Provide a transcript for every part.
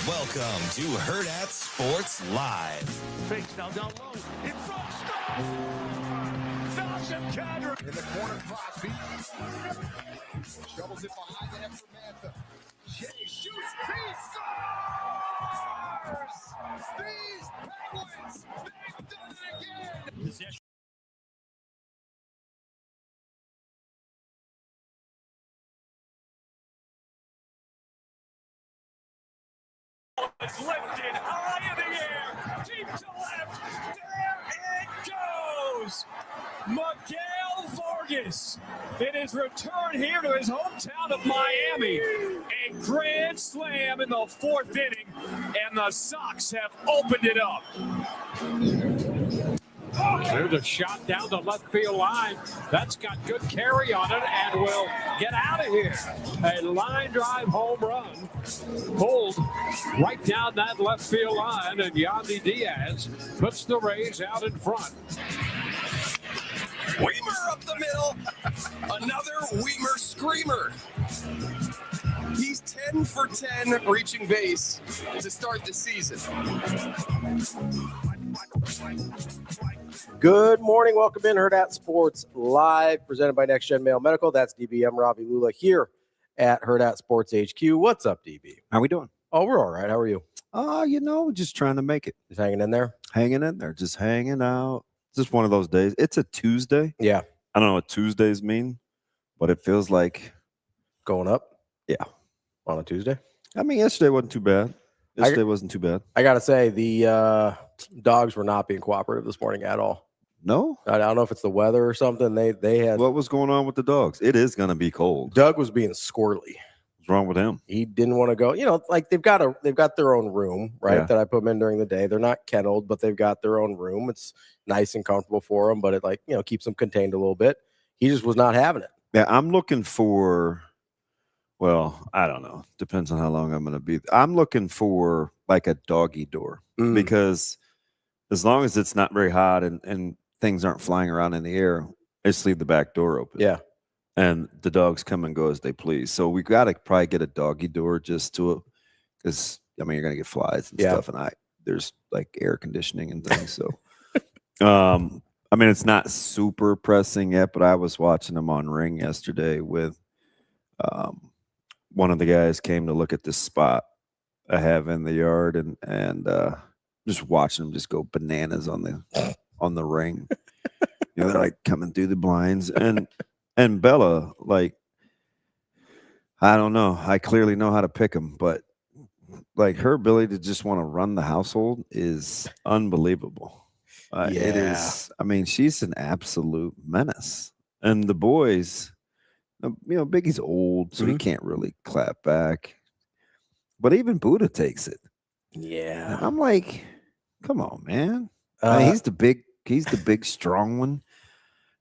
Welcome to Hurrdat Sports Live. Fakes now down low. In front, stop! Dawson Cadder. In the corner, Crosby. Shovels it behind the net for Mantha. Jay shoots. He scores! These Penguins, they've done it again! Possession. It's lifted high in the air, deep to left. There it goes. Miguel Vargas in his return here to his hometown of Miami. A grand slam in the fourth inning, and the Sox have opened it up. There's a shot down the left field line. That's got good carry on it and will get out of here. A line drive home run. Pulled right down that left field line, and Yandy Diaz puts the Rays out in front. Weimer up the middle. Another Weimer screamer. He's 10 for 10 reaching base to start the season. Good morning. Welcome in Hurrdat Sports Live, presented by Next Gen Mail Medical. That's DBM Ravi Lulla here at Hurrdat Sports HQ. What's up, DB? How we doing? Oh, we're all right. How are you? Just trying to make it. Just hanging in there? Hanging in there, just hanging out. Just one of those days. It's a Tuesday. Yeah. I don't know what Tuesdays mean, but it feels like Going up? Yeah. On a Tuesday? I mean, yesterday wasn't too bad. Yesterday wasn't too bad. I got to say, the dogs were not being cooperative this morning at all. No? I don't know if it's the weather or something. They had. What was going on with the dogs? It is going to be cold. Doug was being squirrely. What's wrong with him? He didn't want to go. You know, like they've got their own room, right? Yeah. That I put them in during the day. They're not kenneled, but they've got their own room. It's nice and comfortable for them, but it keeps them contained a little bit. He just was not having it. Yeah, I'm looking for, well, I don't know. Depends on how long I'm going to be. I'm looking for like a doggy door because as long as it's not very hot and things aren't flying around in the air, I just leave the back door open. Yeah. And the dogs come and go as they please. So we got to probably get a doggy door just to, because I mean, you're going to get flies and stuff. And there's like air conditioning and things. So, I mean, it's not super pressing yet, but I was watching them on Ring yesterday with one of the guys came to look at this spot I have in the yard and just watching them just go bananas on the ring. They're like coming through the blinds and Bella, like, I don't know. I clearly know how to pick them, but like her ability to just want to run the household is unbelievable. It is. I mean, she's an absolute menace. And the boys, Biggie's old, so he can't really clap back. But even Buddha takes it. Yeah. And I'm like, come on, man. I mean, he's the big, strong one.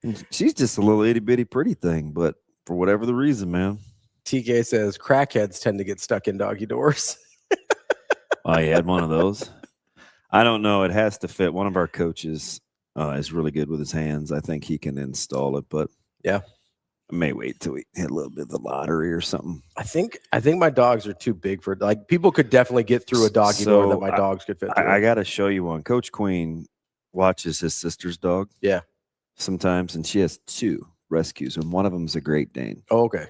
And she's just a little itty bitty pretty thing, but for whatever the reason, man. TK says crackheads tend to get stuck in doggy doors. Oh, he had one of those. I don't know. It has to fit. One of our coaches is really good with his hands. I think he can install it, but yeah, I may wait till we hit a little bit of the lottery or something. I think my dogs are too big for like people could definitely get through a doggy door that my dogs could fit through. I got to show you one. Coach Queen watches his sister's dog. Yeah. Sometimes, and she has 2 rescues, and one of them is a Great Dane. Oh, okay.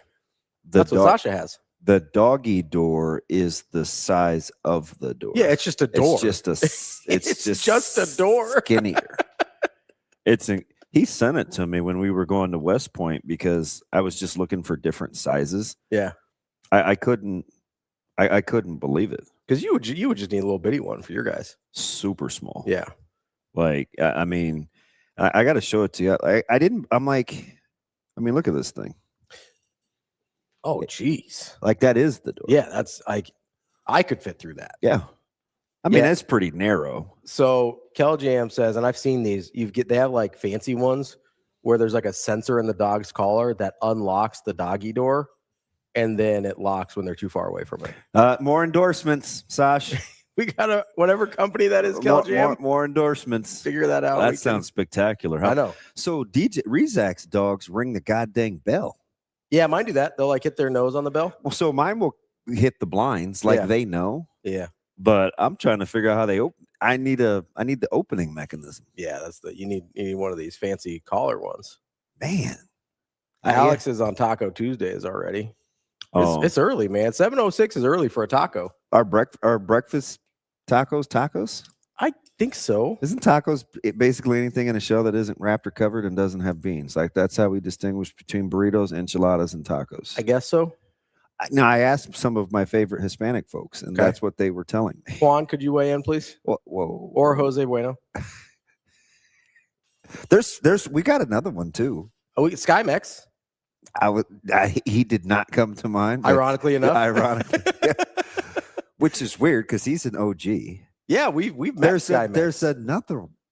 That's what Sasha has. The doggy door is the size of the door. Yeah, it's just a door. It's just a door. Skinnier. He sent it to me when we were going to West Point because I was just looking for different sizes. Yeah. I couldn't believe it. Because you would just need a little bitty one for your guys. Super small. Yeah. Like, I mean, I got to show it to you. I'm like, I mean, look at this thing. Oh, geez. Like that is the door. Yeah, that's like I could fit through that. Yeah. I mean, that's pretty narrow. So Kel Jam says, and I've seen these, they have like fancy ones where there's like a sensor in the dog's collar that unlocks the doggy door and then it locks when they're too far away from it. More endorsements, Sash. We got whatever company that is, Kel Jam. More endorsements. Figure that out. That sounds spectacular. Huh? I know. So DJ Rezak's dogs ring the goddamn bell. Yeah, mine do that. They'll like hit their nose on the bell. Well, so mine will hit the blinds like they know. Yeah. but I'm trying to figure out how they open. I need the opening mechanism. Yeah, that's you need one of these fancy collar ones. Man, Alex is on Taco Tuesdays already. Oh, It's early, man. 7:06 is early for a taco. Our breakfast tacos? I think so. Isn't tacos basically anything in a shell that isn't wrapped or covered and doesn't have beans? Like that's how we distinguish between burritos, enchiladas, and tacos. I guess so. Now I asked some of my favorite Hispanic folks, and that's what they were telling me. Juan, could you weigh in, please? Whoa. Or Jose Bueno. We got another one too. Oh, SkyMex. He did not come to mind. Ironically enough. Ironically. Yeah. Which is weird because he's an OG. Yeah, we've met SkyMex.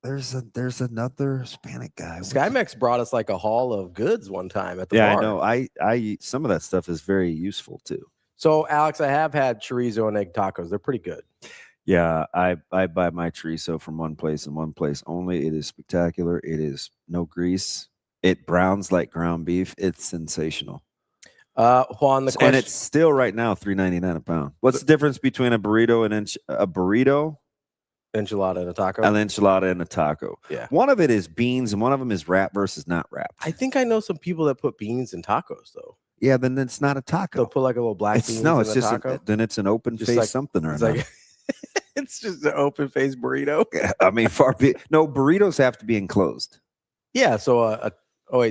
There's another Hispanic guy. SkyMex brought us like a haul of goods one time at the bar. I know. I some of that stuff is very useful too. So, Alex, I have had chorizo and egg tacos. They're pretty good. Yeah, I buy my chorizo from one place and one place only. It is spectacular. It is no grease. It browns like ground beef. It's sensational. Juan, the question, and it's still right now $3.99 a pound. What's the difference between a burrito and a burrito? Enchilada and a taco. An enchilada and a taco. Yeah. One of it is beans and one of them is wrap versus not wrap. I think I know some people that put beans in tacos though. Yeah, then it's not a taco. They'll put like a little black beans. No, in it's the just taco. then it's an open face like, something or it's another. like it's just an open face burrito. I mean, no, burritos have to be enclosed. Yeah. So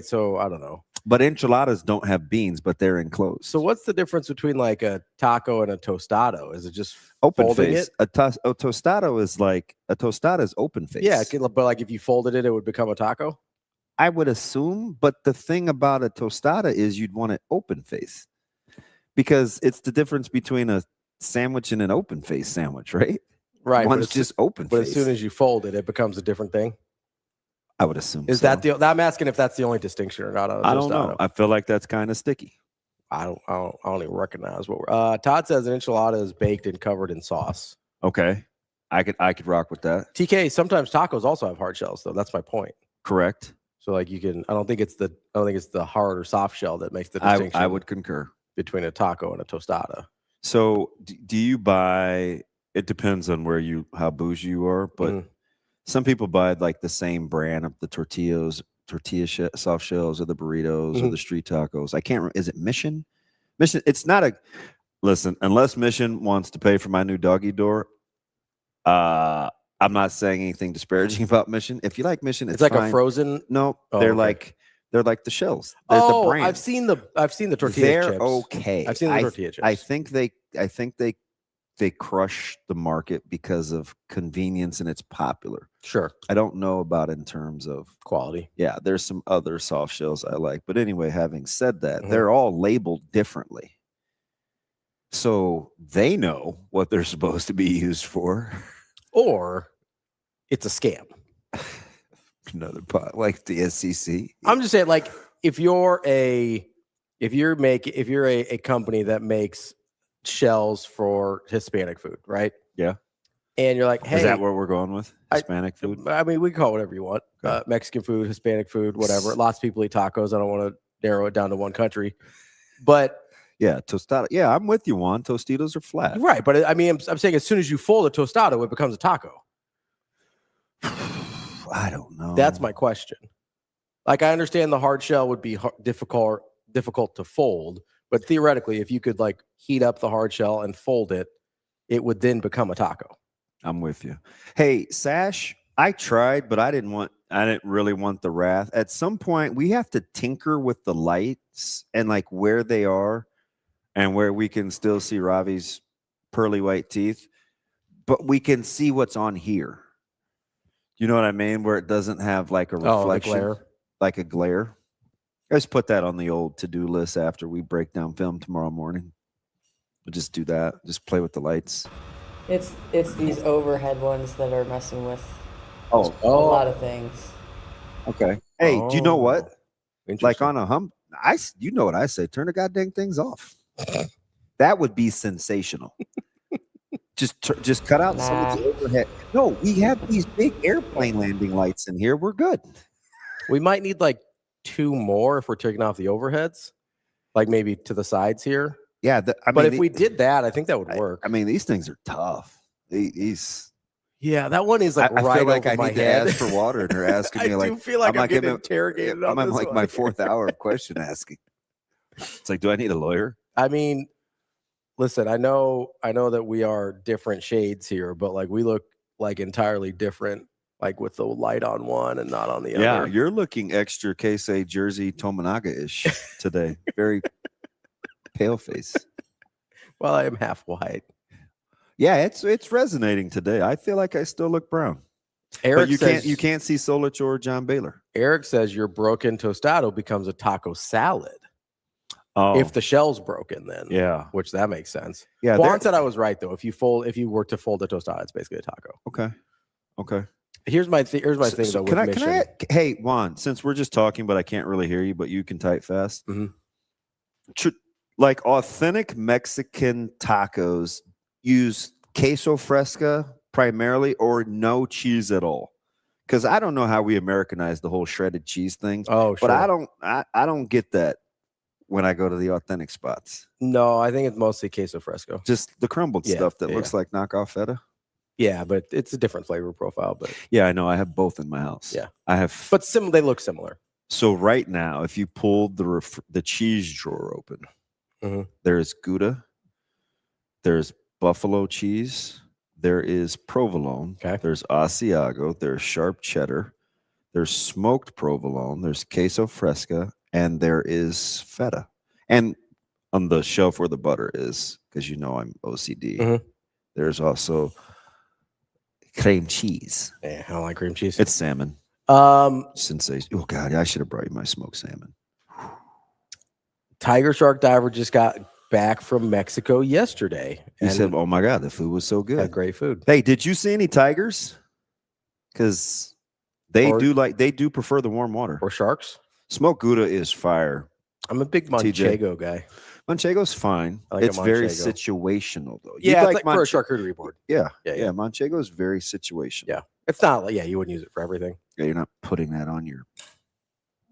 so I don't know. But enchiladas don't have beans, but they're enclosed. So what's the difference between like a taco and a tostado? Is it just open folding face? it? A tostado is like a tostada is open face. Yeah, but like if you folded it, it would become a taco. I would assume, but the thing about a tostada is you'd want it open face because it's the difference between a sandwich and an open face sandwich, right? Right. One's just open face. But as soon as you fold it, it becomes a different thing. I would assume. Is that I'm asking if that's the only distinction or not? I don't know. I feel like that's kind of sticky. I don't even recognize what we're. Todd says an enchilada is baked and covered in sauce. Okay, I could rock with that. TK, sometimes tacos also have hard shells, though. That's my point. Correct. So like you can. I don't think it's the hard or soft shell that makes the distinction. I would concur between a taco and a tostada. So do you buy? It depends on how bougie you are, but. Some people buy like the same brand of the tortilla soft shells or the burritos or the street tacos. I can't remember. Is it Mission? Mission. It's not a listen. Unless Mission wants to pay for my new doggy door, I'm not saying anything disparaging about Mission. If you like Mission, it's like fine. A frozen. No, they're like the shells. They're the brand. I've seen the tortilla they're chips. Okay. I've seen the tortilla chips. I think they crush the market because of convenience and it's popular. Sure. I don't know about in terms of quality. Yeah, there's some other soft shells I like. But anyway, having said that, they're all labeled differently. So they know what they're supposed to be used for. Or it's a scam. Another pot like the SEC. I'm just saying, like, if you're a company that makes shells for Hispanic food, right? Yeah. And you're like, hey, is that where we're going with Hispanic food? I mean, we can call it whatever you want. Okay. Mexican food, Hispanic food, whatever. Lots of people eat tacos. I don't want to narrow it down to one country, but yeah, tostada. Yeah, I'm with you, Juan. Tostitos are flat, right? But I mean, I'm saying as soon as you fold a tostado, it becomes a taco. I don't know. That's my question. Like, I understand the hard shell would be difficult to fold. But theoretically, if you could like heat up the hard shell and fold it, it would then become a taco. I'm with you. Hey, Sash, I tried, but I didn't really want the wrath. At some point, we have to tinker with the lights and like where they are and where we can still see Ravi's pearly white teeth, but we can see what's on here. You know what I mean? Where it doesn't have like a reflection, like a glare. I just put that on the old to-do list after we break down film tomorrow morning. We'll just do that. Just play with the lights. It's these overhead ones that are messing with a lot of things. Okay. Hey, do you know what? Like on a you know what I say? Turn the goddamn things off. That would be sensational. just cut out some of the overhead. No, we have these big airplane landing lights in here. We're good. We might need like 2 more if we're taking off the overheads, like maybe to the sides here. Yeah, but if we did that, I think that would work. I mean, these things are tough. He's. Yeah, that one is like I right feel like over I my need to head. ask for water, and they're asking me I like, do feel like I'm getting interrogated. I'm on this like one. my 4th hour of question asking. It's like, do I need a lawyer? I mean, listen, I know that we are different shades here, but like we look like entirely different, like with the light on one and not on the other. Yeah, you're looking extra Keisei Jersey Tominaga-ish today. Very pale face. Well, I am half white. Yeah, it's resonating today. I feel like I still look brown. Eric but says, you can't see Solich or John Baylor. Eric says your broken tostado becomes a taco salad. Oh, If the shell's broken, then yeah, which that makes sense. Yeah, Juan said I was right though. If you were to fold a tostada, it's basically a taco. Okay. Here's my thing though. Can I? Hey, Juan, since we're just talking, but I can't really hear you, but you can type fast. Mm-hmm. Like authentic Mexican tacos use queso fresca primarily, or no cheese at all. Because I don't know how we Americanized the whole shredded cheese thing. Oh, sure. But I don't get that when I go to the authentic spots. No, I think it's mostly queso fresco. Just the crumbled stuff that looks like knockoff feta. Yeah, but it's a different flavor profile. But yeah, I know. I have both in my house. Yeah, I have. But they look similar. So right now, if you pulled the cheese drawer open, there's Gouda, there's buffalo cheese, there is provolone, there's Asiago, there's sharp cheddar, there's smoked provolone, there's queso fresca, and there is feta. And on the shelf where the butter is, because you know I'm OCD, there's also cream cheese. Yeah, I don't like cream cheese. It's salmon. Sensation. Oh God, I should have brought you my smoked salmon. Tiger Shark Diver just got back from Mexico yesterday. He said, "Oh my God, the food was so good. Had great food." Hey, did you see any tigers? Because they do prefer the warm water. Or sharks. Smoked Gouda is fire. I'm a big Manchego guy. Manchego's fine. Like it's very situational though. Yeah, it's like for a charcuterie board. Yeah. Manchego is very situational. Yeah, it's not like you wouldn't use it for everything. Yeah, you're not putting that on your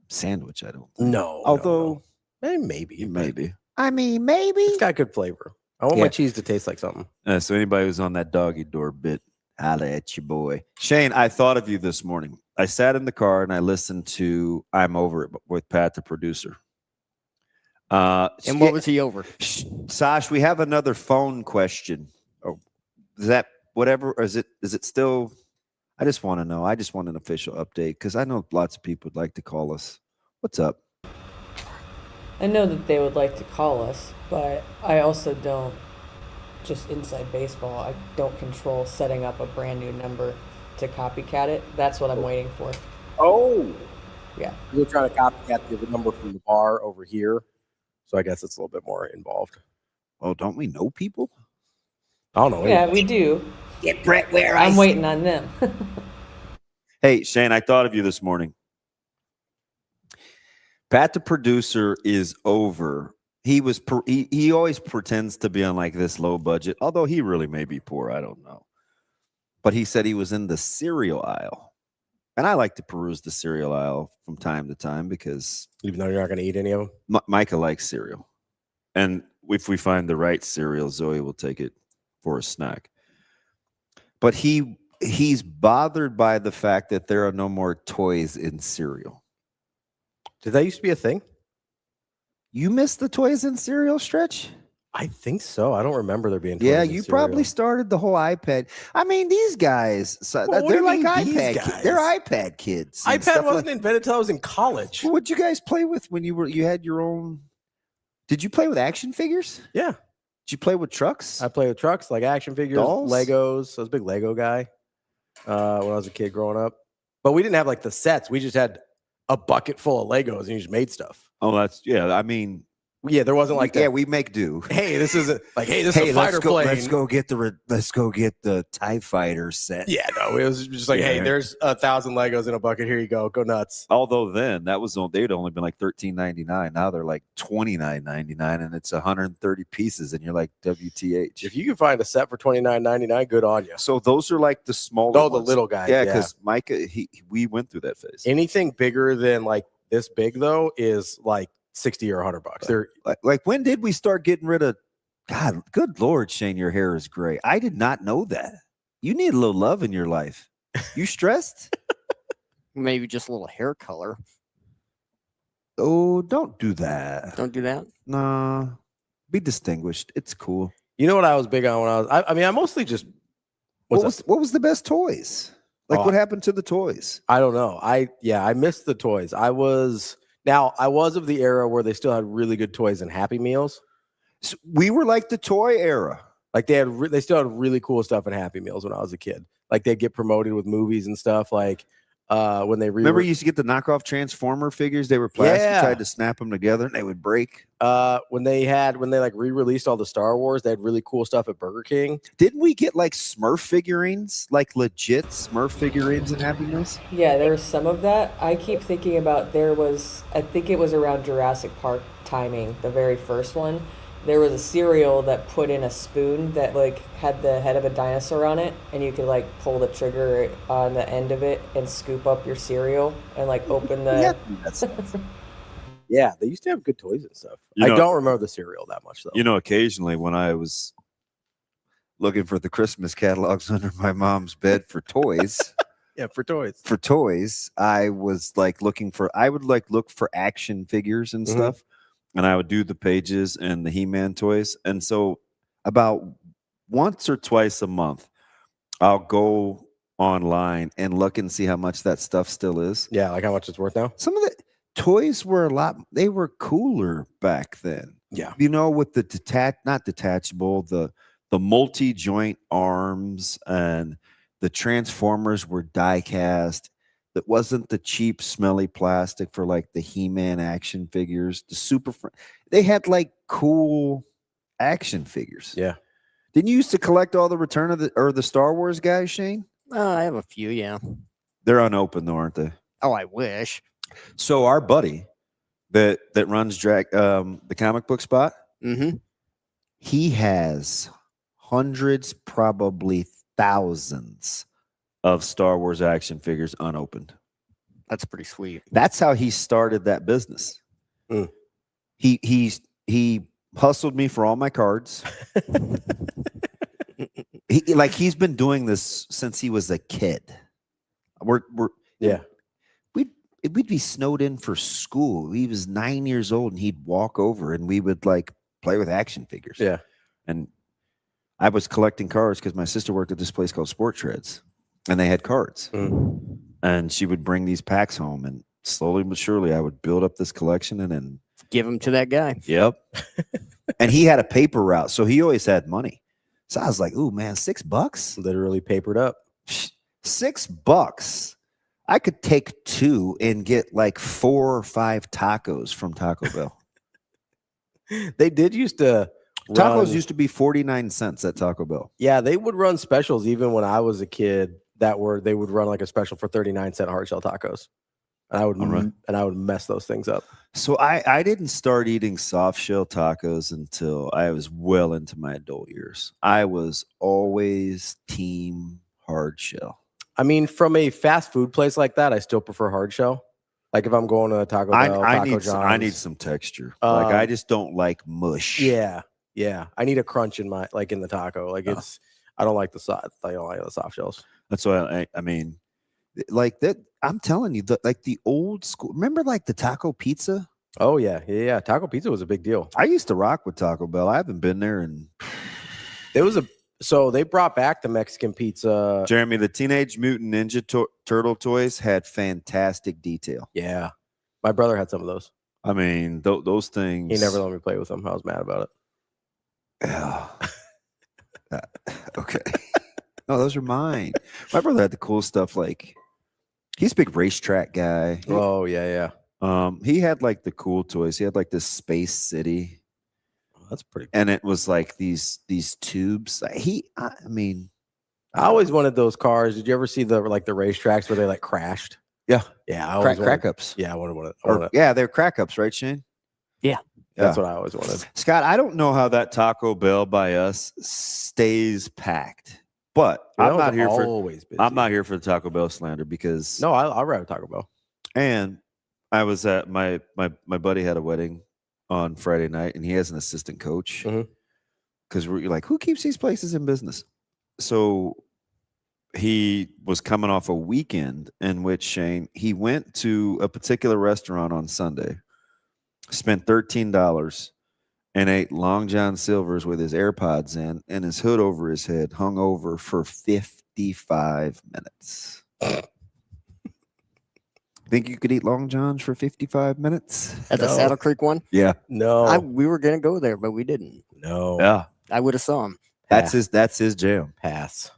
sandwich. I don't think. No. Although maybe. I mean, maybe it's got good flavor. I want my cheese to taste like something. So anybody who's on that doggy door bit, holla at your boy. Shane, I thought of you this morning. I sat in the car and I listened to I'm Over It with Pat, the producer. And what was he over? Sash, we have another phone question. Oh, is that whatever? Or is it still? I just want to know. I just want an official update because I know lots of people would like to call us. What's up? I know that they would like to call us, but I also don't, just inside baseball, I don't control setting up a brand new number to copycat it. That's what I'm waiting for. Oh. Yeah. You're trying to copycat the number from the bar over here. So I guess it's a little bit more involved. Oh, don't we know people? I don't know. Yeah, we do. Get Brett where I'm waiting on them. Hey, Shane, I thought of you this morning. Pat, the producer, is over. He always pretends to be on like this low budget, although he really may be poor. I don't know. But he said he was in the cereal aisle. And I like to peruse the cereal aisle from time to time because even though you're not going to eat any of them, Micah likes cereal. And if we find the right cereal, Zoe will take it for a snack. But he's bothered by the fact that there are no more toys in cereal. Did that used to be a thing? You missed the toys in cereal, Stretch? I think so. I don't remember there being toys Yeah, in you cereal. probably started the whole iPad. I mean, these guys, they're like iPad kids. They're iPad kids. iPad wasn't invented until I was in college. Well, what'd you guys play with when you had your own? Did you play with action figures? Yeah. Did you play with trucks? I played with trucks, like action figures, Dolls? Legos. I was a big Lego guy when I was a kid growing up. But we didn't have like the sets. We just had a bucket full of Legos and you just made stuff. Oh, I mean, yeah, there wasn't like that. Yeah, we make do. Hey, this isn't like, this is a fighter plane. Let's go get the TIE Fighter set. Yeah, no, it was just like, hey, there's 1,000 Legos in a bucket. Here you go. Go nuts. Although then they'd only been like $13.99. Now they're like $29.99 and it's 130 pieces. And you're like, WTH. If you can find a set for $29.99, good on you. So those are like the smaller ones. The little guys. Yeah, because Micah, we went through that phase. Anything bigger than like this big though is like $60 or $100. They're like when did we start getting rid of? God, good Lord, Shane, your hair is gray. I did not know that. You need a little love in your life. You stressed? Maybe just a little hair color. Oh, don't do that. Don't do that. Nah. Be distinguished. It's cool. You know what I was big on when I was? I mean, I mostly just. What was the best toys? Like, what happened to the toys? I don't know. I missed the toys. I was of the era where they still had really good toys and Happy Meals. So we were like the toy era. Like they still had really cool stuff in Happy Meals when I was a kid. Like they'd get promoted with movies and stuff. Like when they remember you used to get the knockoff Transformer figures. They were plastic. Yeah. Tried to snap them together and they would break. When they like re-released all the Star Wars, they had really cool stuff at Burger King. Didn't we get like Smurf figurines, like legit Smurf figurines in Happy Meals? Yeah, there was some of that. I keep thinking about I think it was around Jurassic Park timing, the very first one. There was a cereal that put in a spoon that like had the head of a dinosaur on it, and you could like pull the trigger on the end of it and scoop up your cereal and like open the. Yeah, they used to have good toys and stuff. I don't remember the cereal that much though. You know, occasionally when I was looking for the Christmas catalogs under my mom's bed for toys. Yeah, for toys. For toys, I was like I would look for action figures and stuff. And I would do the pages and the He-Man toys. And so about once or twice a month, I'll go online and look and see how much that stuff still is. Yeah, like how much it's worth now. Some of the toys were they were cooler back then. Yeah. You know, with the not detachable, the multi-joint arms, and the Transformers were die cast. That wasn't the cheap, smelly plastic for like the He-Man action figures. They had like cool action figures. Yeah. Didn't you used to collect all the Return of the Star Wars guys, Shane? I have a few, yeah. They're unopened though, aren't they? Oh, I wish. So our buddy that runs the comic book spot, he has hundreds, probably thousands of Star Wars action figures unopened. That's pretty sweet. That's how he started that business. He hustled me for all my cards. He's been doing this since he was a kid. We'd be snowed in for school. He was 9 years old and he'd walk over and we would like play with action figures. Yeah. And I was collecting cards because my sister worked at this place called Sport Shreds. And they had cards. And she would bring these packs home. And slowly but surely, I would build up this collection and then give them to that guy. Yep. And he had a paper route. So he always had money. So I was like, ooh, man, $6? Literally papered up. $6. I could take 2 and get like 4 or 5 tacos from Taco Bell. They did used to. Tacos used to be 49 cents at Taco Bell. Yeah, they would run specials even when I was a kid. They would run like a special for 39-cent hard shell tacos, and I would mess those things up. So I didn't start eating soft shell tacos until I was well into my adult years. I was always team hard shell. I mean, from a fast food place like that, I still prefer hard shell. Like if I'm going to a Taco Bell, I need some texture. Like I just don't like mush. Yeah. I need a crunch in the taco. Like I don't like the soft. I don't like the soft shells. That's why I mean, like that. I'm telling you, like the old school. Remember, like the taco pizza. Oh yeah. Taco pizza was a big deal. I used to rock with Taco Bell. I haven't been there, and so they brought back the Mexican pizza. Jeremy, the Teenage Mutant Ninja Turtle toys had fantastic detail. Yeah, my brother had some of those. I mean, those things. He never let me play with them. I was mad about it. Yeah. Okay. No, those are mine. My brother had the cool stuff. Like, he's a big racetrack guy. Oh yeah. He had like the cool toys. He had like this Space City. Oh, that's pretty cool. And it was like these tubes. I always wanted those cars. Did you ever see the racetracks where they like crashed? Yeah. Crack ups. Yeah, I wanted. Yeah, they're crack ups, right, Shane? Yeah. That's what I always wanted. Scott, I don't know how that Taco Bell by us stays packed, but I'm not here for the Taco Bell slander because I'll ride a Taco Bell. And I was at my buddy had a wedding on Friday night, and he has an assistant coach because we're like, who keeps these places in business? So he was coming off a weekend in which Shane, he went to a particular restaurant on Sunday, spent $13 and ate Long John Silver's with his AirPods in and his hood over his head, hung over for 55 minutes. Think you could eat Long Johns for 55 minutes? At the Saddle Creek one? Yeah. No. We were gonna go there, but we didn't. No. Yeah. I would have saw him. That's his jam. Pass.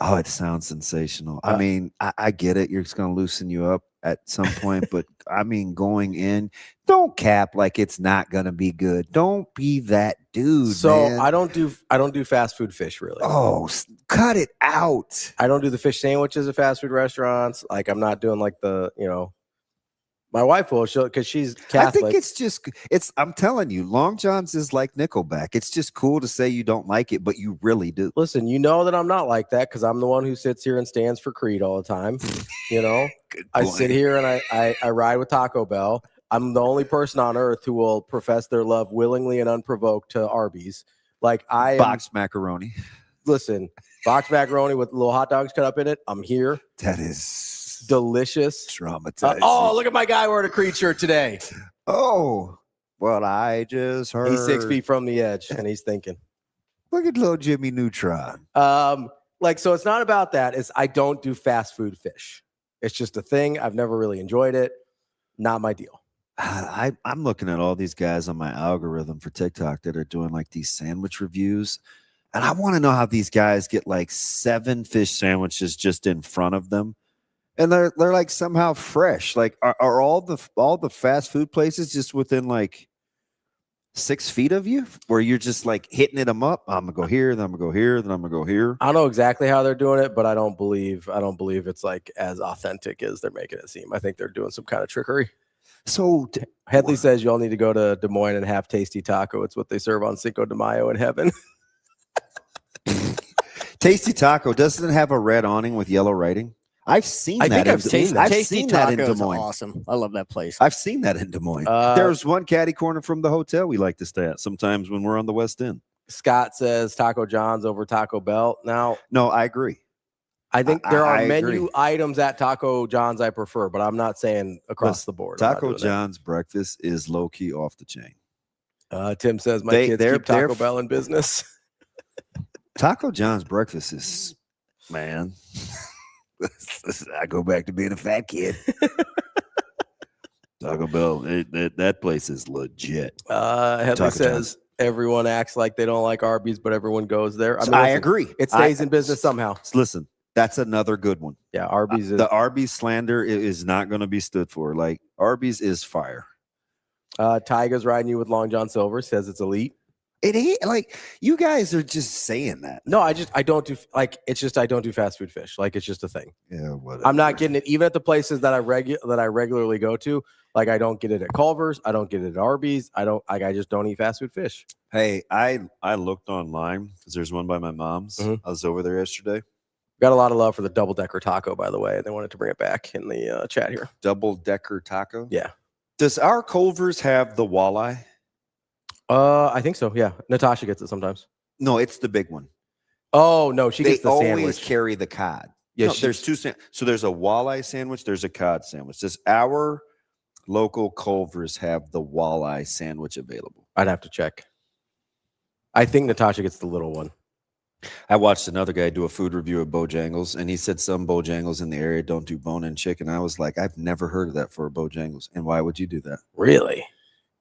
Oh, it sounds sensational. I mean, I get it. You're just going to loosen you up at some point, but I mean, going in, don't cap like it's not going to be good. Don't be that dude. So man. I don't do fast food fish really. Oh, cut it out. I don't do the fish sandwiches at fast food restaurants. Like I'm not doing like my wife will, because she's Catholic. I think I'm telling you, Long John's is like Nickelback. It's just cool to say you don't like it, but you really do. Listen, you know that I'm not like that because I'm the one who sits here and stands for Creed all the time. I sit here and I ride with Taco Bell. I'm the only person on earth who will profess their love willingly and unprovoked to Arby's. Like Boxed macaroni. Listen, boxed macaroni with little hot dogs cut up in it. I'm here. That is delicious. Traumatizing. Look at my guy wearing a Creed shirt today. Oh, well, I just heard. He's 6 feet from the edge, and he's thinking. Look at little Jimmy Neutron. So it's not about that. I don't do fast food fish. It's just a thing. I've never really enjoyed it. Not my deal. I'm looking at all these guys on my algorithm for TikTok that are doing like these sandwich reviews. And I want to know how these guys get like 7 fish sandwiches just in front of them. And they're like somehow fresh. Like are all the fast food places just within like 6 feet of you, where you're just like hitting them up? I'm gonna go here, then I'm gonna go here, then I'm gonna go here. I don't know exactly how they're doing it, but I don't believe it's like as authentic as they're making it seem. I think they're doing some kind of trickery. So Headley says you all need to go to Des Moines and have Tasty Taco. It's what they serve on Cinco de Mayo in heaven. Tasty Taco doesn't it have a red awning with yellow writing? I've seen that. I've seen that in Des Moines. Awesome. I love that place. I've seen that in Des Moines. There's one catty corner from the hotel we like to stay at sometimes when we're on the West End. Scott says Taco John's over Taco Bell. Now, no, I agree. I think there are menu items at Taco John's I prefer, but I'm not saying across the board. Taco John's breakfast is low key off the chain. Tim says my kids keep Taco Bell in business. Taco John's breakfast is, man. I go back to being a fat kid. Taco Bell, that place is legit. Headley says everyone acts like they don't like Arby's, but everyone goes there. I agree. It stays in business somehow. Listen, that's another good one. Yeah, Arby's is. The Arby's slander is not going to be stood for. Like, Arby's is fire. Tyga's riding you with Long John Silver, says it's elite. It ain't like you guys are just saying that. No, I don't do I don't do fast food fish. Like it's just a thing. Yeah, whatever. I'm not getting it even at the places that I regularly go to. Like I don't get it at Culver's. I don't get it at Arby's. I just don't eat fast food fish. Hey, I looked online because there's one by my mom's. I was over there yesterday. Got a lot of love for the double decker taco, by the way. They wanted to bring it back in the chat here. Double decker taco. Yeah. Does our Culver's have the walleye? I think so. Yeah, Natasha gets it sometimes. No, it's the big one. Oh no, she gets the sandwich. They always carry the cod. Yeah, no, there's two. So there's a walleye sandwich. There's a cod sandwich. Does our local Culver's have the walleye sandwich available? I'd have to check. I think Natasha gets the little one. I watched another guy do a food review of Bojangles, and he said some Bojangles in the area don't do bone-in chicken. I was like, I've never heard of that for a Bojangles. And why would you do that? Really?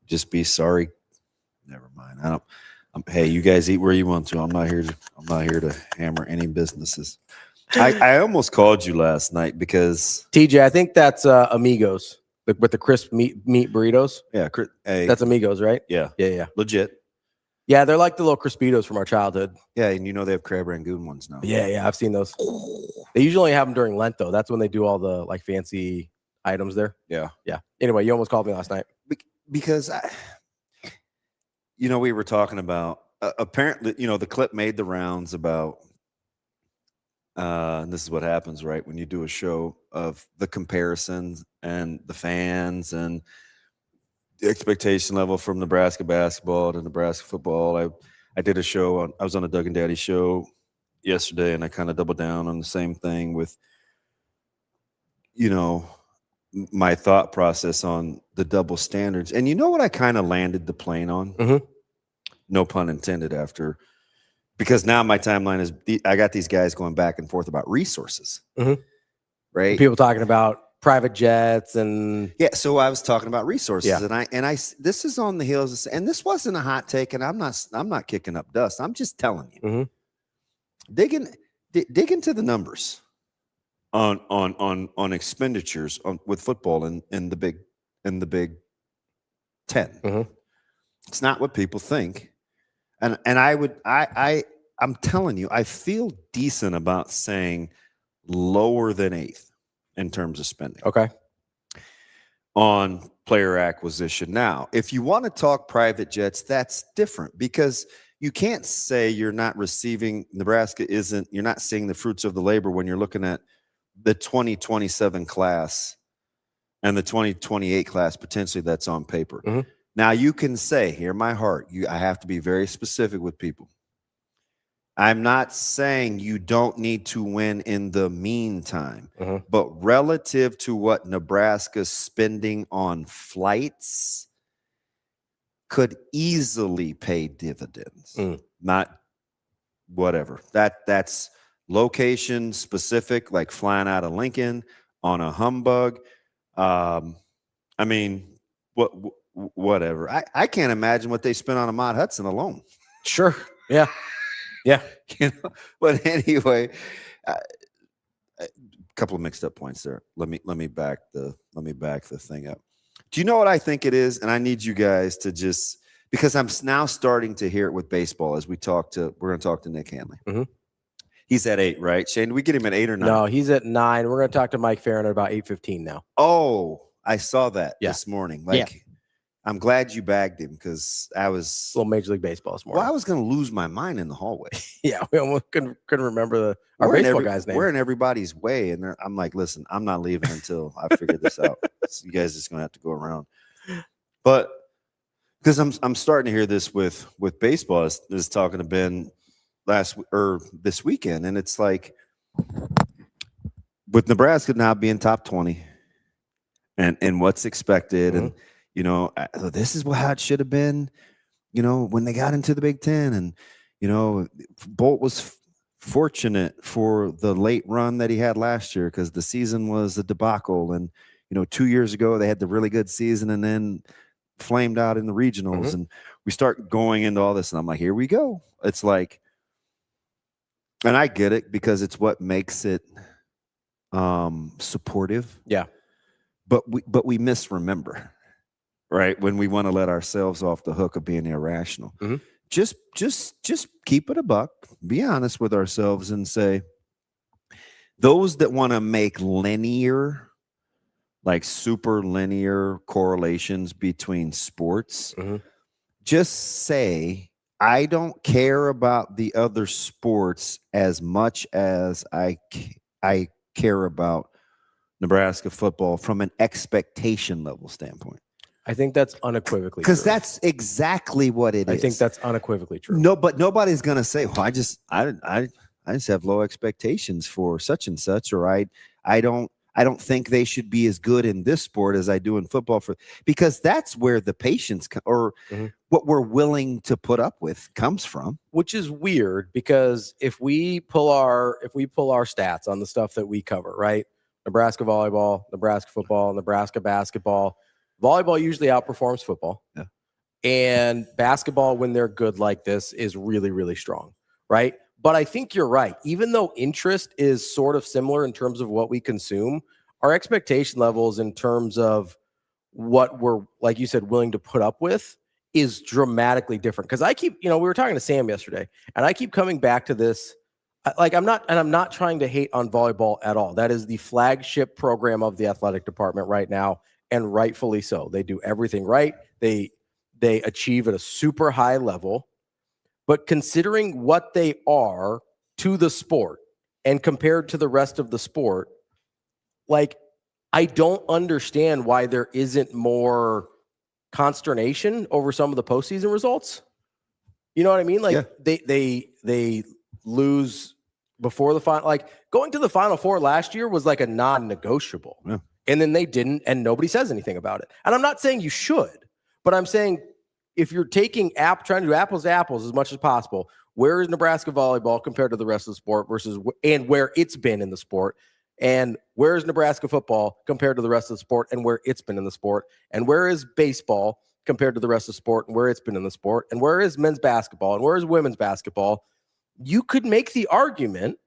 Just be sorry. Never mind. I don't. Hey, you guys eat where you want to. I'm not here to hammer any businesses. I almost called you last night because TJ, I think that's Amigos with the crisp meat burritos. Yeah, hey, that's Amigos, right? Yeah, legit. Yeah, they're like the little Crispitos from our childhood. Yeah, and they have crab rangoon ones now. Yeah, I've seen those. They usually have them during Lent though. That's when they do all the like fancy items there. Yeah. Anyway, you almost called me last night because we were talking about apparently, the clip made the rounds about, and this is what happens, right? When you do a show of the comparisons and the fans and the expectation level from Nebraska basketball to Nebraska football. I did a show I was on a Doug and Daddy show yesterday, and I kind of doubled down on the same thing with, my thought process on the double standards. And you know what I kind of landed the plane on? Mhm. No pun intended because now my timeline is I got these guys going back and forth about resources, Mhm. right? People talking about private jets and Yeah, so I was talking about resources, Yeah. and I this is on the heels of, and this wasn't a hot take, and I'm not kicking up dust. I'm just telling you, Mhm. dig into the numbers on expenditures with football in the Big 10. Mhm. It's not what people think, and I'm telling you, I feel decent about saying lower than 8th in terms of spending. Okay. On player acquisition. Now, if you want to talk private jets, that's different because you can't say you're not receiving you're not seeing the fruits of the labor when you're looking at the 2027 class and the 2028 class potentially that's on paper. Mhm. Now you can say, hear my heart, I have to be very specific with people. I'm not saying you don't need to win in the meantime, Mhm. but relative to what Nebraska's spending on flights could easily pay dividends. Not whatever. That's location specific, like flying out of Lincoln on a humbug. I mean, whatever. I can't imagine what they spent on Ahmad Hudson alone. Sure. Yeah. Yeah. But anyway, a couple of mixed up points there. Let me back the thing up. Do you know what I think it is? And I need you guys to just, because I'm now starting to hear it with baseball as we're going to talk to Nick Handley. Mhm. He's at 8, right? Shane, did we get him at 8 or 9? No, he's at 9. We're going to talk to Mike FERRIN at about 8:15 now. Oh, I saw that Yeah. this morning. Yeah. I'm glad you bagged him because I was A little Major League Baseball this morning. I was going to lose my mind in the hallway. Yeah, we almost couldn't remember our We're in baseball guy's name. We're in everybody's way, and I'm like, listen, I'm not leaving until I figure this out. So you guys just going to have to go around. But because I'm starting to hear this with baseball, is talking to Ben this weekend, and it's like with Nebraska now being top 20, and what's expected, and this is how it should have been. When they got into the Big Ten, and Bolt was fortunate for the late run that he had last year because the season was a debacle, and 2 years ago they had the really good season and then flamed out in the regionals, and we start going into all this, and I'm like, here we go. It's like, and I get it because it's what makes it supportive. Yeah. But we misremember, right? When we want to let ourselves off the hook of being irrational. Mhm. Just keep it a buck, be honest with ourselves, and say, those that want to make super linear correlations between sports, just say, I don't care about the other sports as much as I care about Nebraska football from an expectation level standpoint. I think that's unequivocally true. Because that's exactly what it is. I think that's unequivocally true. No, but nobody's going to say, well, I just have low expectations for such and such, or I don't think they should be as good in this sport as I do in football, because that's where the patience what we're willing to put up with comes from. Which is weird because if we pull our stats on the stuff that we cover, right? Nebraska volleyball, Nebraska football, Nebraska basketball. Volleyball usually outperforms football. Yeah. And basketball, when they're good like this, is really, really strong, right? But I think you're right. Even though interest is sort of similar in terms of what we consume, our expectation levels in terms of what we're, like you said, willing to put up with is dramatically different. Because I keep, we were talking to Sam yesterday, and I keep coming back to this. I'm not trying to hate on volleyball at all. That is the flagship program of the athletic department right now, and rightfully so. They do everything right. They achieve at a super high level. But considering what they are to the sport and compared to the rest of the sport, I don't understand why there isn't more consternation over some of the postseason results. You know what I mean? Yeah. They lose before the final. Like going to the Final Four last year was like a non-negotiable. Yeah. And then they didn't, and nobody says anything about it. And I'm not saying you should, but I'm saying if you're trying to do apples to apples as much as possible, where is Nebraska volleyball compared to the rest of the sport and where it's been in the sport? And where is Nebraska football compared to the rest of the sport and where it's been in the sport? And where is baseball compared to the rest of the sport and where it's been in the sport? And where is men's basketball and where is women's basketball? You could make the argument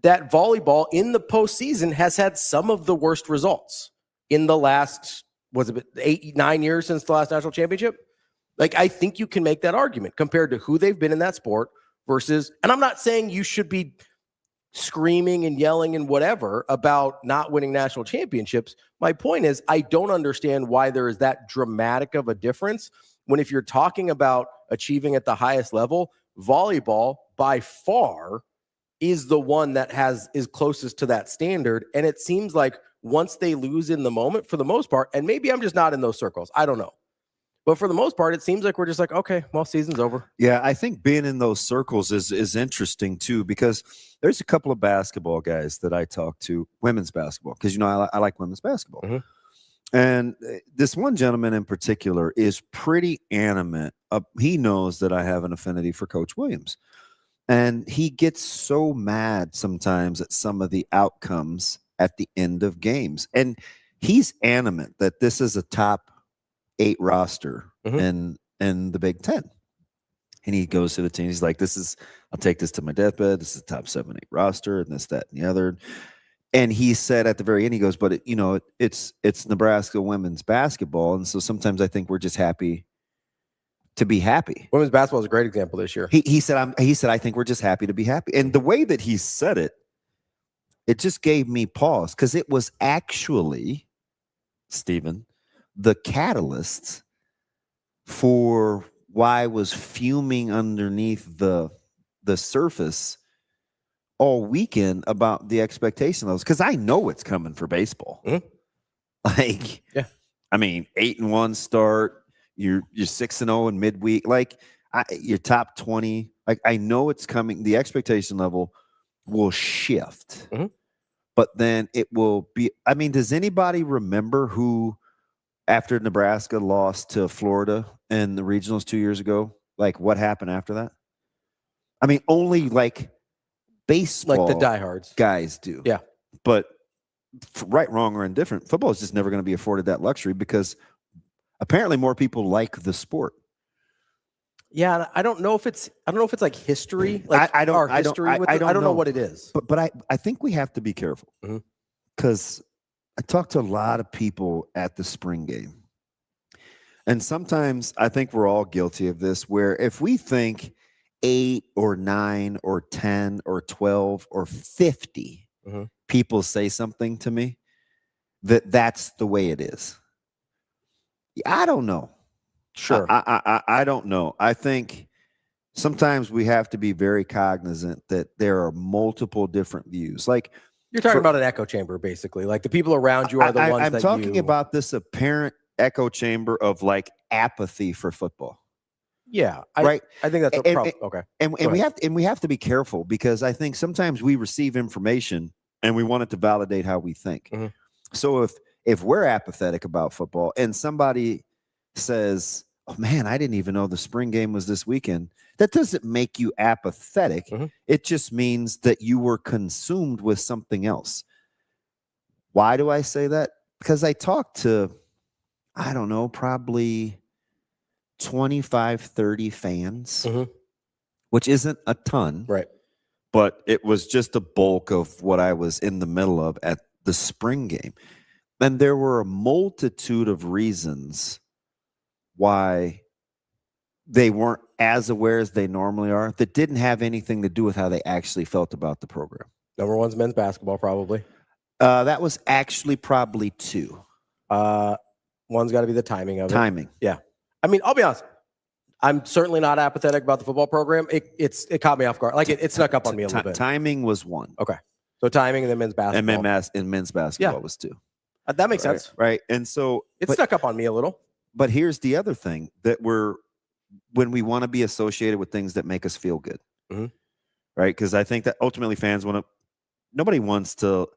that volleyball in the postseason has had some of the worst results in the last, 8-9 years since the last national championship? Like, I think you can make that argument compared to who they've been in that sport versus, and I'm not saying you should be screaming and yelling and whatever about not winning national championships. My point is, I don't understand why there is that dramatic of a difference when if you're talking about achieving at the highest level, volleyball by far is the one that is closest to that standard. And it seems like once they lose in the moment, for the most part, and maybe I'm just not in those circles, I don't know. But for the most part, it seems like we're just like, okay, well, season's over. Yeah, I think being in those circles is interesting too, because there's a couple of basketball guys that I talk to, women's basketball, because I like women's basketball. Mm-hmm. And this one gentleman in particular is pretty animate. He knows that I have an affinity for Coach Williams. And he gets so mad sometimes at some of the outcomes at the end of games. And he's animate that this is a top 8 roster in the Big Ten. And he goes to the team. He's like, I'll take this to my deathbed. This is a top 7, 8 roster and this, that, and the other. And he said at the very end, he goes, but it's Nebraska women's basketball. And so sometimes I think we're just happy to be happy. Women's basketball is a great example this year. He said, I think we're just happy to be happy. And the way that he said it, it just gave me pause, because it was actually, Stephen, the catalyst for why I was fuming underneath the surface all weekend about the expectation levels, because I know it's coming for baseball. Mm-hmm. Like, yeah, I mean, 8-1 start. You're 6-0 in midweek. Like, you're top 20. Like, I know it's coming. The expectation level will shift, but then it will be. I mean, does anybody remember who, after Nebraska lost to Florida in the regionals 2 years ago, like what happened after that? I mean, only like baseball, like the diehards guys do. Yeah, but right, wrong, or indifferent, football is just never going to be afforded that luxury, because apparently more people like the sport. Yeah, I don't know if it's like history. Like I don't know what it is. But I think we have to be careful, because I talked to a lot of people at the spring game, and sometimes I think we're all guilty of this, where if we think 8 or 9 or 10 or 12 or 50 people say something to me, that's the way it is. I don't know. Sure. I don't know. I think sometimes we have to be very cognizant that there are multiple different views. Like, you're talking about an echo chamber, basically. Like, the people around you are the ones I'm talking about this apparent echo chamber of like apathy for football. Yeah. Right. I think that's a problem. Okay. And we have to be careful, because I think sometimes we receive information and we want it to validate how we think. So if we're apathetic about football and somebody says, oh man, I didn't even know the spring game was this weekend, that doesn't make you apathetic. It just means that you were consumed with something else. Why do I say that? Because I talked to, I don't know, probably 25, 30 fans, which isn't a ton. Right. But it was just a bulk of what I was in the middle of at the spring game. And there were a multitude of reasons why they weren't as aware as they normally are, that didn't have anything to do with how they actually felt about the program. Number one's men's basketball, probably. That was actually probably 2. One's got to be the timing of it. Timing. Yeah. I mean, I'll be honest. I'm certainly not apathetic about the football program. It caught me off guard. Like, it snuck up on me a little bit. Timing was 1. Okay. So timing and then men's basketball. And men's basketball was 2. That makes sense. Right. And so it snuck up on me a little. But here's the other thing, that when we want to be associated with things that make us feel good, right? Because I think that ultimately fans nobody wants to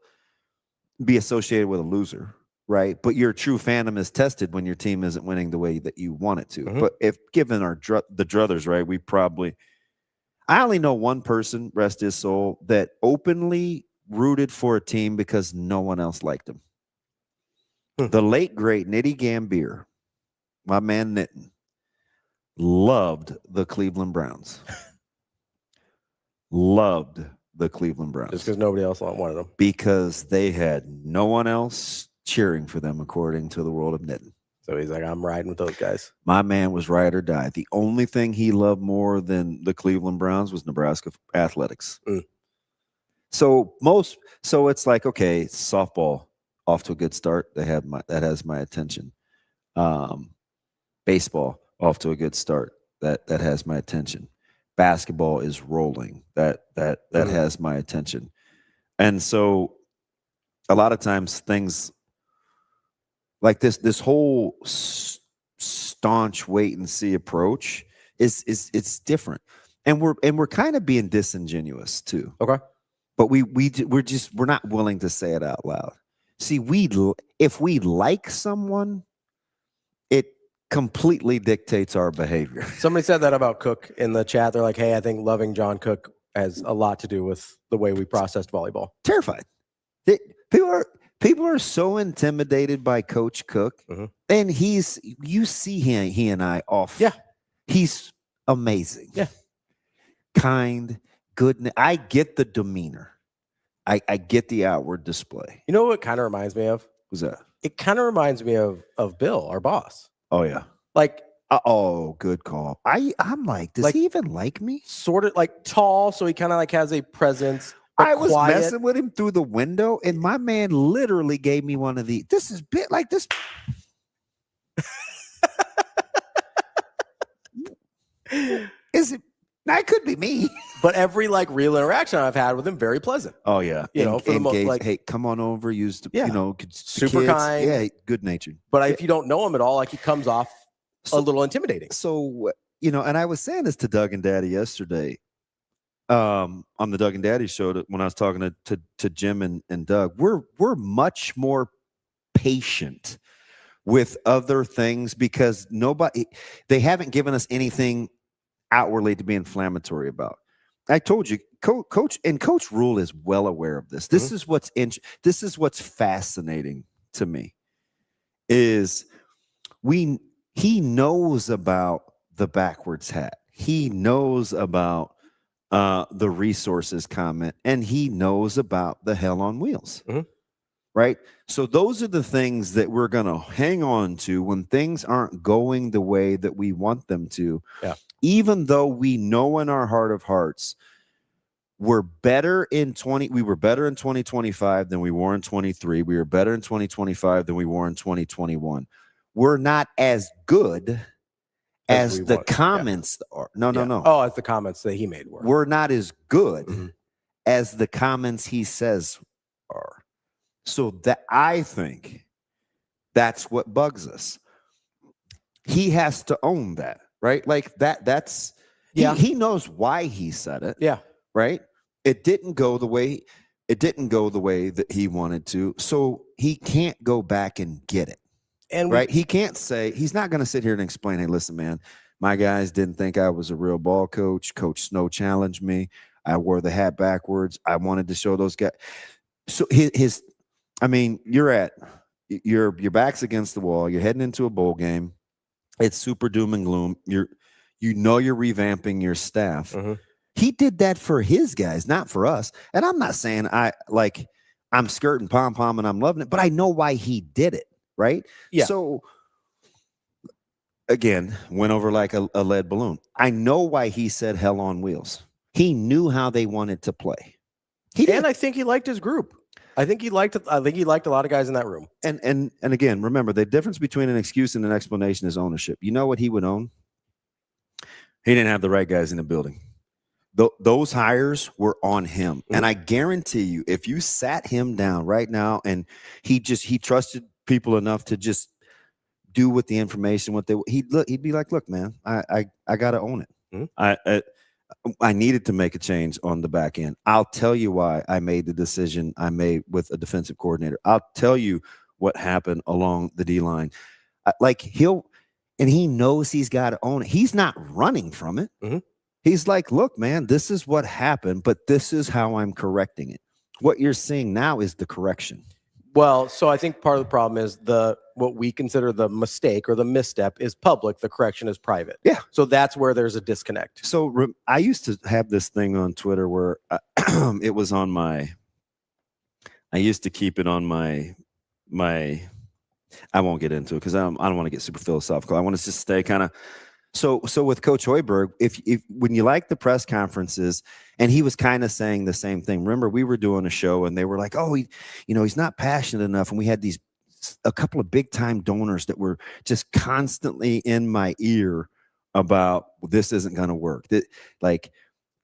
be associated with a loser, right? But your true fandom is tested when your team isn't winning the way that you want it to. Mhm. But if given the druthers, right, I only know one person, rest his soul, that openly rooted for a team because no one else liked him. The late, great Nitty Gambier, my man Nitten, loved the Cleveland Browns. Loved the Cleveland Browns. Just because nobody else wanted them. Because they had no one else cheering for them, according to the world of Nitten. So he's like, I'm riding with those guys. My man was ride or die. The only thing he loved more than the Cleveland Browns was Nebraska athletics. So it's like, okay, softball off to a good start. That has my attention. Baseball off to a good start. That has my attention. Basketball is rolling. That has my attention. And so a lot of times things like this whole staunch wait and see approach it's different. And we're kind of being disingenuous too. Okay. But we're not willing to say it out loud. See, if we like someone, it completely dictates our behavior. Somebody said that about Cook in the chat. They're like, hey, I think loving John Cook has a lot to do with the way we processed volleyball. Terrified. People are so intimidated by Coach Cook. And you see he and I off. Yeah. He's amazing. Yeah. Kind, good. I get the demeanor. I get the outward display. You know what it kind of reminds me of? What's that? It kind of reminds me of Bill, our boss. Oh, yeah. Like, good call. I'm like, does he even like me? Sort of like tall, so he kind of like has a presence. I was quiet. messing with him through the window, and my man literally gave me one of these. This is bit like this. Is it? That could be me. But every like real interaction I've had with him, very pleasant. Oh yeah, you know, for the most, like, hey, come on over. Use the, yeah, you know, super kids. kind. Yeah, good natured. But if you don't know him at all, like he comes off a little intimidating. So you know, and I was saying this to Doug and Daddy yesterday, on the Doug and Daddy show when I was talking to Jim and Doug. We're much more patient with other things because they haven't given us anything outwardly to be inflammatory about. I told you, Coach Rule is well aware of this. This is what's fascinating to me is he knows about the backwards hat. He knows about the resources comment, and he knows about the hell on wheels. Right? So those are the things that we're going to hang on to when things aren't going the way that we want them to. Yeah. Even though we know in our heart of hearts, we were better in 2025 than we were in 23. We were better in 2025 than we were in 2021. We're not as good as the comments are. No. Oh, as the comments that he made were. We're not as good as the comments he says are. So that I think that's what bugs us. He has to own that, right? Like that's he knows why he said it. Yeah. Right? It didn't go the way that he wanted to. So he can't go back and get it. And right? He can't say, he's not going to sit here and explain, hey, listen, man, my guys didn't think I was a real ball coach. Coach Snow challenged me. I wore the hat backwards. I wanted to show those guys. So your back's against the wall. You're heading into a bowl game. It's super doom and gloom. You're revamping your staff. He did that for his guys, not for us. And I'm not saying I'm skirting pom-pom and I'm loving it, but I know why he did it, right? Yeah. So again, went over like a lead balloon. I know why he said hell on wheels. He knew how they wanted to play. And I think he liked his group. I think he liked a lot of guys in that room. And again, remember, the difference between an excuse and an explanation is ownership. You know what he would own? He didn't have the right guys in the building. Those hires were on him. And I guarantee you, if you sat him down right now and he trusted people enough to just do with the information he'd be like, look, man, I got to own it. I needed to make a change on the back end. I'll tell you why I made the decision I made with a defensive coordinator. I'll tell you what happened along the D-line. Like he knows he's got to own it. He's not running from it. Mm-hmm. He's like, look, man, this is what happened, but this is how I'm correcting it. What you're seeing now is the correction. Well, so I think part of the problem is what we consider the mistake or the misstep is public. The correction is private. Yeah. So that's where there's a disconnect. So I used to have this thing on Twitter where it was on I used to keep it on my, I won't get into it because I don't want to get super philosophical. I want to just stay kind of, so with Coach Hoiberg, if when you like the press conferences, and he was kind of saying the same thing. Remember, we were doing a show and they were like, oh, he's not passionate enough. And we had a couple of big time donors that were just constantly in my ear about this isn't going to work. That like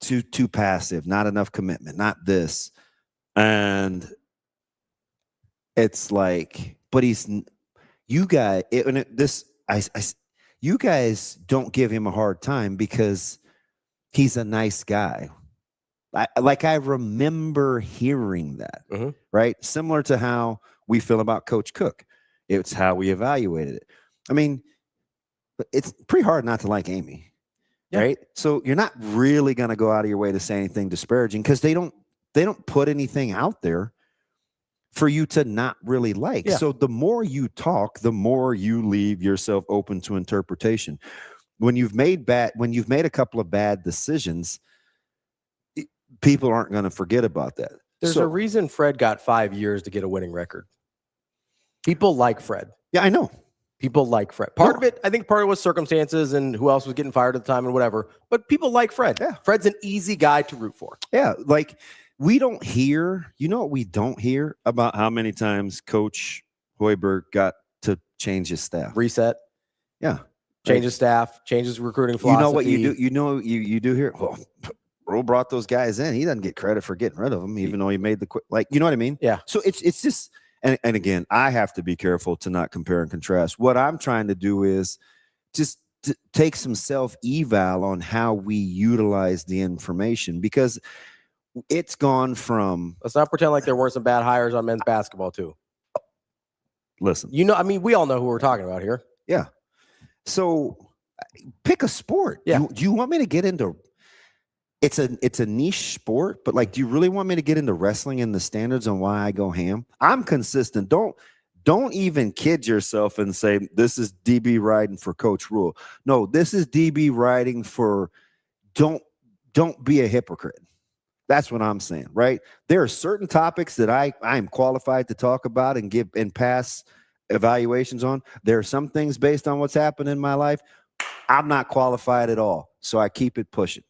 too passive, not enough commitment, not this. And it's like, but you guys don't give him a hard time because he's a nice guy. I remember hearing that, right? Similar to how we feel about Coach Cook. It's how we evaluated it. I mean, it's pretty hard not to like Amy, right? So you're not really going to go out of your way to say anything disparaging because they don't put anything out there for you to not really like. Yeah. So the more you talk, the more you leave yourself open to interpretation. When you've made a couple of bad decisions, people aren't going to forget about that. There's a reason Fred got 5 years to get a winning record. People like Fred. Yeah, I know. People like Fred. Part of it was circumstances and who else was getting fired at the time and whatever. But people like Fred. Yeah. Fred's an easy guy to root for. Yeah, like we don't hear, what we don't hear about how many times Coach Hoiberg got to change his staff. Reset. Yeah. Change his staff, change his recruiting philosophy. You know what you do here? Well, Bro brought those guys in. He doesn't get credit for getting rid of them, even though he made you know what I mean? Yeah. So it's just, and again, I have to be careful to not compare and contrast. What I'm trying to do is just take some self-eval on how we utilize the information because it's gone from. Let's not pretend like there weren't some bad hires on men's basketball too. Listen, we all know who we're talking about here. Yeah. So pick a sport. Yeah. Do you want me to get into? It's a niche sport, but like, do you really want me to get into wrestling and the standards on why I go ham? I'm consistent. Don't even kid yourself and say this is DB writing for Coach Rule. No, this is DB writing for don't be a hypocrite. That's what I'm saying, right? There are certain topics that I am qualified to talk about and give and pass evaluations on. There are some things based on what's happened in my life I'm not qualified at all, so I keep it pushing.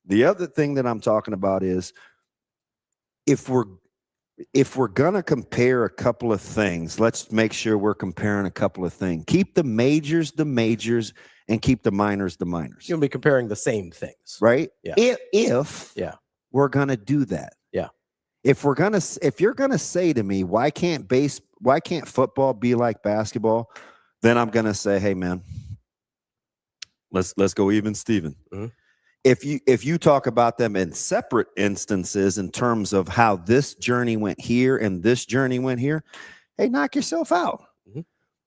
The other thing that I'm talking about is if we're gonna compare a couple of things, let's make sure we're comparing a couple of things. Keep the majors, and keep the minors, the minors. You'll be comparing the same things, right? Yeah. If we're gonna do that, yeah. If you're gonna say to me, why can't football be like basketball? Then I'm gonna say, hey man, let's go even Steven. Mm-hmm. If you talk about them in separate instances in terms of how this journey went here and this journey went here, hey, knock yourself out. Mm-hmm.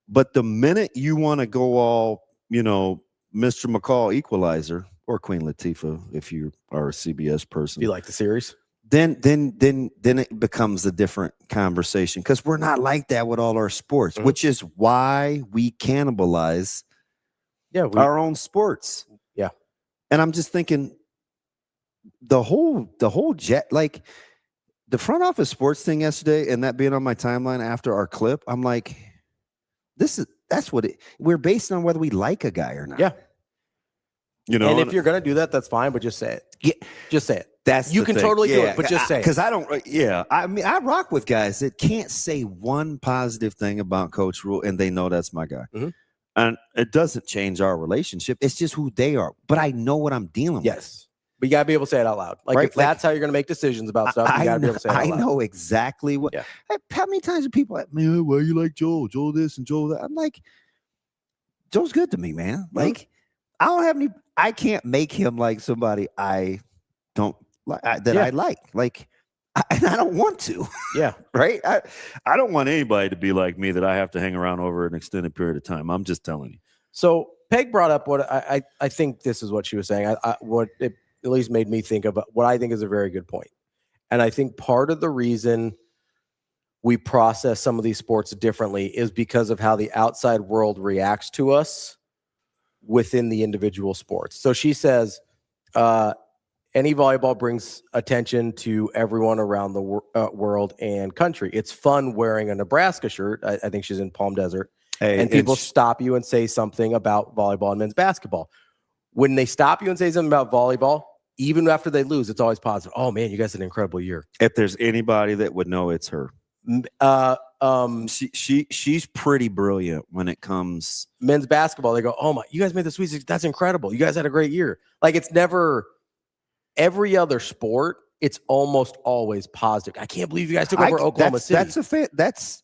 But the minute you want to go all, Mr. McCall equalizer or Queen Latifah, if you are a CBS person, you like the series, then it becomes a different conversation because we're not like that with all our sports, mm-hmm. which is why we cannibalize our own sports. Yeah. And I'm just thinking the whole jet, like the front office sports thing yesterday and that being on my timeline after our clip, I'm like, that's what we're based on whether we like a guy or not. Yeah. And if you're going to do that, that's fine, but just say it. Yeah. Just say it. You can totally do it, but just say it. Because I mean, I rock with guys that can't say one positive thing about Coach Rule and they know that's my guy. Mm-hmm. And it doesn't change our relationship. It's just who they are. But I know what I'm dealing with. But you got to be able to say it out loud. Like, if that's how you're going to make decisions about stuff, you got to be able to say it out loud. I know exactly what. Yeah. How many times are people like, man, why you like Joel? Joel this and Joel that? I'm like, Joel's good to me, man. Like, I don't have any. I can't make him like somebody I don't like that Yeah. I like. Like, and I don't want to. Yeah. Right. I don't want anybody to be like me that I have to hang around over an extended period of time. I'm just telling you. So Peg brought up what I think this is what she was saying. What it at least made me think of what I think is a very good point. And I think part of the reason we process some of these sports differently is because of how the outside world reacts to us within the individual sports. So she says, any volleyball brings attention to everyone around the world and country. It's fun wearing a Nebraska shirt. I think she's in Palm Desert. Hey, And people stop you and say something about volleyball and men's basketball. When they stop you and say something about volleyball, even after they lose, it's always positive. Oh, man, you guys had an incredible year. If there's anybody that would know, it's her. She's pretty brilliant when it comes men's basketball. They go, oh my, you guys made the Sweet 16. That's incredible. You guys had a great year. Like, it's never every other sport. It's almost always positive. I can't believe you guys took over Oklahoma City.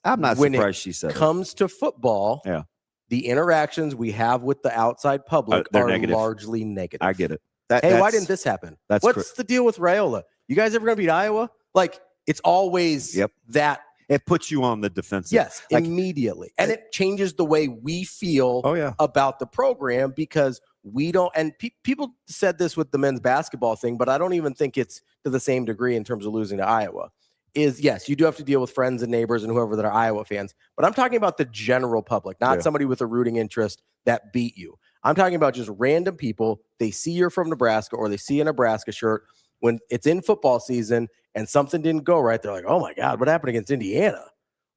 I'm not when surprised she said it comes to football. Yeah, the interactions we have with the outside public are negative. Largely negative. I get it. Hey, why didn't this happen? What's the deal with Raiola? You guys ever going to beat Iowa? Like, it's always that. It puts you on the defensive. Yes, like, immediately. And it changes the way we feel about the program because we don't. And people said this with the men's basketball thing, but I don't even think it's to the same degree in terms of losing to Iowa. Is yes, you do have to deal with friends and neighbors and whoever that are Iowa fans. But I'm talking about the general public, not somebody with a rooting interest that beat you. I'm talking about just random people. They see you're from Nebraska or they see a Nebraska shirt when it's in football season and something didn't go right. They're like, oh my God, what happened against Indiana?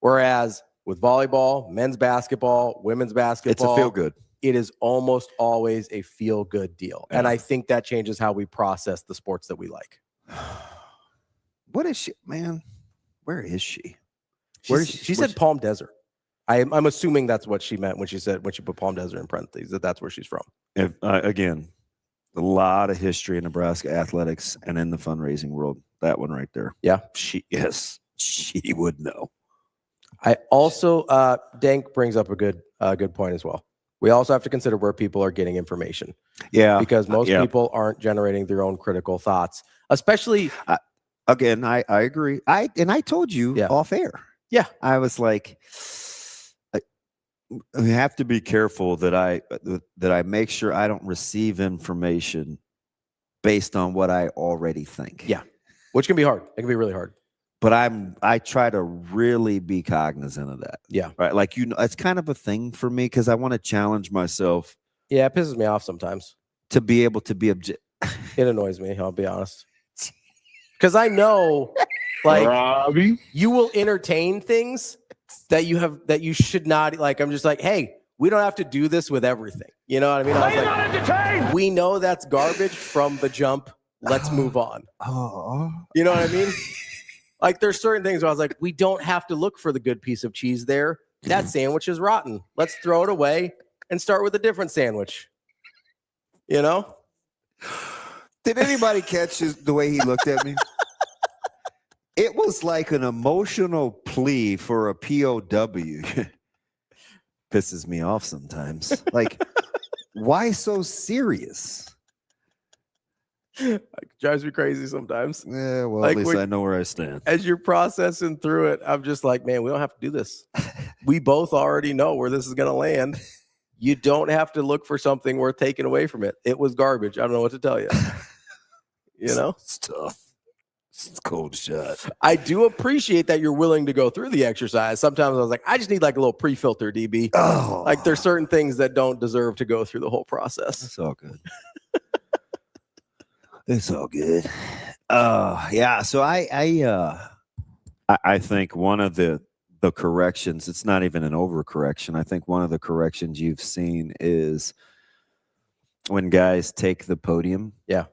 Whereas with volleyball, men's basketball, women's basketball, it's a feel good. It is almost always a feel good deal. Yeah. And I think that changes how we process the sports that we like. What is she, man? Where is she? She said Palm Desert. I'm assuming that's what she meant when she put Palm Desert in parentheses, that's where she's from. Again, a lot of history in Nebraska athletics and in the fundraising world. That one right there. Yeah. She would know. I also, Dank brings up a good point as well. We also have to consider where people are getting information. Yeah. Because most people aren't generating their own critical thoughts, especially. Again, I agree. I told you off air. Yeah. I was like, we have to be careful that I make sure I don't receive information based on what I already think. Yeah. Which can be hard. It can be really hard. But I try to really be cognizant of that. Yeah. Right. Like, it's kind of a thing for me because I want to challenge myself. Yeah, it pisses me off sometimes. To be able to be objective. It annoys me, I'll be honest. Because I know, like, Ravi, you will entertain things that you should not. Like, I'm just like, hey, we don't have to do this with everything. You know what I mean? I was like, we know that's garbage from the jump. Let's move on. Oh, you know what I mean? Like, there's certain things where I was like, we don't have to look for the good piece of cheese there. That sandwich is rotten. Let's throw it away and start with a different sandwich. You know? Did anybody catch the way he looked at me? It was like an emotional plea for a POW. Pisses me off sometimes. Like, why so serious? It drives me crazy sometimes. Yeah, well, like, at least I know where I stand. As you're processing through it, I'm just like, man, we don't have to do this. We both already know where this is going to land. You don't have to look for something worth taking away from it. It was garbage. I don't know what to tell you. You know? It's tough. It's cold shot. I do appreciate that you're willing to go through the exercise. Sometimes I was like, I just need like a little pre-filter, DB. Oh. Like, there's certain things that don't deserve to go through the whole process. It's all good. It's all good. Yeah. So I think one of the corrections, it's not even an overcorrection. I think one of the corrections you've seen is when guys take the podium. Yeah.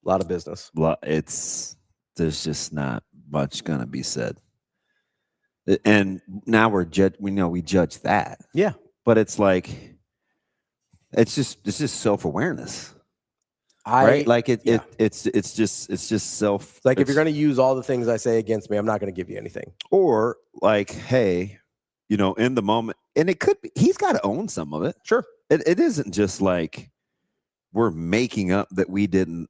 A lot of business. There's just not much going to be said. And now we judge that. Yeah. But it's like, it's just self-awareness. Right? Like it's just self. Like, if you're going to use all the things I say against me, I'm not going to give you anything. Or like, hey, in the moment, and it could be, he's got to own some of it. Sure. It isn't just like we're making up that we didn't,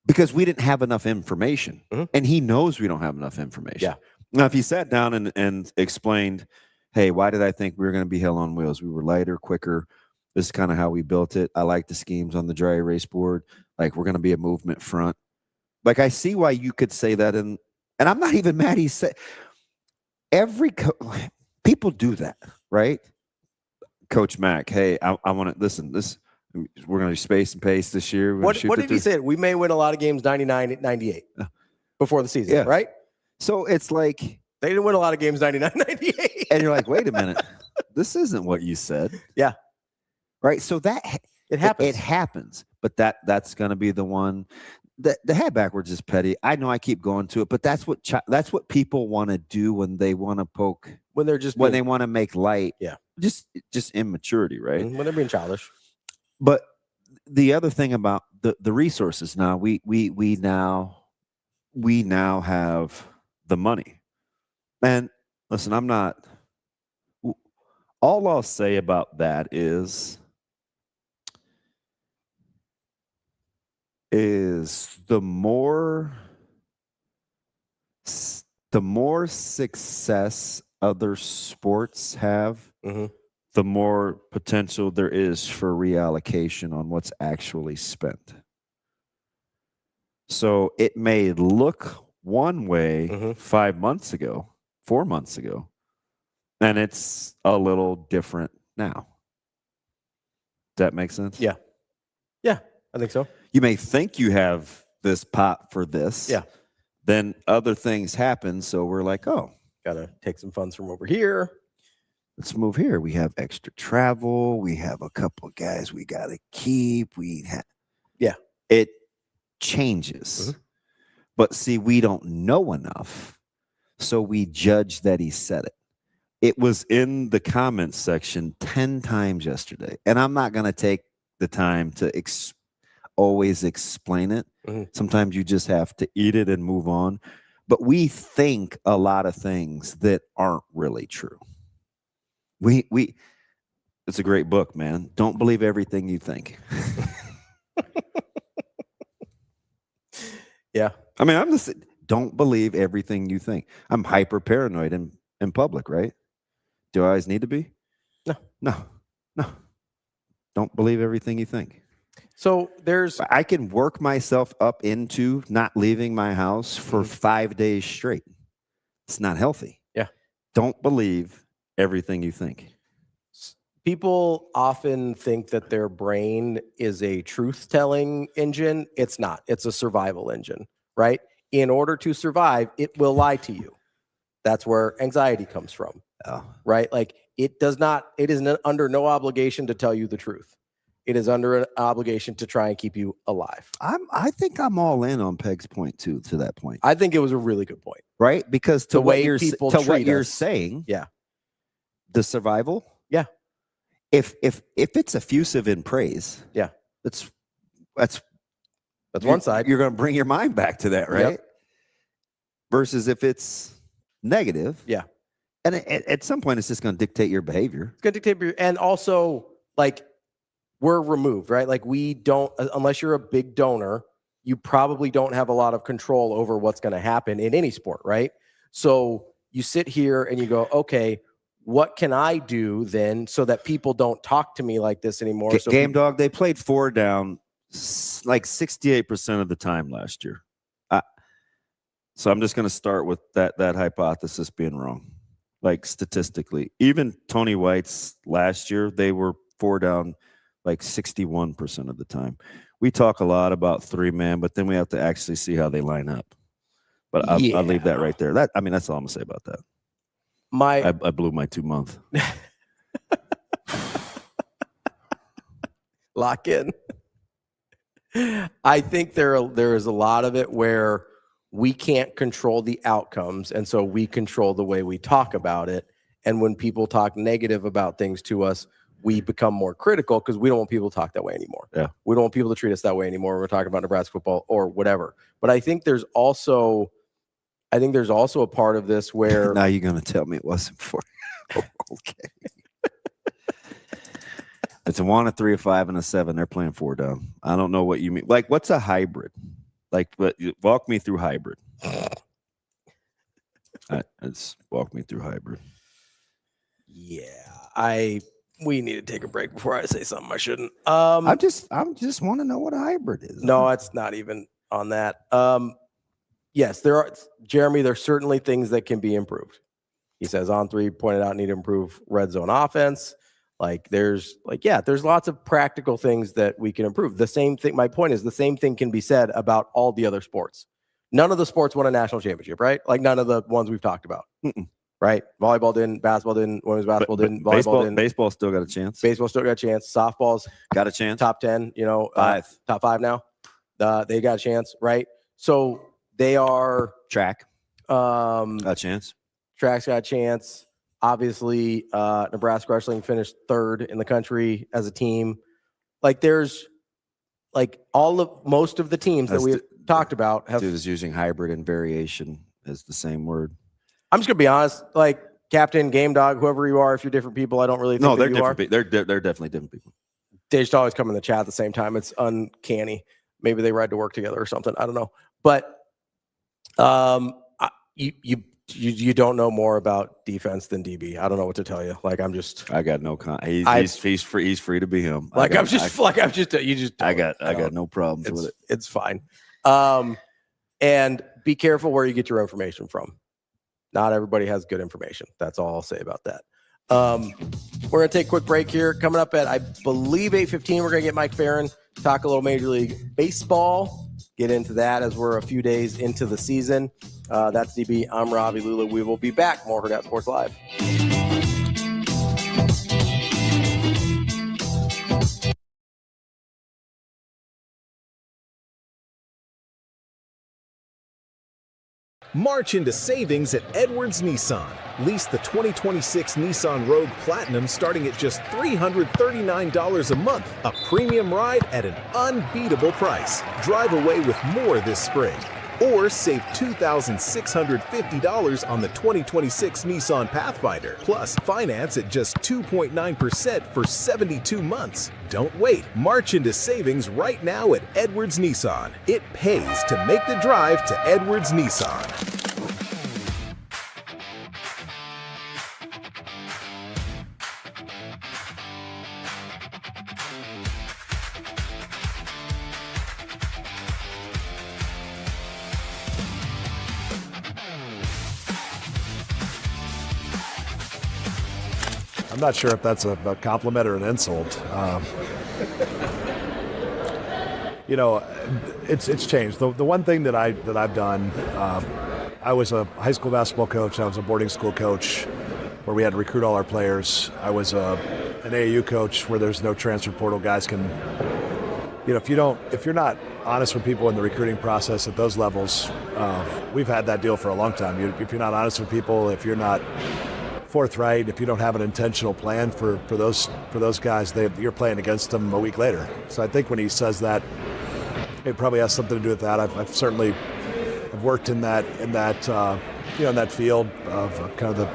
because we didn't have enough information. And he knows we don't have enough information. Yeah. Now, if he sat down and explained, hey, why did I think we were going to be hell on wheels? We were lighter, quicker. This is kind of how we built it. I like the schemes on the dry erase board. Like, we're going to be a movement front. Like, I see why you could say that. And I'm not even mad. He said people do that, right? Coach Mack, hey, I want to listen. We're going to do space and pace this year. What did he say? We may win a lot of games 99-98 before the season, right? So it's like they didn't win a lot of games 99-98. And you're like, wait a minute. This isn't what you said. Yeah. Right. So that it happens. It happens. But that's going to be the one. The head backwards is petty. I know I keep going to it, but that's what people want to do when they want to poke. When they want to make light. Yeah. Just immaturity, right? When they're being childish. But the other thing about the resources now, we now have the money. And listen, all I'll say about that is the more success other sports have, the more potential there is for reallocation on what's actually spent. So it may look one way 5 months ago, 4 months ago, and it's a little different now. Does that make sense? Yeah. Yeah, I think so. You may think you have this pot for this. Yeah. Then other things happen. So we're like, oh, gotta take some funds from over here. Let's move here. We have extra travel. We have a couple of guys we got to keep. It changes. But see, we don't know enough. So we judge that he said it. It was in the comments section 10 times yesterday. And I'm not going to take the time to always explain it. Sometimes you just have to eat it and move on. But we think a lot of things that aren't really true. It's a great book, man. Don't believe everything you think. Yeah. I mean, don't believe everything you think. I'm hyper paranoid in public, right? Do I always need to be? No. Don't believe everything you think. So I can work myself up into not leaving my house for 5 days straight. It's not healthy. Yeah. Don't believe everything you think. People often think that their brain is a truth-telling engine. It's not. It's a survival engine, right? In order to survive, it will lie to you. That's where anxiety comes from, right? Like it is under no obligation to tell you the truth. It is under an obligation to try and keep you alive. I think I'm all in on Peg's point too, to that point. I think it was a really good point. Right? Because to what you're saying, yeah. The survival, yeah. If it's effusive in praise, yeah, that's one side. You're going to bring your mind back to that, right? Yep. Versus if it's negative, yeah. And at some point, it's just going to dictate your behavior. It's going to dictate and also like we're removed, right? Like we don't, unless you're a big donor, you probably don't have a lot of control over what's going to happen in any sport, right? So you sit here and you go, okay, what can I do then so that people don't talk to me like this anymore? So Game Dog, they played 4 down like 68% of the time last year. So I'm just going to start with that hypothesis being wrong. Like statistically, even Tony White's last year, they were 4 down like 61% of the time. We talk a lot about 3-man, but then we have to actually see how they line up. But I'll leave that right there. That's all I'm going to say about that. I blew my 2 month. Lock in. I think there is a lot of it where we can't control the outcomes, and so we control the way we talk about it. And when people talk negative about things to us, we become more critical because we don't want people to talk that way anymore. Yeah. We don't want people to treat us that way anymore when we're talking about Nebraska football or whatever. But I think there's also a part of this where now you're going to tell me it wasn't for okay. It's a 1, a 3, a 5, and a 7. They're playing 4 down. I don't know what you mean. Like, what's a hybrid? Like, but walk me through hybrid. It's walk me through hybrid. Yeah, we need to take a break before I say something I shouldn't. I just want to know what a hybrid is. No, it's not even on that. Yes, there are, Jeremy. There's certainly things that can be improved. He says on 3 pointed out need to improve red zone offense. There's lots of practical things that we can improve. The same thing. My point is the same thing can be said about all the other sports. None of the sports won a national championship, right? Like none of the ones we've talked about, right? Volleyball didn't, basketball didn't, women's basketball didn't, volleyball didn't. Baseball still got a chance. Baseball still got a chance. Softball's got a chance. Top 10, 5. Top 5 now. They got a chance, right? So they are track. A chance. Track's got a chance. Obviously, Nebraska wrestling finished 3rd in the country as a team. There's most of the teams that we've talked about have. Dude is using hybrid and variation as the same word. I'm just gonna be honest. Captain, game dog, whoever you are, if you're different people, I don't really think no, they're that different. They're definitely different people. They just always come in the chat at the same time. It's uncanny. Maybe they ride to work together or something. I don't know. But you don't know more about defense than DB. I don't know what to tell you. I got no he's free to be him. I got no problems with it. It's fine. And be careful where you get your information from. Not everybody has good information. That's all I'll say about that. We're going to take a quick break here. Coming up at, I believe, 8:15, we're going to get Mike FERRIN, talk a little Major League Baseball, get into that as we're a few days into the season. That's DB. I'm Ravi Lulla. We will be back. More Hurrdat Sports Live. March into savings at Edwards Nissan. Lease the 2026 Nissan Rogue Platinum starting at just $339 a month. A premium ride at an unbeatable price. Drive away with more this spring. Or save $2,650 on the 2026 Nissan Pathfinder. Plus, finance at just 2.9% for 72 months. Don't wait. March into savings right now at Edwards Nissan. It pays to make the drive to Edwards Nissan. I'm not sure if that's a compliment or an insult. It's changed. The one thing that I've done, I was a high school basketball coach. I was a boarding school coach where we had to recruit all our players. I was an AAU coach where there's no transfer portal. Guys can, if you're not honest with people in the recruiting process at those levels, we've had that deal for a long time. If you're not honest with people, if you're not forthright, if you don't have an intentional plan for those guys, you're playing against them a week later. So I think when he says that, it probably has something to do with that. I've certainly worked in that field of kind of the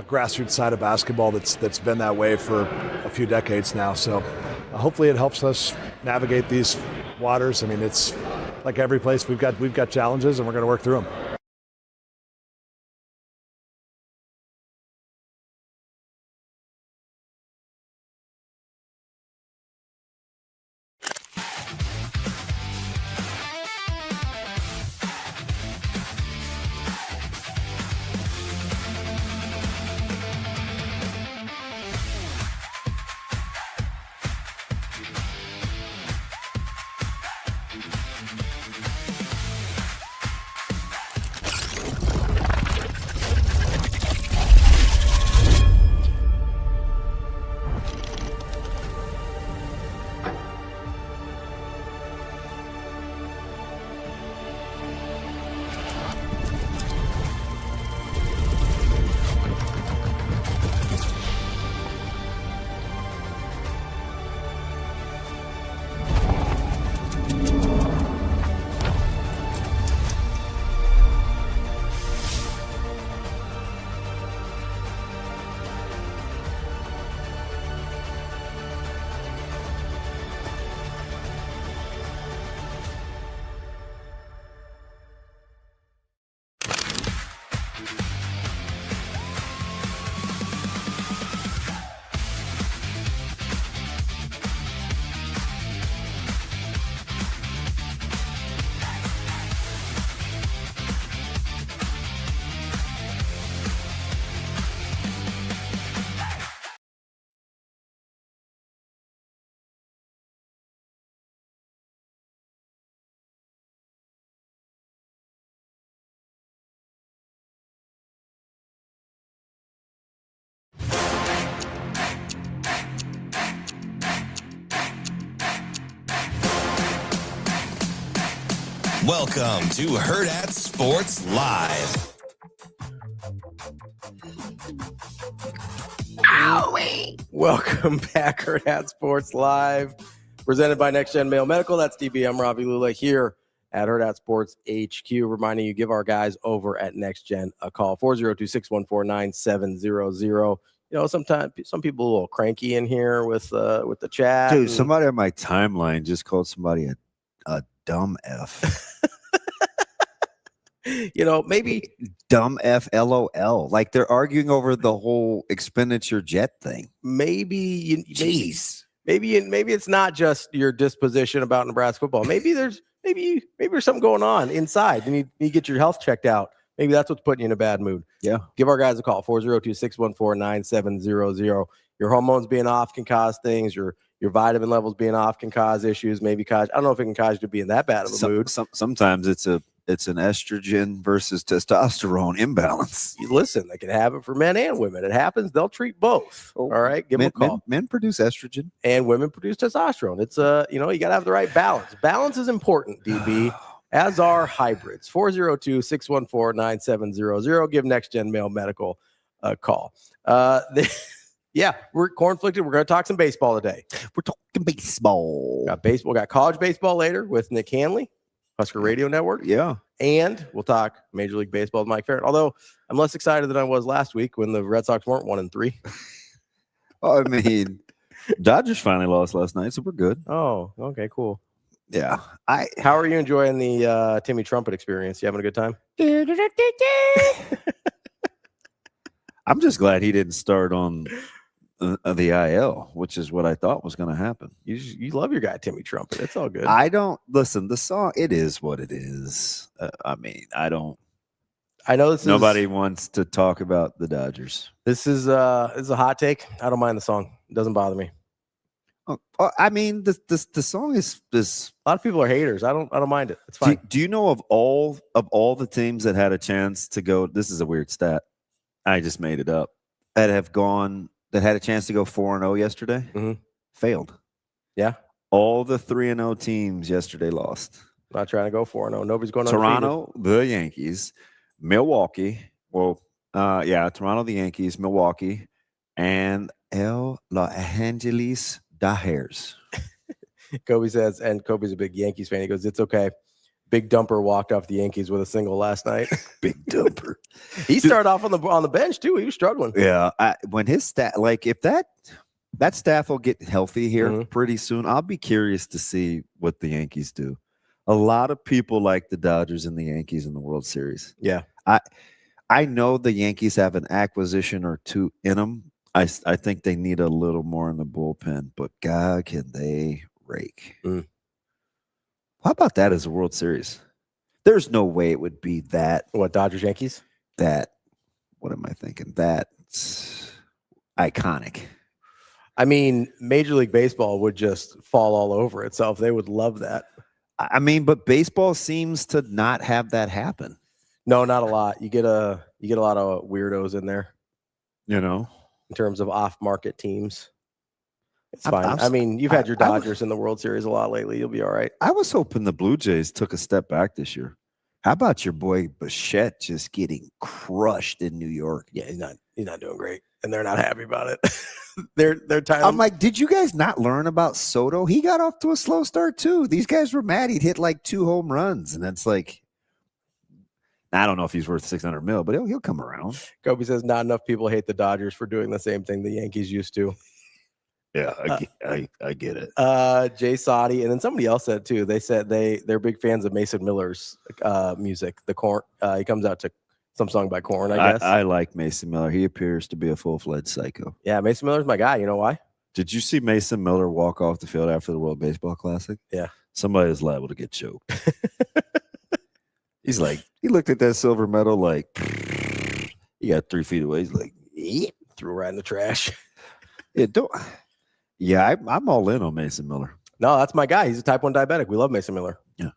grassroots side of basketball that's been that way for a few decades now. So hopefully it helps us navigate these waters. I mean, it's like every place we've got challenges and we're going to work through them. Welcome to Hurrdat Sports Live. Welcome back, Hurrdat Sports Live, presented by Next Gen Male Medical. That's DB. I'm Ravi Lulla here at Hurrdat Sports HQ, reminding you, give our guys over at Next Gen a call, 402-614-9700. You know, sometimes some people are a little cranky in here with the chat. Dude, somebody on my timeline just called somebody a dumb F. You know, maybe dumb F LOL. Like they're arguing over the whole expenditure jet thing. Maybe it's not just your disposition about Nebraska football. Maybe there's something going on inside. You need to get your health checked out. Maybe that's what's putting you in a bad mood. Yeah. Give our guys a call, 402-614-9700. Your hormones being off can cause things. Your vitamin levels being off can cause issues. Maybe cause, I don't know if it can cause you to be in that bad of a mood. Sometimes it's an estrogen versus testosterone imbalance. Listen, they can have it for men and women. It happens. They'll treat both. All right. Give them a call. Men produce estrogen and women produce testosterone. It's you got to have the right balance. Balance is important, DB, as are hybrids. 402-614-9700. Give Next Gen Male Medical a call. Yeah, we're cornflicted. We're going to talk some baseball today. We're talking baseball. Got baseball. Got college baseball later with Nick Hanley, Husker Radio Network. Yeah. And we'll talk Major League Baseball with Mike FERRIN. Although I'm less excited than I was last week when the Red Sox weren't 1-3. I mean, Dodgers finally lost last night, so we're good. Oh, okay, cool. Yeah. How are you enjoying the Timmy Trumpet experience? You having a good time? I'm just glad he didn't start on the IL, which is what I thought was going to happen. You love your guy Timmy Trumpet. It's all good. I don't listen. The song, it is what it is. I mean, I know nobody wants to talk about the Dodgers. This is a hot take. I don't mind the song. It doesn't bother me. I mean, the song is a lot of people are haters. I don't mind it. It's fine. Do you know of all the teams that had a chance to go? This is a weird stat. I just made it up. That had a chance to go 4-0 yesterday. Mm-hmm. Failed. Yeah. All the 3-0 teams yesterday lost. Not trying to go 4-0. Nobody's going Toronto, the Yankees, Milwaukee. Well, Toronto, the Yankees, Milwaukee, and Los Angeles Dodgers. Kobe says, and Kobe's a big Yankees fan. He goes, "It's okay. Big Dumper walked off the Yankees with a single last night." Big Dumper. He started off on the bench too. He was struggling. Yeah, when his stat, like if that staff will get healthy here pretty soon, I'll be curious to see what the Yankees do. A lot of people like the Dodgers and the Yankees in the World Series. Yeah, I know the Yankees have an acquisition or two in them. I think they need a little more in the bullpen, but God, can they rake? How about that as a World Series? There's no way it would be that. What, Dodgers, Yankees? What am I thinking? That's iconic. I mean, Major League Baseball would just fall all over itself. They would love that. I mean, but baseball seems to not have that happen. No, not a lot. You get a lot of weirdos in there. In terms of off-market teams. It's fine. I mean, you've had your Dodgers in the World Series a lot lately. You'll be all right. I was hoping the Bluejays took a step back this year. How about your boy Bichette just getting crushed in New York? Yeah, he's not doing great, and they're not happy about it. they're tired. I'm like, did you guys not learn about Soto? He got off to a slow start too. These guys were mad. He'd hit like 2 home runs, and that's like, I don't know if he's worth $600 million, but he'll come around. Kobe says not enough people hate the Dodgers for doing the same thing the Yankees used to. Yeah, I get it. Jay Sadi, and then somebody else said too. They said they're big fans of Mason Miller's music. The Korn, he comes out to some song by Korn, I guess. I like Mason Miller. He appears to be a full-fledged psycho. Yeah, Mason Miller's my guy. You know why? Did you see Mason Miller walk off the field after the World Baseball Classic? Yeah. Somebody is liable to get choked. He's like, he looked at that silver medal like, he got 3 feet away. He's like, threw it right in the trash. Yeah, I'm all in on Mason Miller. No, that's my guy. He's a type 1 diabetic. We love Mason Miller. Yeah.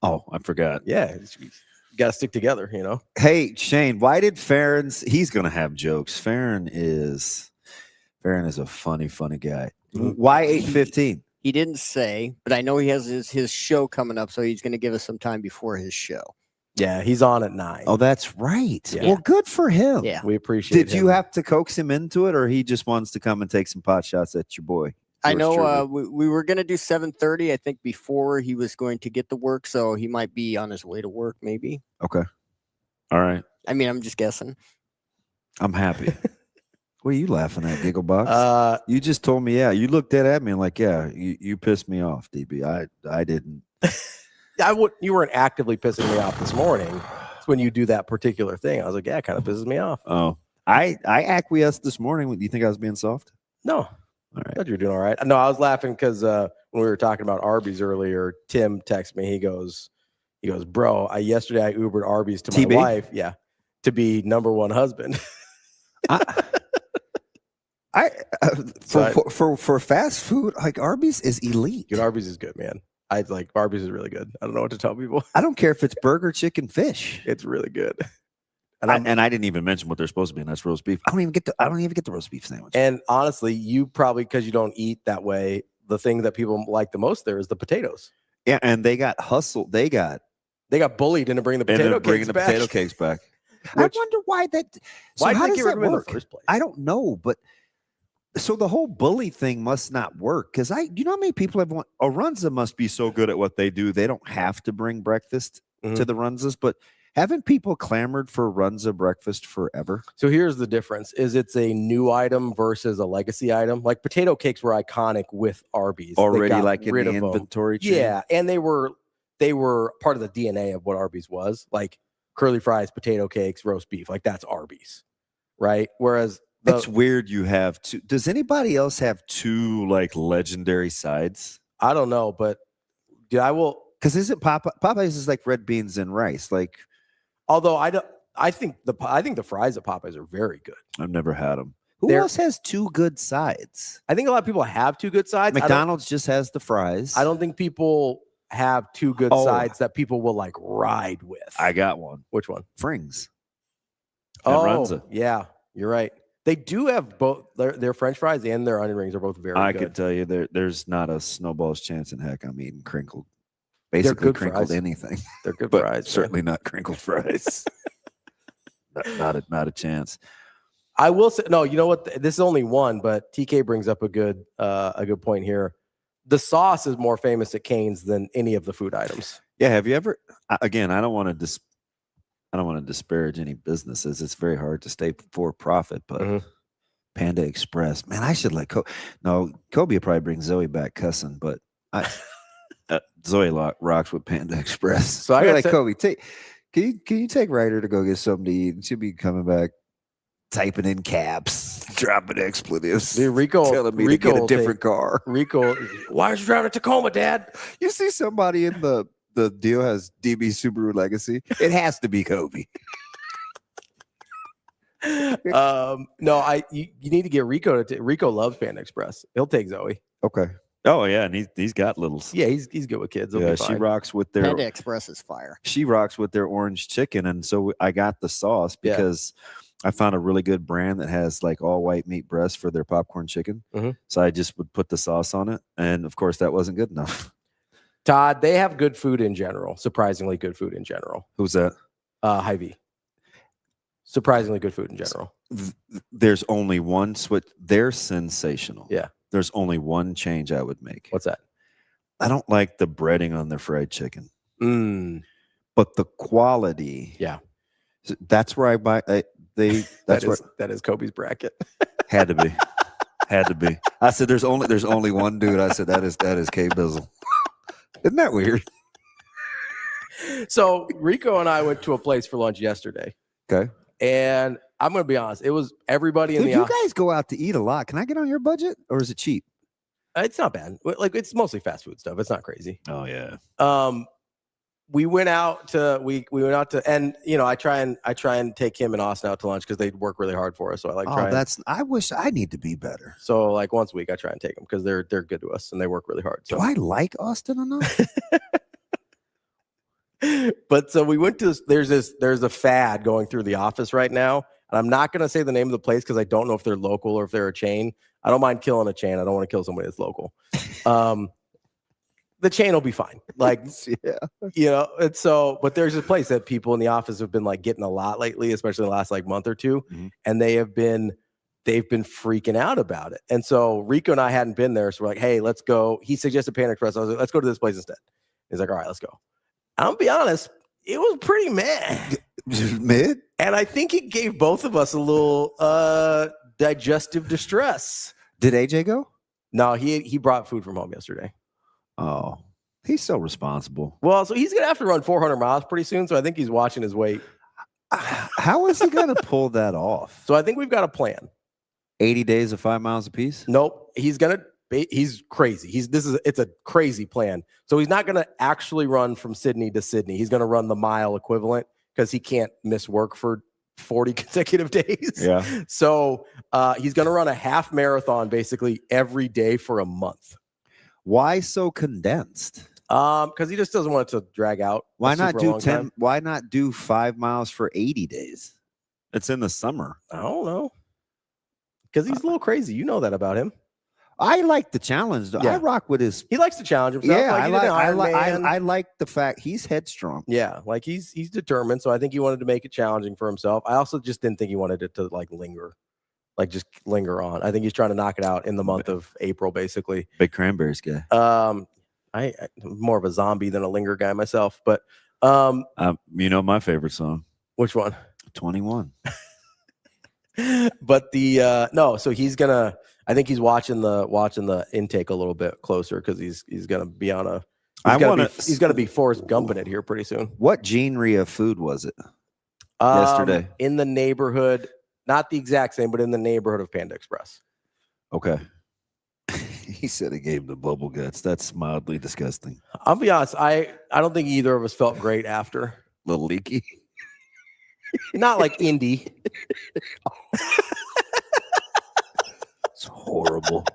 Oh, I forgot. Yeah, you got to stick together, Hey, Shane, why did he's going to have jokes. FERRIN is a funny guy. Why 8:15? He didn't say, but I know he has his show coming up, so he's going to give us some time before his show. Yeah, he's on at 9. Oh, that's right. Yeah. Well, good for him. Yeah. We appreciate Did you have to coax him into it, or he just wants to come and take some pot shots at your boy? I Yours know truly? we were going to do 7:30, I think, before he was going to get to work, so he might be on his way to work, maybe. Okay. All right. I mean, I'm just guessing. I'm happy. What are you laughing at, Gigglebox? You just told me, yeah. You looked dead at me and like, yeah, you pissed me off, DB. I didn't. You weren't actively pissing me off this morning. It's when you do that particular thing. I was like, yeah, it kind of pisses me off. Oh, I acquiesced this morning. Do you think I was being soft? No. All right. I thought you were doing all right. No, I was laughing because when we were talking about Arby's earlier, Tim texted me. He goes, bro, yesterday I Ubered Arby's to my TB? wife. Yeah. To be number one husband. For fast food, like Arby's is elite. Dude, Arby's is good, man. Arby's is really good. I don't know what to tell people. I don't care if it's burger, chicken, fish. It's really good. And I didn't even mention what they're supposed to be, and that's roast beef. I don't even get the roast beef sandwich. And honestly, you probably, because you don't eat that way, the thing that people like the most there is the potatoes. Yeah, and they got hustled. They got bullied into bringing the potato cakes back. I wonder why that. So Why how did they does get rid that of them in the work? first place? I don't know, but so the whole bully thing must not work because you know how many people have won? Runza must be so good at what they do, they don't have to bring breakfast to the Runzas, but haven't people clamored for Runza breakfast forever? So here's the difference: is it's a new item versus a legacy item. Like potato cakes were iconic with Arby's Already, like in the inventory chain? Yeah, and they were part of the DNA of what Arby's was. Like curly fries, potato cakes, roast beef. Like that's Arby's, right? Whereas it's weird you have two. Does anybody else have two like legendary sides? I don't know, but dude, I will. Because isn't Popeyes is like red beans and rice? Like, although I think the fries at Popeyes are very good. I've never had them. Who else has two good sides? I think a lot of people have two good sides. McDonald's just has the fries. I don't think people have two good sides that people will like ride with. I got one. Which one? Frings. Oh, yeah, you're right. They do have both their French fries and their onion rings are both very good. I can tell you there's not a snowball's chance in heck I'm eating crinkled. Basically crinkled fries. Anything. They're good but fries. Certainly not crinkled fries. not a chance. I will say no. You know what? This is only one, but TK brings up a good point here. The sauce is more famous at Cane's than any of the food items. Yeah. Have you ever? Again, I don't want to disparage any businesses. It's very hard to stay for profit, but Panda Express, man, I should let Kobe. No, Kobe will probably bring Zoe back cussing, but Zoe rocks with Panda Express. So I got Kobe, can you take Ryder to go get something to eat? And she'll be coming back, typing in caps, dropping expletives. Dude, Rico telling me to get a different car. Rico, why are you driving a Tacoma, Dad? You see somebody in the deal has DB Subaru Legacy. It has to be Kobe. No, you need to get Rico Rico loves Panda Express. He'll take Zoe. Okay. Oh yeah, and he's got littles. Yeah, he's good with kids. Yeah, she rocks with their Panda Express is fire. She rocks with their orange chicken, and so I got the sauce because I found a really good brand that has like all white meat breast for their popcorn chicken. So I just would put the sauce on it, and of course that wasn't good enough. Todd, they have good food in general. Surprisingly good food in general. Who's that? Hy-Vee. Surprisingly good food in general. There's only one switch. They're sensational. Yeah. There's only one change I would make. What's that? I don't like the breading on their fried chicken. But the quality. Yeah. That's where I buy. That is Kobe's bracket. Had to be. Had to be. I said there's only one dude. I said that is K Bizzle. Isn't that weird? So Rico and I went to a place for lunch yesterday. Okay. And I'm going to be honest. It was everybody in the you guys go out to eat a lot. Can I get on your budget or is it cheap? It's not bad. Like it's mostly fast food stuff. It's not crazy. Oh yeah. We went out to, and you know, I try and take him and Austin out to lunch because they work really hard for us. So I like trying. I wish I need to be better. So like once a week I try and take them because they're good to us and they work really hard. So do I like Austin enough? But so we went to there's a fad going through the office right now, and I'm not going to say the name of the place because I don't know if they're local or if they're a chain. I don't mind killing a chain. I don't want to kill somebody that's local. The chain will be fine. Like, yeah. And so, but there's a place that people in the office have been like getting a lot lately, especially in the last like month or two. And they've been freaking out about it. And so Rico and I hadn't been there. So we're like, hey, let's go. He suggested Panda Express. I was like, let's go to this place instead. He's like, all right, let's go. I'll be honest, it was pretty mid. And I think it gave both of us a little digestive distress. Did AJ go? No, he brought food from home yesterday. Oh, he's so responsible. Well, so he's going to have to run 400 miles pretty soon. So I think he's watching his weight. How is he going to pull that off? So I think we've got a plan. 80 days of 5 miles apiece? Nope. He's crazy. It's a crazy plan. So he's not going to actually run from Sydney to Sydney. He's going to run the mile equivalent because he can't miss work for 40 consecutive days. Yeah. So he's going to run a half marathon basically every day for a month. Why so condensed? Because he just doesn't want it to drag out. Why not do 10? Time. Why not do 5 miles for 80 days? It's in the summer. I don't know. Because he's a little crazy. You know that about him. I like the challenge, though. Yeah. I rock with his. He likes to challenge himself. Yeah, I like the fact he's headstrong. Yeah, like he's determined. So I think he wanted to make it challenging for himself. I also just didn't think he wanted it to like linger. Like just linger on. I think he's trying to knock it out in the month of April, basically. Big cranberries guy. I'm more of a zombie than a linger guy myself, but you know my favorite song. Which one? 21. But no, so he's gonna. I think he's watching the intake a little bit closer because he's gonna be on a. He's gonna be Forrest Gumping it here pretty soon. What genre of food was it? Yesterday in the neighborhood. Not the exact same, but in the neighborhood of Panda Express. Okay. He said he gave the bubble guts. That's mildly disgusting. I'll be honest. I don't think either of us felt great after. A little leaky. Not like indie. It's horrible.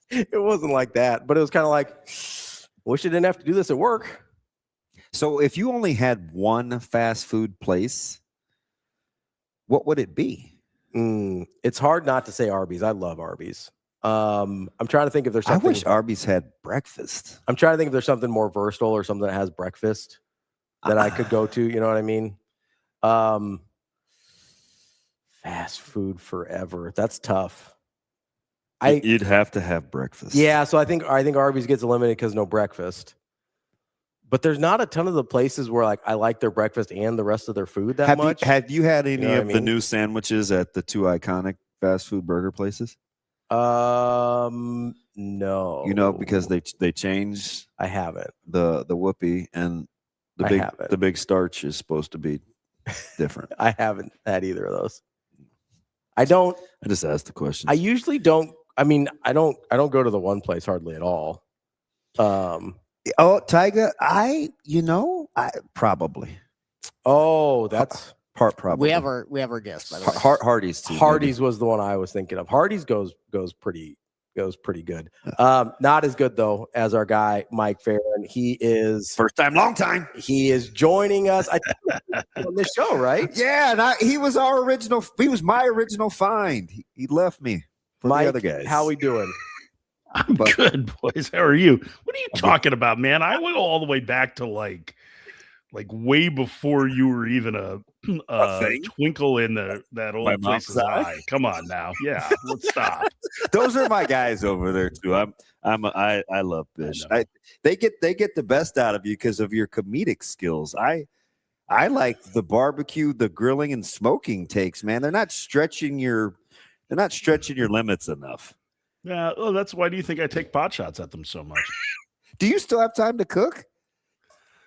It wasn't like that, but it was kind of like, wish I didn't have to do this at work. So if you only had one fast food place, what would it be? It's hard not to say Arby's. I love Arby's. I'm trying to think if there's something. I wish Arby's had breakfast. I'm trying to think if there's something more versatile or something that has breakfast that I could go to. You know what I mean? Fast food forever. That's tough. You'd have to have breakfast. Yeah, so I think Arby's gets eliminated because no breakfast. But there's not a ton of the places where like I like their breakfast and the rest of their food that much. Have you had any of the new sandwiches at the two iconic fast food burger places? No. You know, because they changed. I haven't. The whoopie and the big starch is supposed to be different. I haven't had either of those. I just asked the question. I usually don't. I mean, I don't go to the one place hardly at all. Oh, Tyga, I probably. Oh, that's probably. We have our guest, by the way. Hardee's too. Hardee's was the one I was thinking of. Hardee's goes pretty good. Not as good though as our guy Mike FERRIN. He is first time, long time. He is joining us on this show, right? Yeah, he was our original. He was my original find. He left me for Mike, the other guys. How we doing? I'm good, boys. How are you? What are you talking about, man? I went all the way back to like way before you were even a twinkle in that old place's eye. Come on now, yeah. Let's stop. Those are my guys over there too. I love Bish. They get the best out of you because of your comedic skills. I like the barbecue, the grilling, and smoking takes. Man, they're not stretching your limits enough. Yeah, well, that's why do you think I take pot shots at them so much? Do you still have time to cook?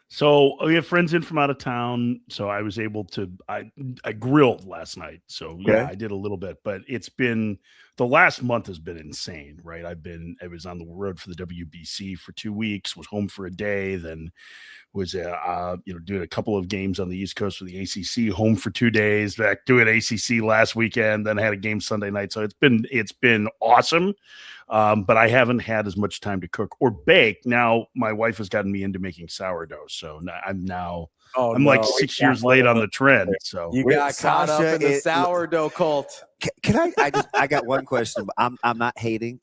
So we have friends in from out of town, so I was able to. I grilled last night, so yeah, I did a little bit. But it's been the last month has been insane, right? I was on the road for the WBC for 2 weeks, was home for a day, then was doing a couple of games on the East Coast for the ACC, home for 2 days, back doing ACC last weekend, then I had a game Sunday night. So it's been awesome, but I haven't had as much time to cook or bake. Now my wife has gotten me into making sourdough, so I'm like 6 years late on the trend. So you got caught up in the sourdough cult. Can I got one question. I'm not hating.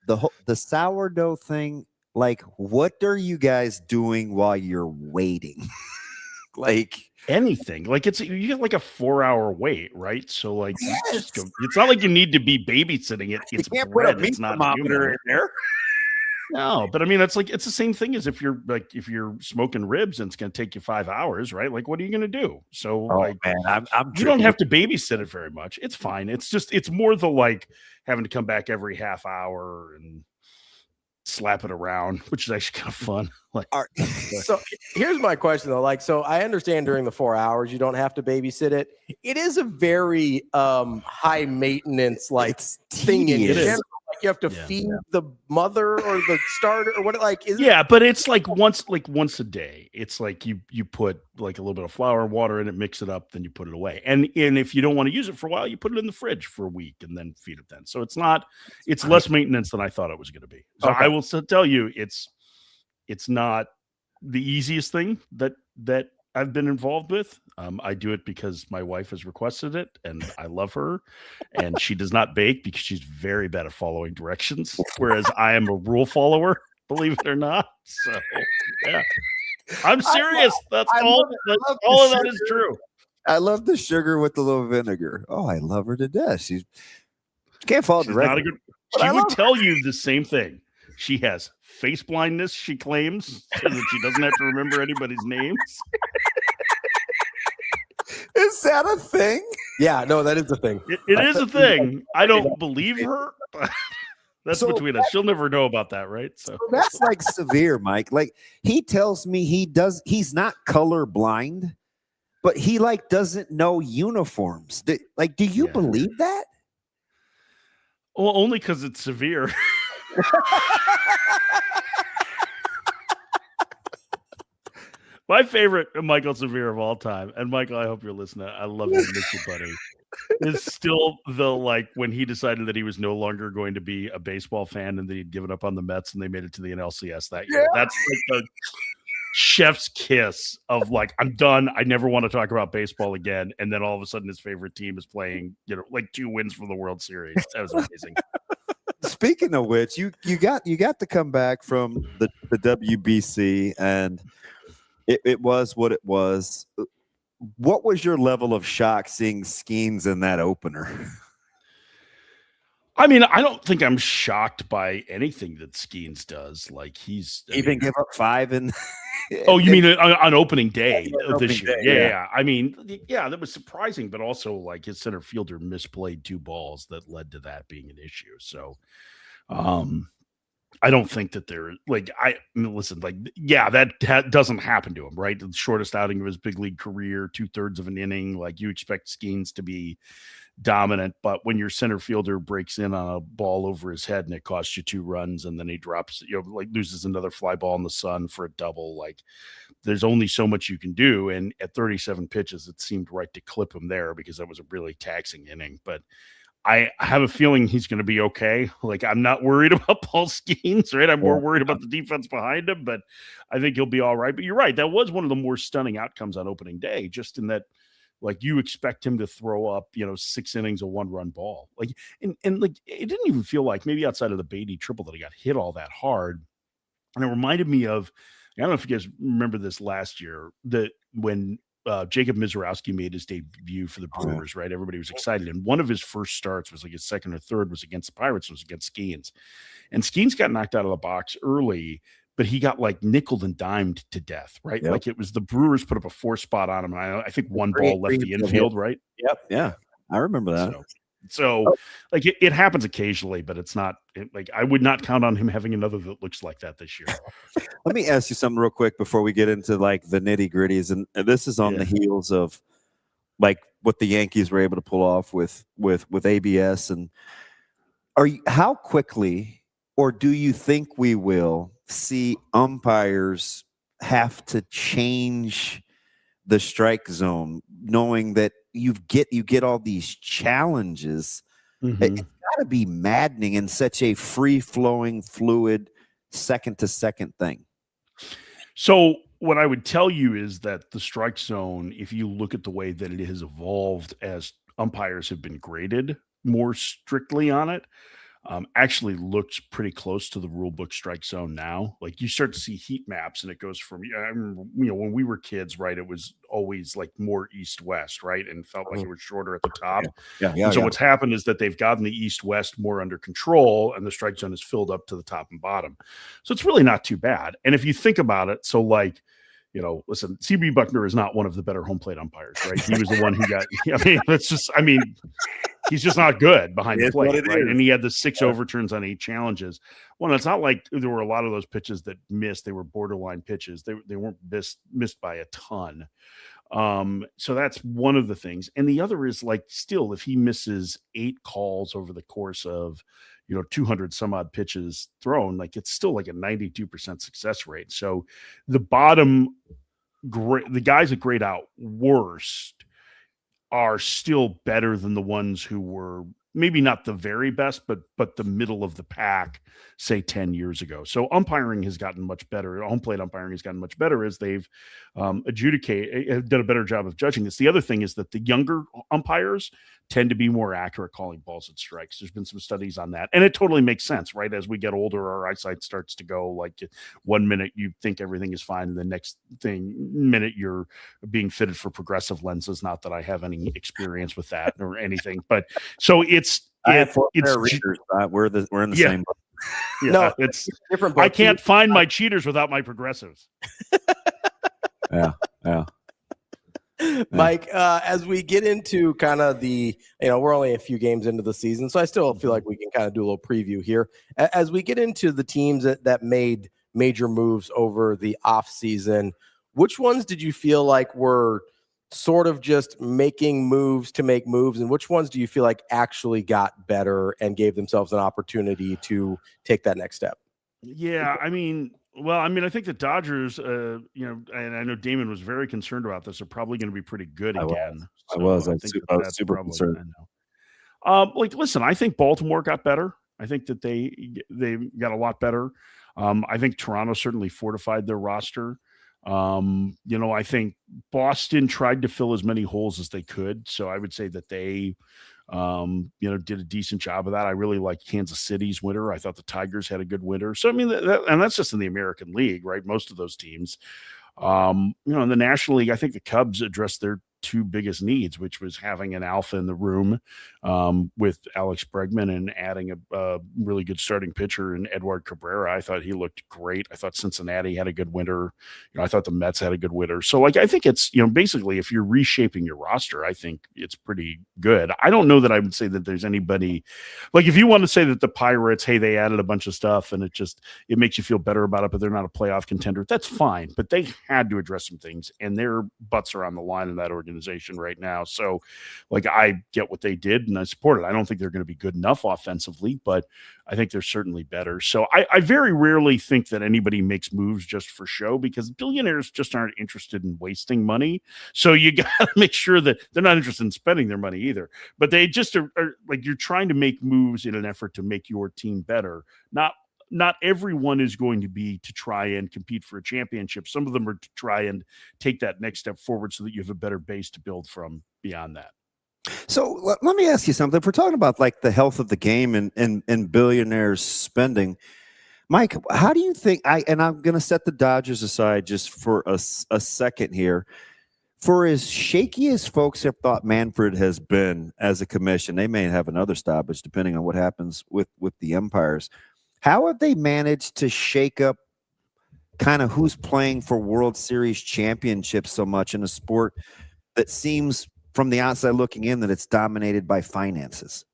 The sourdough thing, like, what are you guys doing while you're waiting? Like anything. Like you get like a 4-hour wait, right? So like you just go, it's not like you need to be babysitting it. It's bread. It's not thermometer in there. No, but I mean, it's the same thing as if you're smoking ribs and it's going to take you 5 hours, right? Like, what are you going to do? So, man, you don't have to babysit it very much. It's fine. It's more the like having to come back every half hour and slap it around, which is actually kind of fun. Like, so here's my question though. Like, so I understand during the 4 hours you don't have to babysit it. It is a very high maintenance thing in general. Like you have to feed the mother or the starter or what but it's like once a day. It's like you put like a little bit of flour and water in it, mix it up, then you put it away. And if you don't want to use it for a while, you put it in the fridge for a week and then feed it then. So it's less maintenance than I thought it was going to be. So I will tell you it's not the easiest thing that I've been involved with. I do it because my wife has requested it and I love her, and she does not bake because she's very bad at following directions. Whereas I am a rule follower, believe it or not. So yeah, I'm serious. That's all of that is true. I love the sugar with the little vinegar. Oh, I love her to death. She can't follow directions. She would tell you the same thing. She has face blindness, she claims, so that she doesn't have to remember anybody's names. Is that a thing? Yeah, no, that is a thing. It is a thing. I don't believe her. That's between us. She'll never know about that, right? So that's like severe, Mike. Like he tells me he's not color blind, but he like doesn't know uniforms. Do you believe that? Well, only because it's severe. My favorite Michael Severe of all time, and Michael, I hope you're listening. I love you, miss you, buddy. Is still the when he decided that he was no longer going to be a baseball fan and that he'd given up on the Mets and they made it to the NLCS that year. That's like the chef's kiss of I'm done. I never want to talk about baseball again. And then all of a sudden his favorite team is playing, 2 wins for the World Series. That was amazing. Speaking of which, you got to come back from the WBC, and it was what it was. What was your level of shock seeing Skeens in that opener? I mean, I don't think I'm shocked by anything that Skeens does. Like give up 5 and oh, you mean on opening day this year? Yeah. I mean, that was surprising, but also his center fielder misplayed 2 balls that led to that being an issue. So, I don't think that they're that doesn't happen to him, right? The shortest outing of his big league career, 2/3 of an inning. You expect Skeens to be dominant, but when your center fielder breaks in on a ball over his head and it costs you 2 runs, and then he drops, loses another fly ball in the sun for a double, there's only so much you can do. And at 37 pitches, it seemed right to clip him there because that was a really taxing inning. But I have a feeling he's going to be okay. I'm not worried about Paul Skeens, right? I'm more worried about the defense behind him, but I think he'll be all right. But you're right. That was one of the more stunning outcomes on opening day, just in that, you expect him to throw up, 6 innings of 1-run ball. And it didn't even feel like, maybe outside of the Beatty triple, that he got hit all that hard. And it reminded me of, I don't know if you guys remember this last year, that when Jacob Mizorowski made his debut for the Brewers, right? Everybody was excited. And one of his first starts was his second or third was against the Pirates, was against Skeens. And Skeens got knocked out of the box early, but he got nickeled and dimed to death, right? Yep. It was the Brewers put up a 4-spot on him. And I think 1 ball left the infield, right? Yep. Yeah. I remember that. So it happens occasionally, but it's not I would not count on him having another that looks like that this year. Let me ask you something real quick before we get into the nitty gritties. And this is on the heels of what the Yankees were able to pull off with ABS. And how quickly, or do you think we will see umpires have to change the strike zone, knowing that you get all these challenges? Mm-hmm. It's got to be maddening in such a free-flowing, fluid, second-to-second thing. So what I would tell you is that the strike zone, if you look at the way that it has evolved as umpires have been graded, more strictly on it, actually looks pretty close to the rule book strike zone now. Like you start to see heat maps and it goes from, I remember, when we were kids, right, it was always like more east-west, right, and felt like it was shorter at the top. And so what's happened is that they've gotten the east-west more under control, and the strike zone is filled up to the top and bottom. So it's really not too bad. And if you think about it, so like, listen, CB Buckner is not one of the better home plate umpires, right? He was the one who got, he's just not good behind the plate, right? And he had the 6 overturns on 8 challenges. Well, it's not like there were a lot of those pitches that missed. They were borderline pitches. They weren't missed by a ton. So that's one of the things. And the other is like, still, if he misses 8 calls over the course of, 200 some odd pitches thrown, like it's still like a 92% success rate. So the guys that grade out worst are still better than the ones who were maybe not the very best, but the middle of the pack, say 10 years ago. So umpiring has gotten much better. Home plate umpiring has gotten much better as they've done a better job of judging this. The other thing is that the younger umpires tend to be more accurate calling balls and strikes. There's been some studies on that, and it totally makes sense, right? As we get older, our eyesight starts to go like 1 minute you think everything is fine, and the next minute you're being fitted for progressive lenses. Not that I have any experience with that or anything, but so readers. We're in the same book. No, it's different. I can't find my cheaters without my progressives. Yeah. Mike, as we get into kind of we're only a few games into the season, so I still feel like we can kind of do a little preview here. As we get into the teams that made major moves over the off season, which ones did you feel like were sort of just making moves to make moves, and which ones do you feel like actually got better and gave themselves an opportunity to take that next step? Yeah, I think the Dodgers, and I know Damon was very concerned about this, are probably going to be pretty good again. I was super concerned. Listen, I think Baltimore got better. I think that they got a lot better. I think Toronto certainly fortified their roster. I think Boston tried to fill as many holes as they could. So I would say that they, did a decent job of that. I really like Kansas City's winter. I thought the Tigers had a good winter. So, and that's just in the American League, right? Most of those teams, in the National League, I think the Cubs addressed their 2 biggest needs, which was having an alpha in the room with Alex Bregman and adding a really good starting pitcher in Edward Cabrera. I thought he looked great. I thought Cincinnati had a good winter. I thought the Mets had a good winter. So I think it's, basically if you're reshaping your roster, I think it's pretty good. I don't know that I would say that there's anybody like, if you want to say that the Pirates, hey, they added a bunch of stuff and it makes you feel better about it, but they're not a playoff contender. That's fine, but they had to address some things and their butts are on the line in that organization right now. So I get what they did and I support it. I don't think they're going to be good enough offensively, but I think they're certainly better. So I very rarely think that anybody makes moves just for show, because billionaires just aren't interested in wasting money. So you got to make sure that they're not interested in spending their money either, but they just are like, you're trying to make moves in an effort to make your team better. Not everyone is going to be to try and compete for a championship. Some of them are to try and take that next step forward so that you have a better base to build from beyond that. So let me ask you something. If we're talking about like the health of the game and billionaires spending, Mike, how do you think, and I'm going to set the Dodgers aside just for a second here. For as shaky as folks have thought Manfred has been as a commission, they may have another stoppage depending on what happens with the umpires. How have they managed to shake up kind of who's playing for World Series championships so much in a sport that seems from the outside looking in that it's dominated by finances?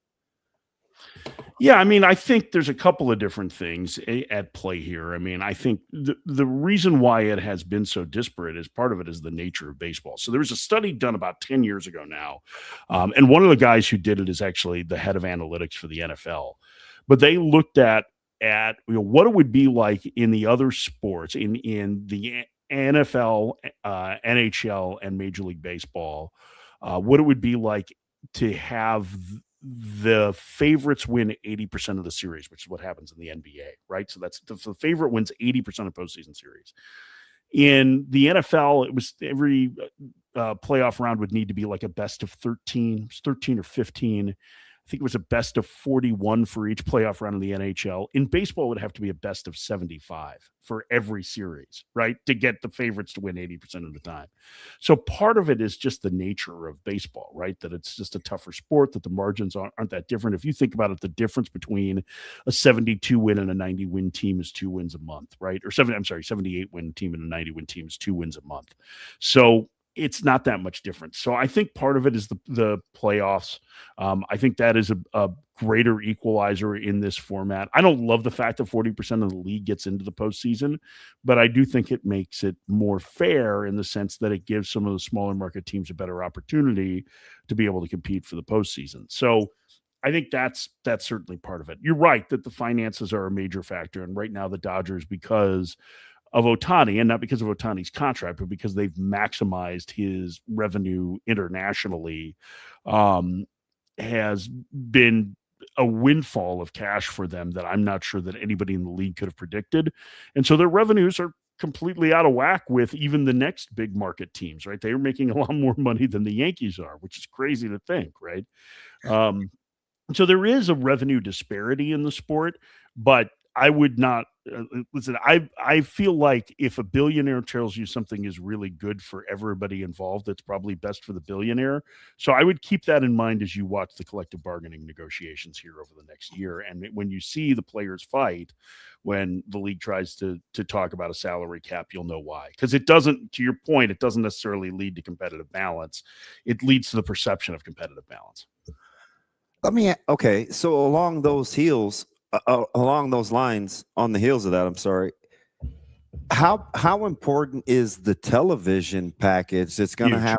Yeah, I think there's a couple of different things at play here. I think the reason why it has been so disparate is part of it is the nature of baseball. So there was a study done about 10 years ago now, and one of the guys who did it is actually the head of analytics for the NFL. But they looked at what it would be like in the other sports, in the NFL, NHL, and Major League Baseball, what it would be like to have the favorites win 80% of the series, which is what happens in the NBA, right? So that's the favorite wins 80% of postseason series. In the NFL, it was every playoff round would need to be like a best of 13 or 15. I think it was a best of 41 for each playoff round in the NHL. In baseball, it would have to be a best of 75 for every series, right? To get the favorites to win 80% of the time. So part of it is just the nature of baseball, right? That it's just a tougher sport, that the margins aren't that different. If you think about it, the difference between a 72 win and a 90 win team is 2 wins a month, right? Or 78 win team and a 90 win team is 2 wins a month. So it's not that much different. So I think part of it is the playoffs. I think that is a greater equalizer in this format. I don't love the fact that 40% of the league gets into the postseason, but I do think it makes it more fair in the sense that it gives some of the smaller market teams a better opportunity to be able to compete for the postseason. So I think that's certainly part of it. You're right that the finances are a major factor. And right now the Dodgers, because of Ohtani, and not because of Ohtani's contract, but because they've maximized his revenue internationally, has been a windfall of cash for them that I'm not sure that anybody in the league could have predicted. And so their revenues are completely out of whack with even the next big market teams, right? They are making a lot more money than the Yankees are, which is crazy to think, right? So there is a revenue disparity in the sport, but I would not listen. I feel like if a billionaire tells you something is really good for everybody involved, it's probably best for the billionaire. So I would keep that in mind as you watch the collective bargaining negotiations here over the next year. And when you see the players fight, when the league tries to talk about a salary cap, you'll know why. Because it doesn't, to your point, it doesn't necessarily lead to competitive balance. It leads to the perception of competitive balance. Okay. So along those lines, on the heels of that, I'm sorry. How important is the television package that's going to have?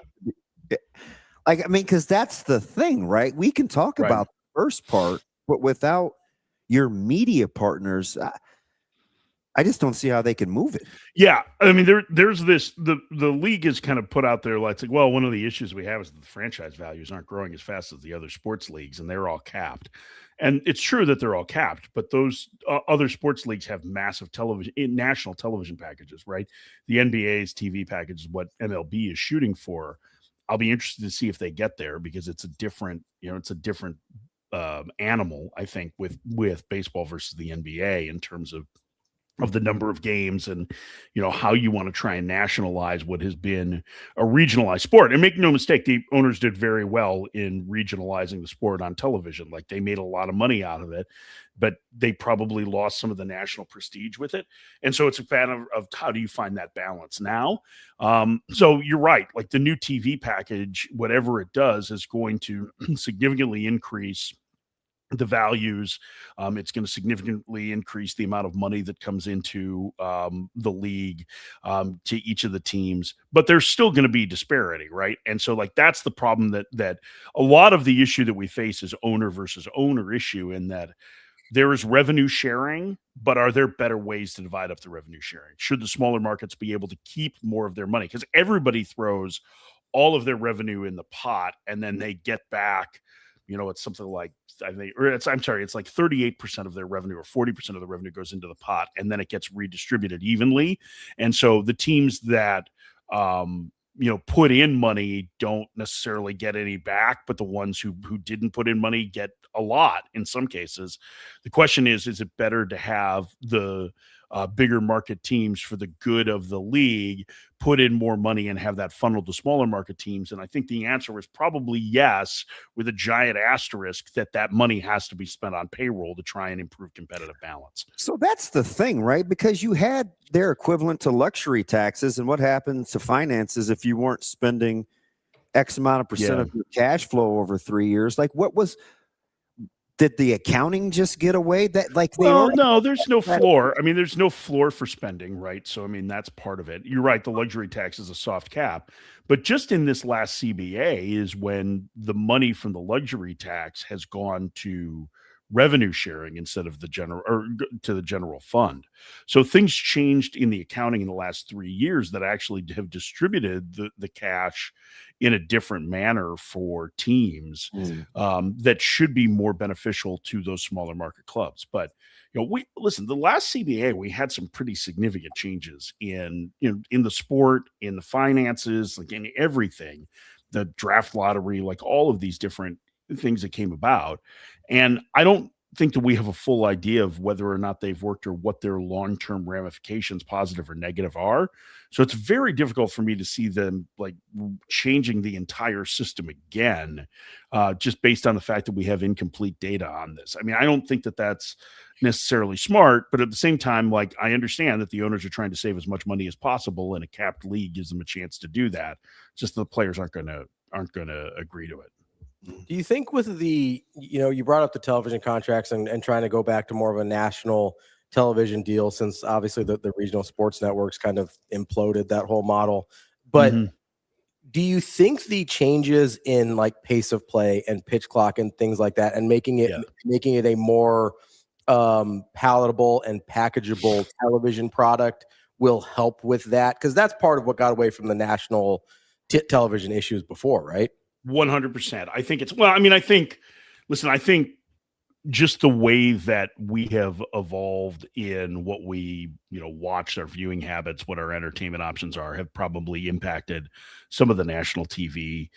Because that's the thing, right? We can talk about the first part, but without your media partners, I just don't see how they can move it. Yeah, I mean, there's this. The league is kind of put out there like, well, one of the issues we have is that the franchise values aren't growing as fast as the other sports leagues, and they're all capped. And it's true that they're all capped, but those other sports leagues have massive national television packages, right? The NBA's TV package is what MLB is shooting for. I'll be interested to see if they get there because it's a different, animal, I think, with baseball versus the NBA in terms of the number of games and, how you want to try and nationalize what has been a regionalized sport. And make no mistake, the owners did very well in regionalizing the sport on television. Like, they made a lot of money out of it, but they probably lost some of the national prestige with it. And so it's a matter of how do you find that balance now? So you're right. Like, the new TV package, whatever it does, is going to significantly increase the values. It's going to significantly increase the amount of money that comes into the league to each of the teams, but there's still going to be disparity, right? And so, that's the problem that a lot of the issue that we face is owner versus owner issue, in that there is revenue sharing, but are there better ways to divide up the revenue sharing? Should the smaller markets be able to keep more of their money? Because everybody throws all of their revenue in the pot, and then they get back, it's something like, it's like 38% of their revenue or 40% of the revenue goes into the pot, and then it gets redistributed evenly. And so the teams that, put in money don't necessarily get any back, but the ones who didn't put in money get a lot in some cases. The question is it better to have the bigger market teams, for the good of the league, put in more money and have that funneled to smaller market teams? And I think the answer is probably yes, with a giant asterisk that money has to be spent on payroll to try and improve competitive balance. So that's the thing, right? Because you had their equivalent to luxury taxes, and what happens to finances if you weren't spending X amount of percent of your cash flow over 3 years? Did the accounting just get away? No, there's no floor. I mean, there's no floor for spending, right? So, I mean, that's part of it. You're right. The luxury tax is a soft cap, but just in this last CBA is when the money from the luxury tax has gone to revenue sharing instead of the general fund. So things changed in the accounting in the last 3 years that actually have distributed the cash in a different manner for teams that should be more beneficial to those smaller market clubs. But the last CBA, we had some pretty significant changes in the sport, in the finances, in everything, the draft lottery, all of these different things that came about. And I don't think that we have a full idea of whether or not they've worked or what their long-term ramifications, positive or negative, are. So it's very difficult for me to see them like changing the entire system again, just based on the fact that we have incomplete data on this. I mean, I don't think that that's necessarily smart, but at the same time, like, I understand that the owners are trying to save as much money as possible, and a capped league gives them a chance to do that. Just the players aren't going to agree to it. Do you think with the, you brought up the television contracts and trying to go back to more of a national television deal, since obviously the regional sports networks kind of imploded that whole model. But do you think the changes in like pace of play and pitch clock and things like that, and making it a more palatable and packageable television product will help with that? Because that's part of what got away from the national television issues before, right? 100%. I think I think just the way that we have evolved in what we, watch, our viewing habits, what our entertainment options are, have probably impacted some of the national TV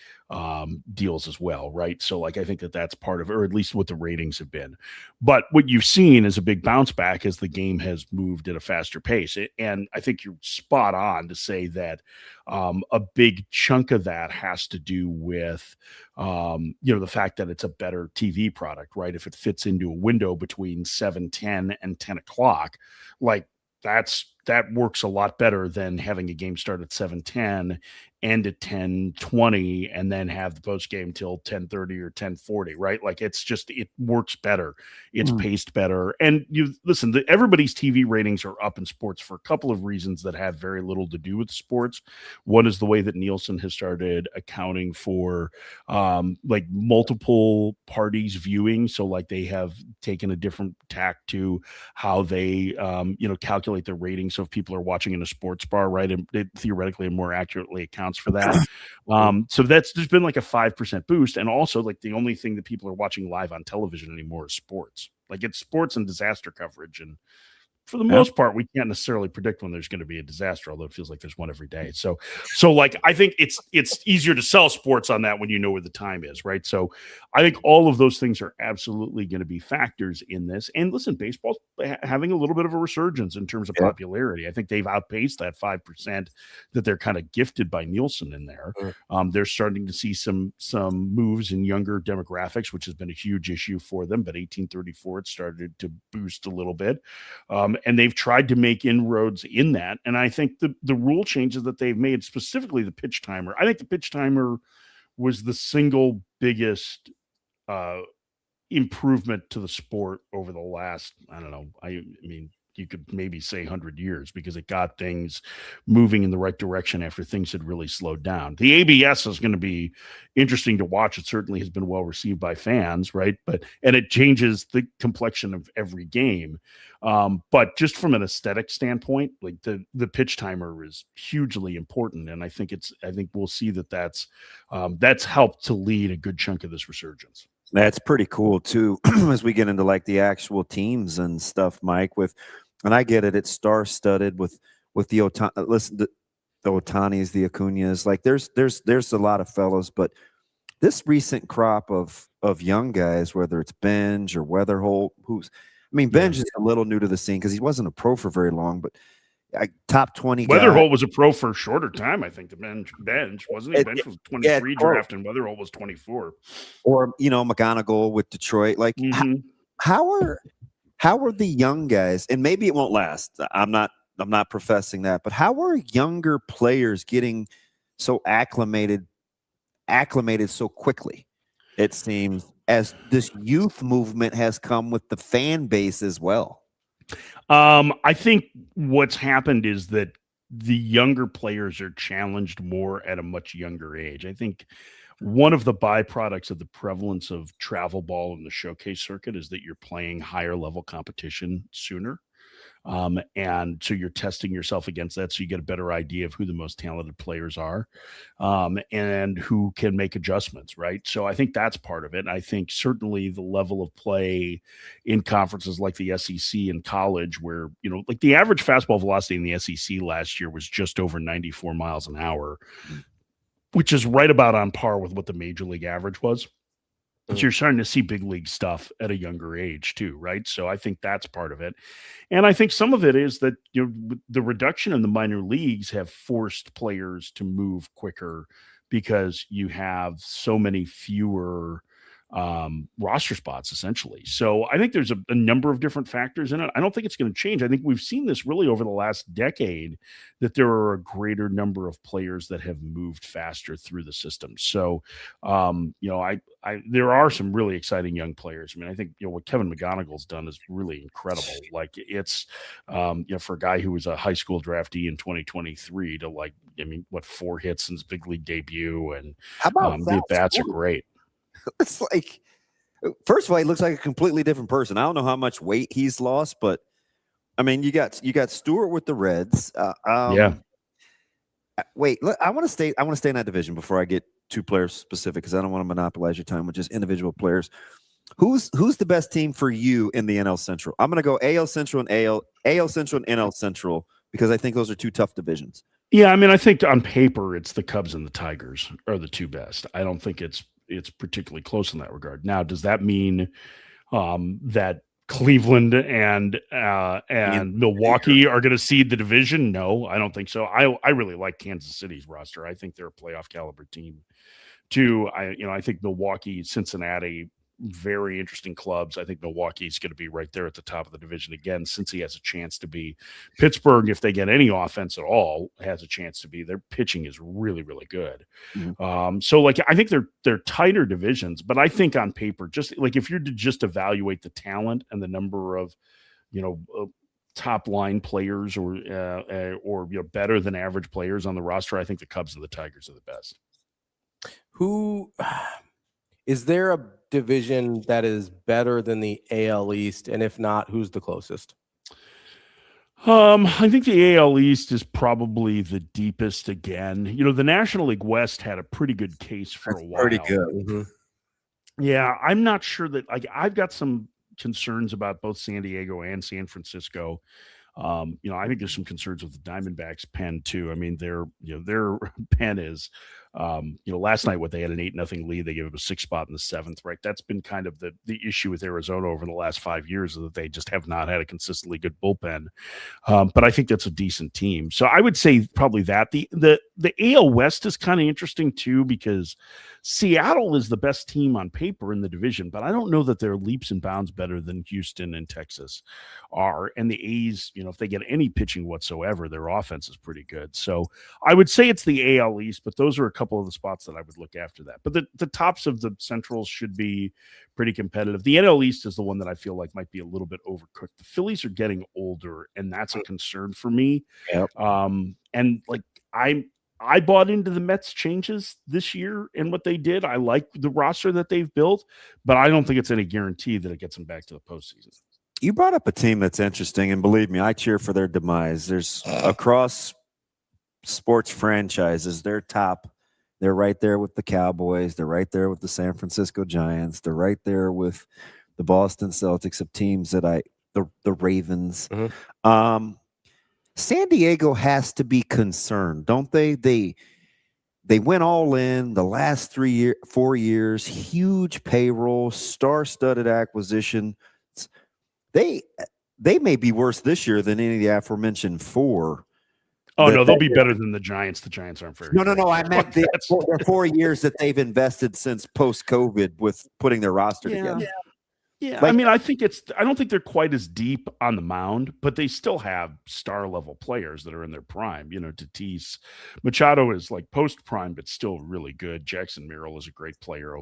deals as well, right? So, like, I think that that's part of it, or at least what the ratings have been. But what you've seen is a big bounce back as the game has moved at a faster pace. And I think you're spot on to say that a big chunk of that has to do with, the fact that it's a better TV product, right? If it fits into a window between 7:10 and 10 o'clock, like, that works a lot better than having a game start at 7:10, end at 10:20, and then have the post game till 10:30 or 10:40, right? Like, it works better. It's paced better. And everybody's TV ratings are up in sports for a couple of reasons that have very little to do with sports. One is the way that Nielsen has started accounting for like multiple parties viewing. So, like, they have taken a different tack to how they calculate their ratings. So if people are watching in a sports bar, right, and it theoretically more accurately accounts for that. So there's been like a 5% boost. And also, like, the only thing that people are watching live on television anymore is sports. Like, it's sports and disaster coverage. And for the most part, we can't necessarily predict when there's going to be a disaster, although it feels like there's one every day. So like, I think it's easier to sell sports on that when you know where the time is, right? So I think all of those things are absolutely going to be factors in this. And listen, baseball's having a little bit of a resurgence in terms of popularity. I think they've outpaced that 5% that they're kind of gifted by Nielsen in there. They're starting to see some moves in younger demographics, which has been a huge issue for them. But 1834, it started to boost a little bit. And they've tried to make inroads in that. And I think the rule changes that they've made, specifically the pitch timer, I think the pitch timer was the single biggest improvement to the sport over the last, I don't know, I mean, you could maybe say 100 years, because it got things moving in the right direction after things had really slowed down. The ABS is going to be interesting to watch. It certainly has been well received by fans, right? And it changes the complexion of every game. But just from an aesthetic standpoint, like, the pitch timer is hugely important. And I think we'll see that's helped to lead a good chunk of this resurgence. That's pretty cool too, as we get into like the actual teams and stuff, Mike. And I get it; it's star-studded with the the Otanis, the Acuñas. Like, there's a lot of fellows, but this recent crop of young guys, whether it's Benj or Weatherholt, Benj is a little new to the scene because he wasn't a pro for very long, but top 20 Weatherholt was a pro for a shorter time, I think, than Benj, wasn't he? Benj was 23 draft, and Weatherholt was 24. Or, McGonigal with Detroit. Like, how are the young guys, and maybe it won't last, I'm not professing that, but how are younger players getting so acclimated so quickly, it seems, as this youth movement has come with the fan base as well? I think what's happened is that the younger players are challenged more at a much younger age. I think one of the byproducts of the prevalence of travel ball in the showcase circuit is that you're playing higher level competition sooner. And so you're testing yourself against that, so you get a better idea of who the most talented players are, and who can make adjustments, right? So I think that's part of it. I think certainly the level of play in conferences like the SEC and college, where, like, the average fastball velocity in the SEC last year was just over 94 miles an hour, which is right about on par with what the major league average was. So you're starting to see big league stuff at a younger age too, right? So I think that's part of it. And I think some of it is that the reduction in the minor leagues have forced players to move quicker because you have so many fewer roster spots essentially. So I think there's a number of different factors in it. I don't think it's going to change. I think we've seen this really over the last decade that there are a greater number of players that have moved faster through the system. So, there are some really exciting young players. I mean, I think, what Kevin McGonigal's done is really incredible. Like it's, for a guy who was a high school draftee in 2023 to 4 hits in his big league debut, and how about the at-bats are great. It's like, first of all, he looks like a completely different person. I don't know how much weight he's lost, but I mean, you got Stewart with the Reds. Wait, I want to stay in that division before I get too player specific, because I don't want to monopolize your time with just individual players. Who's the best team for you in the NL Central? I'm going to go AL Central and AL Central and NL Central, because I think those are two tough divisions. Yeah, I mean, I think on paper it's the Cubs and the Tigers are the two best. I don't think it's particularly close in that regard. Now, does that mean that Cleveland and Milwaukee are going to seed the division? No, I don't think so. I really like Kansas City's roster. I think they're a playoff caliber team too. I think Milwaukee, Cincinnati, very interesting clubs. I think Milwaukee's going to be right there at the top of the division again, since he has a chance to be. Pittsburgh, if they get any offense at all, has a chance to be. Their pitching is really, really good. Mm-hmm. I think they're tighter divisions, but I think on paper, just like if you're to just evaluate the talent and the number of, top line players or better than average players on the roster, I think the Cubs and the Tigers are the best. Who is there a division that is better than the AL East? And if not, who's the closest? I think the AL East is probably the deepest again. The National League West had a pretty good case for a while. Pretty good. Mm-hmm. Yeah, I'm not sure that I've got some concerns about both San Diego and San Francisco. I think there's some concerns with the Diamondbacks' pen too. I mean, their pen is, last night they had an 8-0 lead. They gave up a 6 spot in the 7th, right? That's been kind of the issue with Arizona over the last 5 years, is that they just have not had a consistently good bullpen. But I think that's a decent team. So I would say probably that. The AL West is kind of interesting too, because Seattle is the best team on paper in the division, but I don't know that they're leaps and bounds better than Houston and Texas are. And the A's, if they get any pitching whatsoever, their offense is pretty good. So I would say it's the AL East, but those are a couple of the spots that I would look after that. But the tops of the Centrals should be pretty competitive. The NL East is the one that I feel like might be a little bit overcooked. The Phillies are getting older, and that's a concern for me. Yep. I bought into the Mets changes this year and what they did. I like the roster that they've built, but I don't think it's any guarantee that it gets them back to the postseason. You brought up a team that's interesting, and believe me, I cheer for their demise. There's across sports franchises, they're top. They're right there with the Cowboys. They're right there with the San Francisco Giants. They're right there with the Boston Celtics, of teams that the Ravens. Mm-hmm. San Diego has to be concerned, don't they? They went all in the last 4 years, huge payroll, star-studded acquisition. They may be worse this year than any of the aforementioned 4. Oh, no, they'll be better than the Giants. The Giants aren't very good. No. I meant the 4 years that they've invested since post-COVID with putting their roster together. Yeah, I mean, I don't think they're quite as deep on the mound, but they still have star level players that are in their prime. Tatis, Machado is like post prime, but still really good. Jackson Merrill is a great player.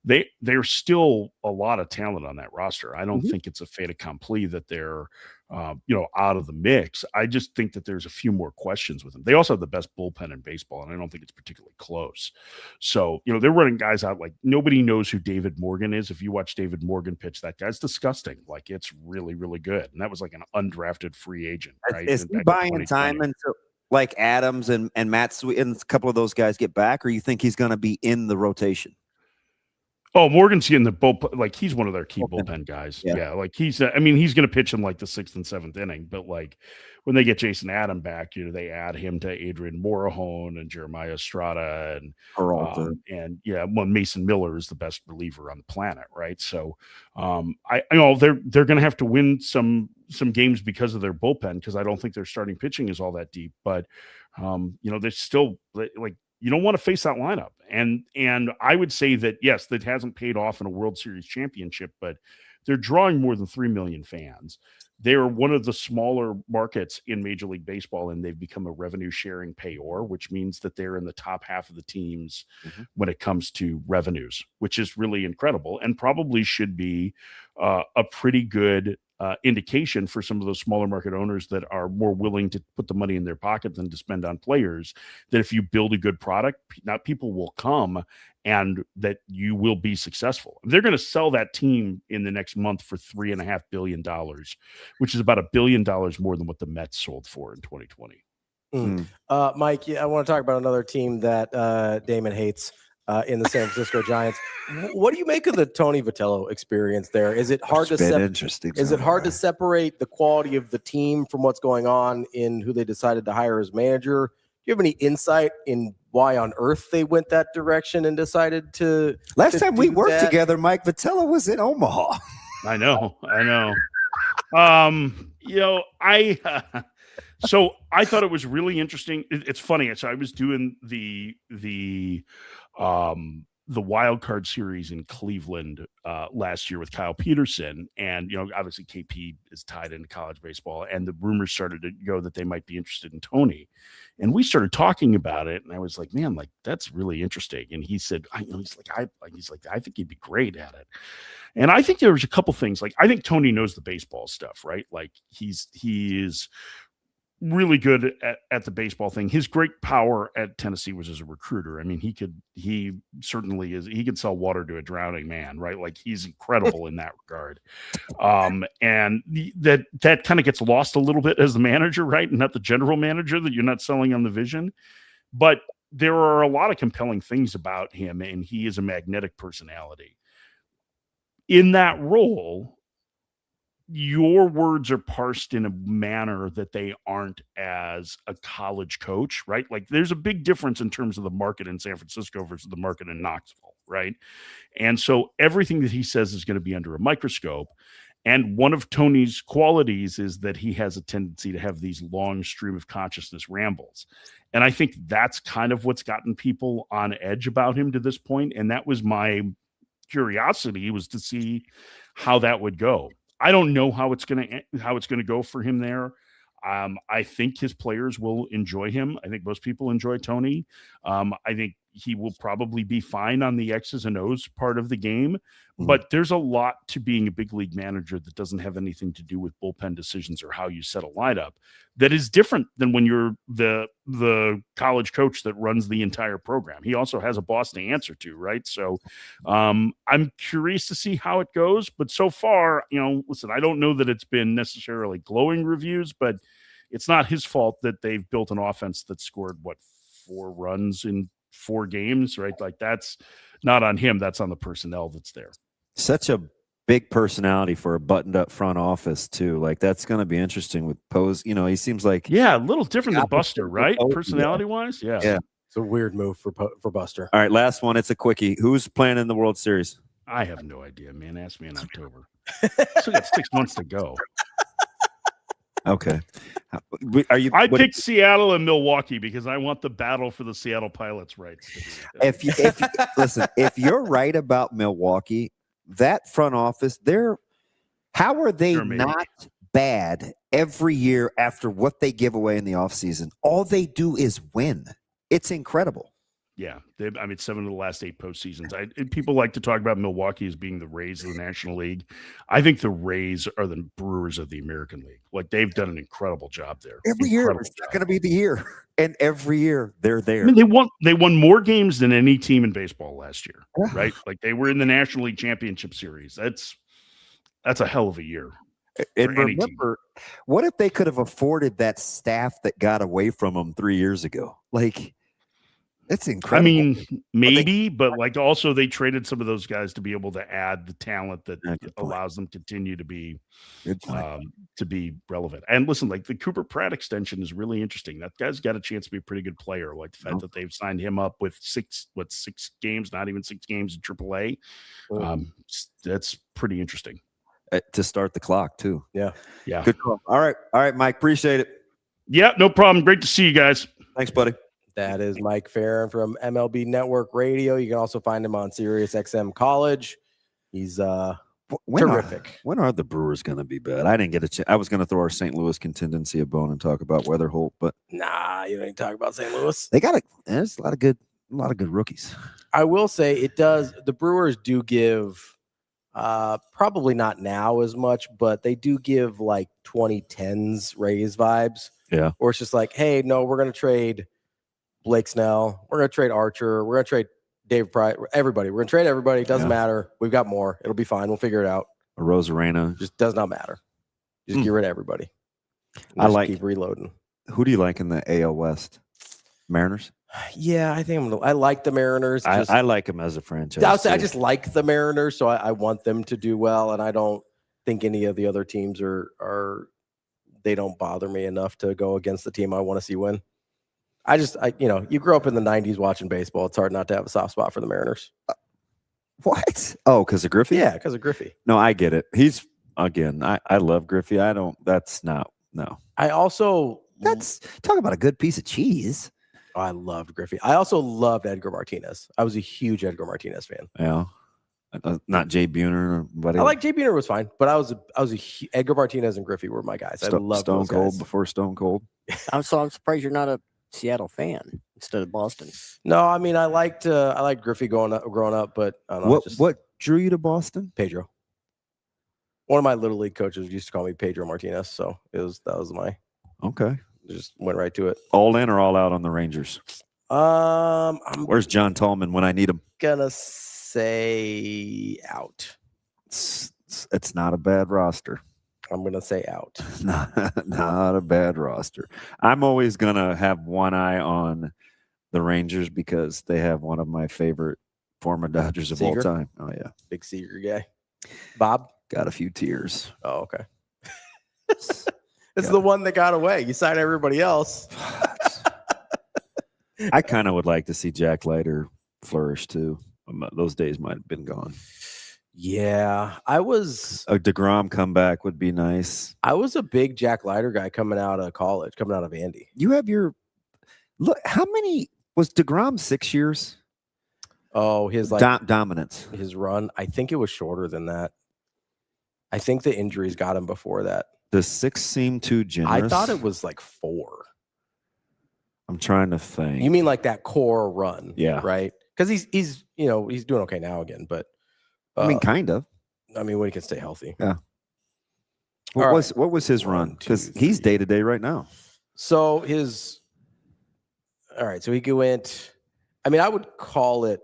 They're still a lot of talent on that roster. I don't think it's a fait accompli that they're out of the mix. I just think that there's a few more questions with them. They also have the best bullpen in baseball, and I don't think it's particularly close. So, they're running guys out like nobody knows who David Morgan is. If you watch David Morgan pitch, that guy's disgusting. Like, it's really, really good. And that was like an undrafted free agent, right? Is he buying time until like Adams and Matt Sweet and a couple of those guys get back, or you think he's going to be in the rotation? Oh, Morgan's in the bullpen. Like, he's one of their key bullpen guys. Yeah. Like, he's, I mean, he's going to pitch in like the 6th and 7th inning, but like when they get Jason Adam back, they add him to Adrian Morahone and Jeremiah Estrada and Mason Miller is the best reliever on the planet. Right. So, I know they're going to have to win some games because of their bullpen, because I don't think their starting pitching is all that deep, but, they're still like, you don't want to face that lineup. And I would say that, yes, that hasn't paid off in a World Series championship, but they're drawing more than 3 million fans. They're one of the smaller markets in Major League Baseball, and they've become a revenue sharing payor, which means that they're in the top half of the teams when it comes to revenues, which is really incredible and probably should be a pretty good indication for some of those smaller market owners that are more willing to put the money in their pocket than to spend on players, that if you build a good product, now people will come and that you will be successful. They're going to sell that team in the next month for $3.5 billion, which is about $1 billion more than what the Mets sold for in 2020. Mike, I want to talk about another team that Damon hates in the San Francisco Giants. What do you make of the Tony Vitello experience there? Is it hard to separate the quality of the team from what's going on in who they decided to hire as manager? Do you have any insight in why on earth they went that direction and decided to? Last time we worked together, Mike Vitello was in Omaha. I know. So I thought it was really interesting. It's funny. So I was doing the wild card series in Cleveland last year with Kyle Peterson, and obviously KP is tied into college baseball, and the rumors started to go that they might be interested in Tony, and we started talking about it, and I was like, man, like that's really interesting. And he said, I think he'd be great at it. And I think there was a couple things. Like, I think Tony knows the baseball stuff, right? Like he is really good at the baseball thing. His great power at Tennessee was as a recruiter. I mean, he could sell water to a drowning man, right? Like, he's incredible in that regard. And that kind of gets lost a little bit as the manager, right? And not the general manager, that you're not selling on the vision. But there are a lot of compelling things about him, and he is a magnetic personality. In that role, your words are parsed in a manner that they aren't as a college coach, right? Like, there's a big difference in terms of the market in San Francisco versus the market in Knoxville, right? And so everything that he says is going to be under a microscope. And one of Tony's qualities is that he has a tendency to have these long stream of consciousness rambles. And I think that's kind of what's gotten people on edge about him to this point. And that was my curiosity, was to see how that would go. I don't know how it's going to go for him there. I think his players will enjoy him. I think most people enjoy Tony. I think he will probably be fine on the X's and O's part of the game, but there's a lot to being a big league manager that doesn't have anything to do with bullpen decisions or how you set a lineup. That is different than when you're the college coach that runs the entire program. He also has a boss to answer to, right? So I'm curious to see how it goes, but so far, listen, I don't know that it's been necessarily glowing reviews, but it's not his fault that they've built an offense that scored 4 runs in 4 games, right? Like, that's not on him. That's on the personnel that's there. Such a big personality for a buttoned up front office too. Like, that's going to be interesting with Pose. He seems like, a little different than Buster, right? Personality wise. Yeah. It's a weird move for Buster. All right. Last one. It's a quickie. Who's playing in the World Series? I have no idea, man. Ask me in October. Still got 6 months to go. Okay. I picked Seattle and Milwaukee because I want the battle for the Seattle Pilots rights. Listen, if you're right about Milwaukee, that front office, how are they not bad every year after what they give away in the offseason? All they do is win. It's incredible. Yeah, 7 of the last 8 postseasons. People like to talk about Milwaukee as being the Rays of the National League. I think the Rays are the Brewers of the American League. Like, they've done an incredible job there. Every year, it's not going to be the year, and every year they're there. I mean, they won more games than any team in baseball last year, right? Like, they were in the National League Championship Series. That's a hell of a year. And remember, what if they could have afforded that staff that got away from them 3 years ago? Like, It's incredible. I mean, maybe, but like also they traded some of those guys to be able to add the talent that allows them to continue to be relevant. And listen, like the Cooper Pratt extension is really interesting. That guy's got a chance to be a pretty good player. Like the fact that they've signed him up with 6 games, not even 6 games in AAA. That's pretty interesting. To start the clock too. Yeah. Good call. All right, Mike. Appreciate it. Yeah, no problem. Great to see you guys. Thanks, buddy. That is Mike Ferrin from MLB Network Radio. You can also find him on Sirius XM College. He's terrific. When are the Brewers going to be bad? I didn't get a chance. I was going to throw our St. Louis contingency a bone and talk about Weatherholt, but nah, you ain't talk about St. Louis. They got there's a lot of good rookies. I will say it does. The Brewers do give, probably not now as much, but they do give like 2010s Rays vibes. Yeah. Or it's just like, hey, no, we're going to trade Blake Snell. We're going to trade Archer. We're going to trade Dave Price. Everybody. We're going to trade everybody. It doesn't matter. We've got more. It'll be fine. We'll figure it out. A Rosarena. Just does not matter. Just get rid of everybody. Keep reloading. Who do you like in the AL West? Mariners? Yeah, I think I like the Mariners. I like them as a franchise. I just like the Mariners, so I want them to do well, and I don't think any of the other teams are they don't bother me enough to go against the team I want to see win. You grew up in the 90s watching baseball. It's hard not to have a soft spot for the Mariners. What? Oh, because of Griffey? Yeah, because of Griffey. No, I get it. He's, again, I love Griffey. I also, talk about a good piece of cheese. Oh, I loved Griffey. I also loved Edgar Martinez. I was a huge Edgar Martinez fan. Yeah. Not Jay Buhner. I like Jay Buhner was fine, but I was Edgar Martinez and Griffey were my guys. I loved Stone those Cold guys. Before Stone Cold. I'm surprised you're not a Seattle fan instead of Boston. No, I mean I liked Griffey growing up, but I don't know. What drew you to Boston? Pedro. One of my little league coaches used to call me Pedro Martinez, so that was my okay. Just went right to it. All in or all out on the Rangers? Where's John Tallman when I need him? Gonna say out. It's not a bad roster. I'm gonna say out. Not a bad roster. I'm always gonna have one eye on the Rangers because they have one of my favorite former Dodgers of all time. Oh yeah, big Seager guy. Bob got a few tears. Oh okay. It's the one that got away. You signed everybody else. I kind of would like to see Jack Leiter flourish too. Those days might have been gone. Yeah, I was. A DeGrom comeback would be nice. I was a big Jack Leiter guy coming out of college, coming out of Andy. You have your look. How many was DeGrom? 6 years. Oh, his dominance. His run. I think it was shorter than that. I think the injuries got him before that. Does 6 seem too generous? I thought it was like 4. I'm trying to think. You mean like that core run? Yeah. Right. Because he's doing okay now again, but I mean, kind of. I mean, when he can stay healthy. Yeah. What was his run? Because he's day to day right now. So all right. So he went. I mean, I would call it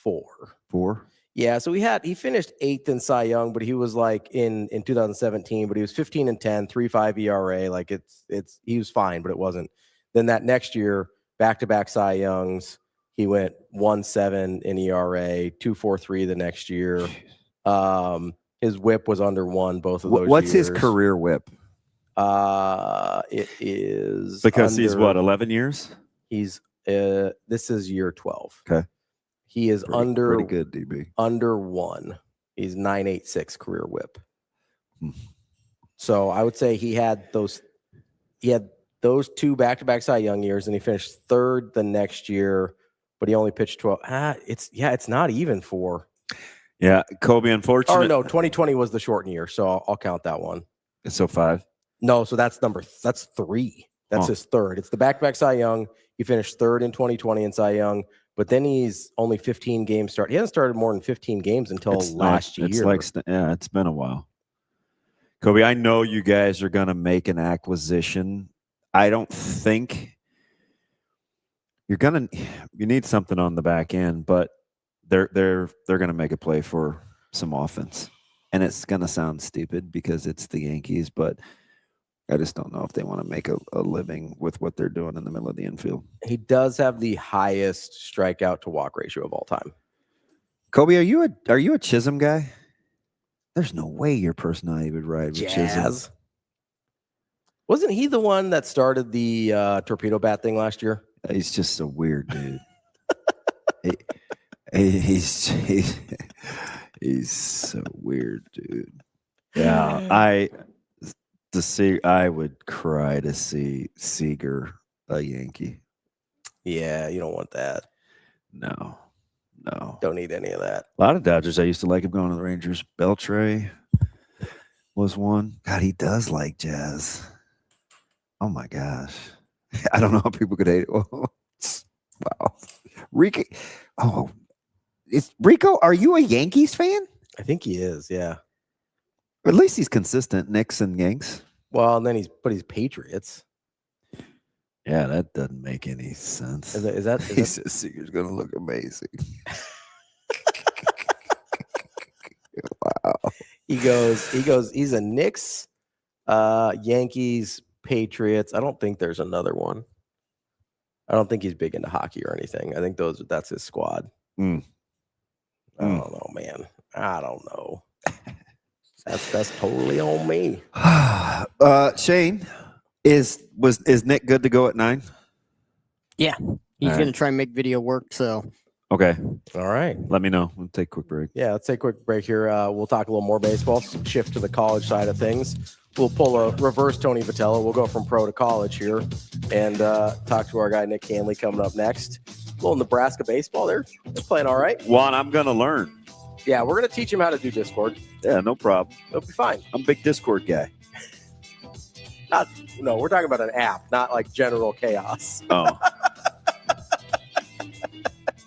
4. 4. Yeah. So he finished 8th in Cy Young, but he was like in 2017, but he was 15-10, 3.5 ERA. Like he was fine, but it wasn't. Then that next year, back-to-back Cy Youngs. He went 1.7 in ERA, 2.43 the next year. His WHIP was under 1 both of those What's years. his career WHIP? It is because he's what, 11 years? He's this is year 12. Okay. He is pretty good, DB. Under 1. He's 9.86 career WHIP. So I would say he had those 2 back-to-back Cy Young years, and he finished 3rd the next year. But he only pitched 12. It's not even 4. Yeah, Kobe, unfortunately. Oh no, 2020 was the shortened year, so I'll count that one. So 5. No, so that's 3. That's his 3rd. It's the back-to-back Cy Young. He finished 3rd in 2020 in Cy Young, but then he's only 15 games started. He hasn't started more than 15 games until last year. It's like it's been a while. Kobe, I know you guys are going to make an acquisition. I don't think. You need something on the back end, but they're going to make a play for some offense, and it's going to sound stupid because it's the Yankees, but I just don't know if they want to make a living with what they're doing in the middle of the infield. He does have the highest strikeout to walk ratio of all time. Kobe, are you a Chisholm guy? There's no way your personality would ride with Chisholm. Wasn't he the one that started the torpedo bat thing last year? He's just a weird dude. He's so weird, dude. Yeah, I would cry to see Seager a Yankee. Yeah, you don't want that. No. Don't need any of that. A lot of Dodgers. I used to like him going to the Rangers. Beltray was one. God, he does like jazz. Oh my gosh. I don't know how people could hate it. Wow. Rico. Oh, Rico, are you a Yankees fan? I think he is, yeah. At least he's consistent. Knicks and Yanks. Well, and then he's Patriots. Yeah, that doesn't make any sense. Is that he says Seager's going to look amazing. Wow. He goes, he's a Knicks, Yankees, Patriots. I don't think there's another one. I don't think he's big into hockey or anything. I think that's his squad. I don't know, man. I don't know. That's totally on me. Shane, is Nick good to go at 9? Yeah, he's going to try and make video work. So okay, all right. Let me know. We'll take a quick break. Yeah, let's take a quick break here. We'll talk a little more baseball. Shift to the college side of things. We'll pull a reverse Tony Vitello. We'll go from pro to college here, and talk to our guy Nick Hanley coming up next. A little Nebraska baseball. They're playing all right. Juan, I'm going to learn. Yeah, we're going to teach him how to do Discord. Yeah, no problem. It'll be fine. I'm a big Discord guy. No, we're talking about an app, not like general chaos. Oh.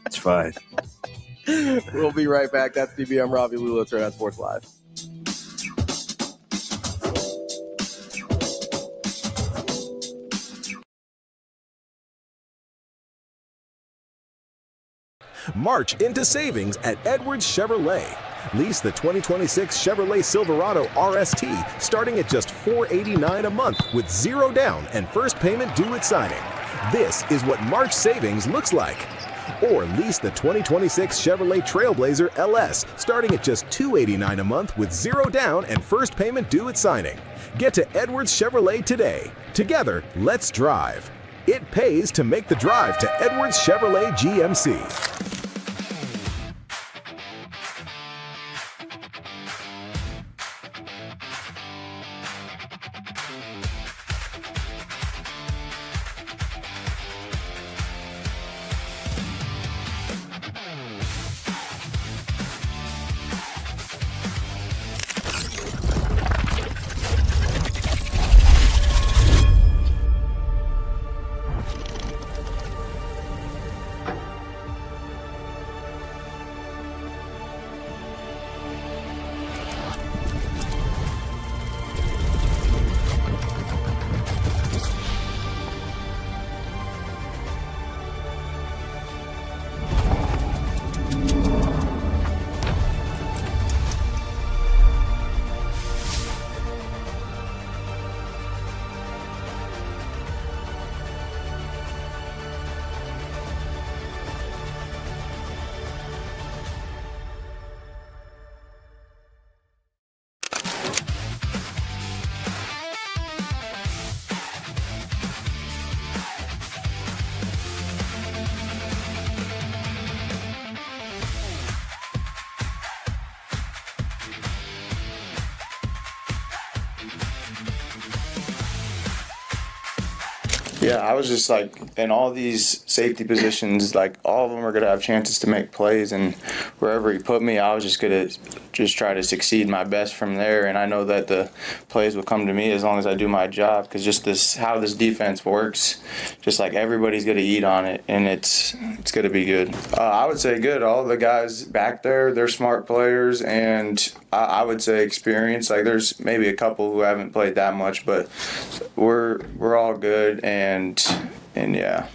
It's fine. We'll be right back. That's DB. I'm Ravi Lulla. It's Hurrdat Sports Live. March into savings at Edwards Chevrolet. Lease the 2026 Chevrolet Silverado RST starting at just $489 a month with zero down and first payment due at signing. This is what March savings looks like. Or lease the 2026 Chevrolet Trailblazer LS starting at just $289 a month with zero down and first payment due at signing. Get to Edwards Chevrolet today. Together, let's drive. It pays to make the drive to Edwards Chevrolet GMC. Yeah, I was just like, in all these safety positions, like all of them are going to have chances to make plays, and wherever he put me, I was just going to just try to succeed my best from there, and I know that the plays will come to me as long as I do my job, because just this, how this defense works, just like everybody's going to eat on it, and it's going to be good. I would say good. All the guys back there, they're smart players, and I would say experienced. Like there's maybe a couple who haven't played that much, but we're all good, and yeah.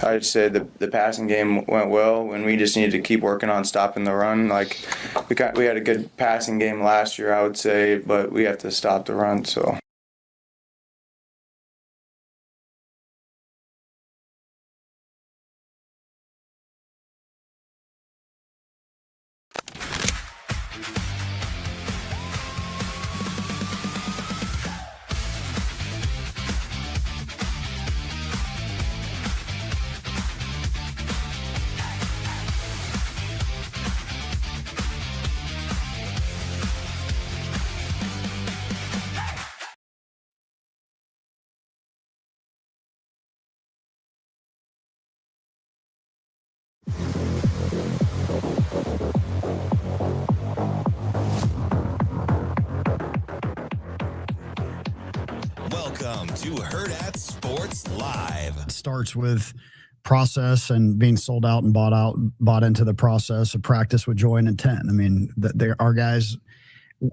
I'd say the passing game went well, and we just needed to keep working on stopping the run. Like we had a good passing game last year, I would say, but we have to stop the run. So. to Hurrdat Sports Live. It starts with process and being sold out and bought into the process of practice with joy and intent. I mean, our guys,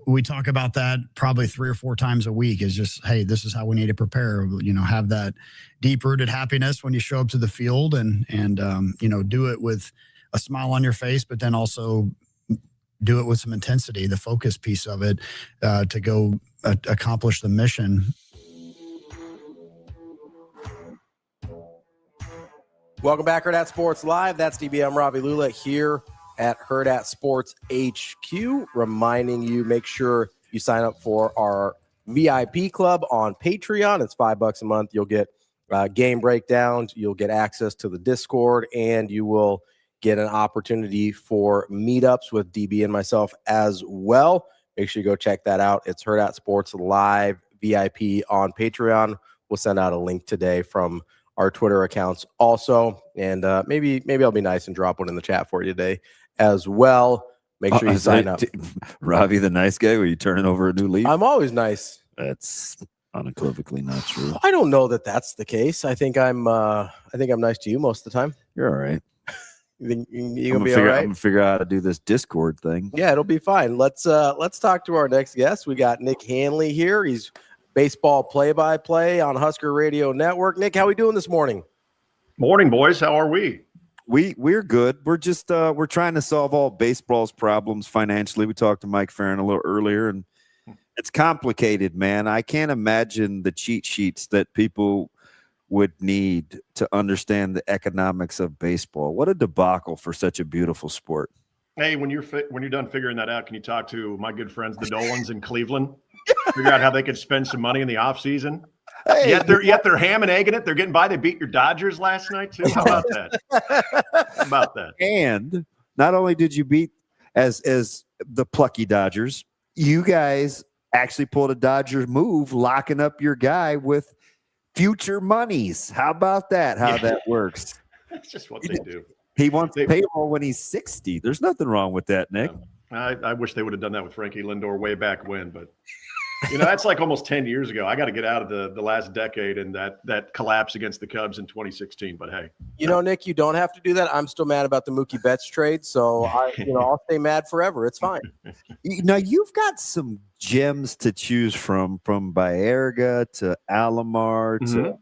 we talk about that probably 3 or 4 times a week, is just, hey, this is how we need to prepare, have that deep rooted happiness when you show up to the field and do it with a smile on your face, but then also do it with some intensity, the focus piece of it, to go accomplish the mission. Welcome back, Hurrdat Sports Live. That's DBM Ravi Lulla here at Hurrdat Sports HQ, reminding you, make sure you sign up for our VIP club on Patreon. It's $5 a month. You'll get game breakdowns, you'll get access to the Discord, and you will get an opportunity for meetups with DB and myself as well. Make sure you go check that out. It's Hurrdat Sports Live VIP on Patreon. We'll send out a link today from our Twitter accounts also, and maybe I'll be nice and drop one in the chat for you today as well. Make sure you sign up. Ravi, the nice guy, were you turning over a new leaf? I'm always nice. That's unequivocally not true. I don't know that that's the case. I think I'm nice to you most of the time. You're all right. You think you're gonna be all right? I'm gonna figure out how to do this Discord thing. Yeah, it'll be fine. Let's talk to our next guest. We got Nick Hanley here. He's baseball play-by-play on Husker Radio Network. Nick, how we doing this morning? Morning, boys. How are we? We're good. We're just we're trying to solve all baseball's problems financially. We talked to Mike FERRIN a little earlier, and it's complicated, man. I can't imagine the cheat sheets that people would need to understand the economics of baseball. What a debacle for such a beautiful sport. Hey, when you're done figuring that out, can you talk to my good friends, the Dolans in Cleveland? Figure out how they could spend some money in the offseason. Hey, yet they're ham and egging it. They're getting by. They beat your Dodgers last night too. How about that? How about that? And not only did you beat as the plucky Dodgers, you guys actually pulled a Dodgers move, locking up your guy with future monies. How about that? How that works? That's just what they do. He wants payroll when he's 60. There's nothing wrong with that, Nick. I wish they would have done that with Frankie Lindor way back when, but that's like almost 10 years ago. I got to get out of the last decade and that collapse against the Cubs in 2016. But hey, Nick, you don't have to do that. I'm still mad about the Mookie Betts trade, so I'll stay mad forever. It's fine. Now you've got some gems to choose from Baerga to Alomar to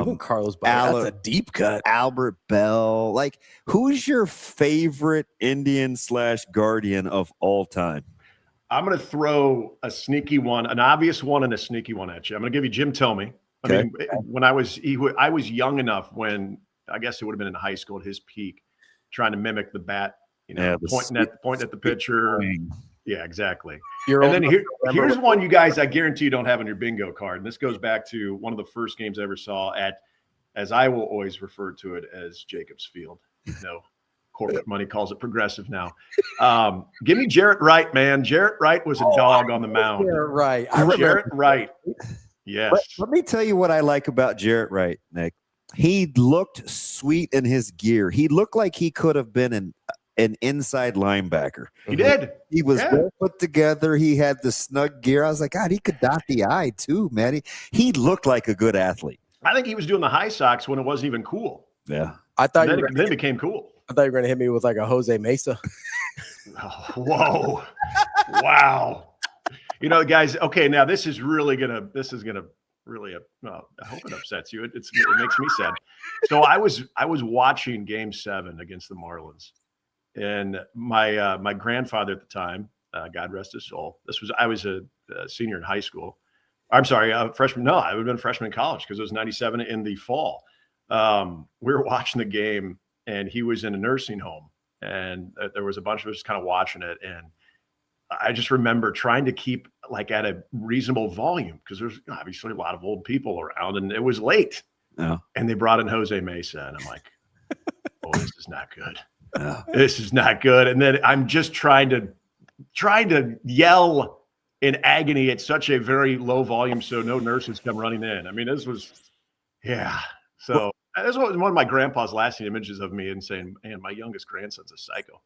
even Carlos Baerga. That's a deep cut. Albert Bell. Like, who's your favorite Indian/Guardian of all time? I'm going to throw a sneaky one, an obvious one, and a sneaky one at you. I'm going to give you Jim Thome. Okay. I mean, when I was young enough when I guess it would have been in high school at his peak, trying to mimc the bat, pointing at the pitcher. Yeah, exactly. And then here's one you guys, I guarantee you don't have on your bingo card. And this goes back to one of the first games I ever saw at, as I will always refer to it, as Jacobs Field. Corporate money calls it Progressive now. Give me Jarrett Wright, man. Jarrett Wright was a dog on the mound. Jarrett Wright. Jarrett Wright. Yes. Let me tell you what I like about Jarrett Wright, Nick. He looked sweet in his gear. He looked like he could have been an inside linebacker. He did. He was well put together. He had the snug gear. I was like, God, he could dot the I too, man. He looked like a good athlete. I think he was doing the high socks when it wasn't even cool. Yeah. I thought then it became cool. I thought you were going to hit me with like a Jose Mesa. Whoa. Wow. Guys, okay, now this is gonna really, I hope it upsets you. It makes me sad. So I was watching Game 7 against the Marlins, and my grandfather at the time, God rest his soul. I was a senior in high school. I'm sorry, a freshman. No, I would have been a freshman in college because it was 97 in the fall. We were watching the game, and he was in a nursing home, and there was a bunch of us kind of watching it, and I just remember trying to keep like at a reasonable volume because there's obviously a lot of old people around, and it was late. Yeah. And they brought in Jose Mesa, and I'm like, oh, this is not good. This is not good. And then I'm just trying to yell in agony at such a very low volume so no nurses come running in. I mean, this was, yeah. So this was one of my grandpa's lasting images of me and saying, man, my youngest grandson's a psycho.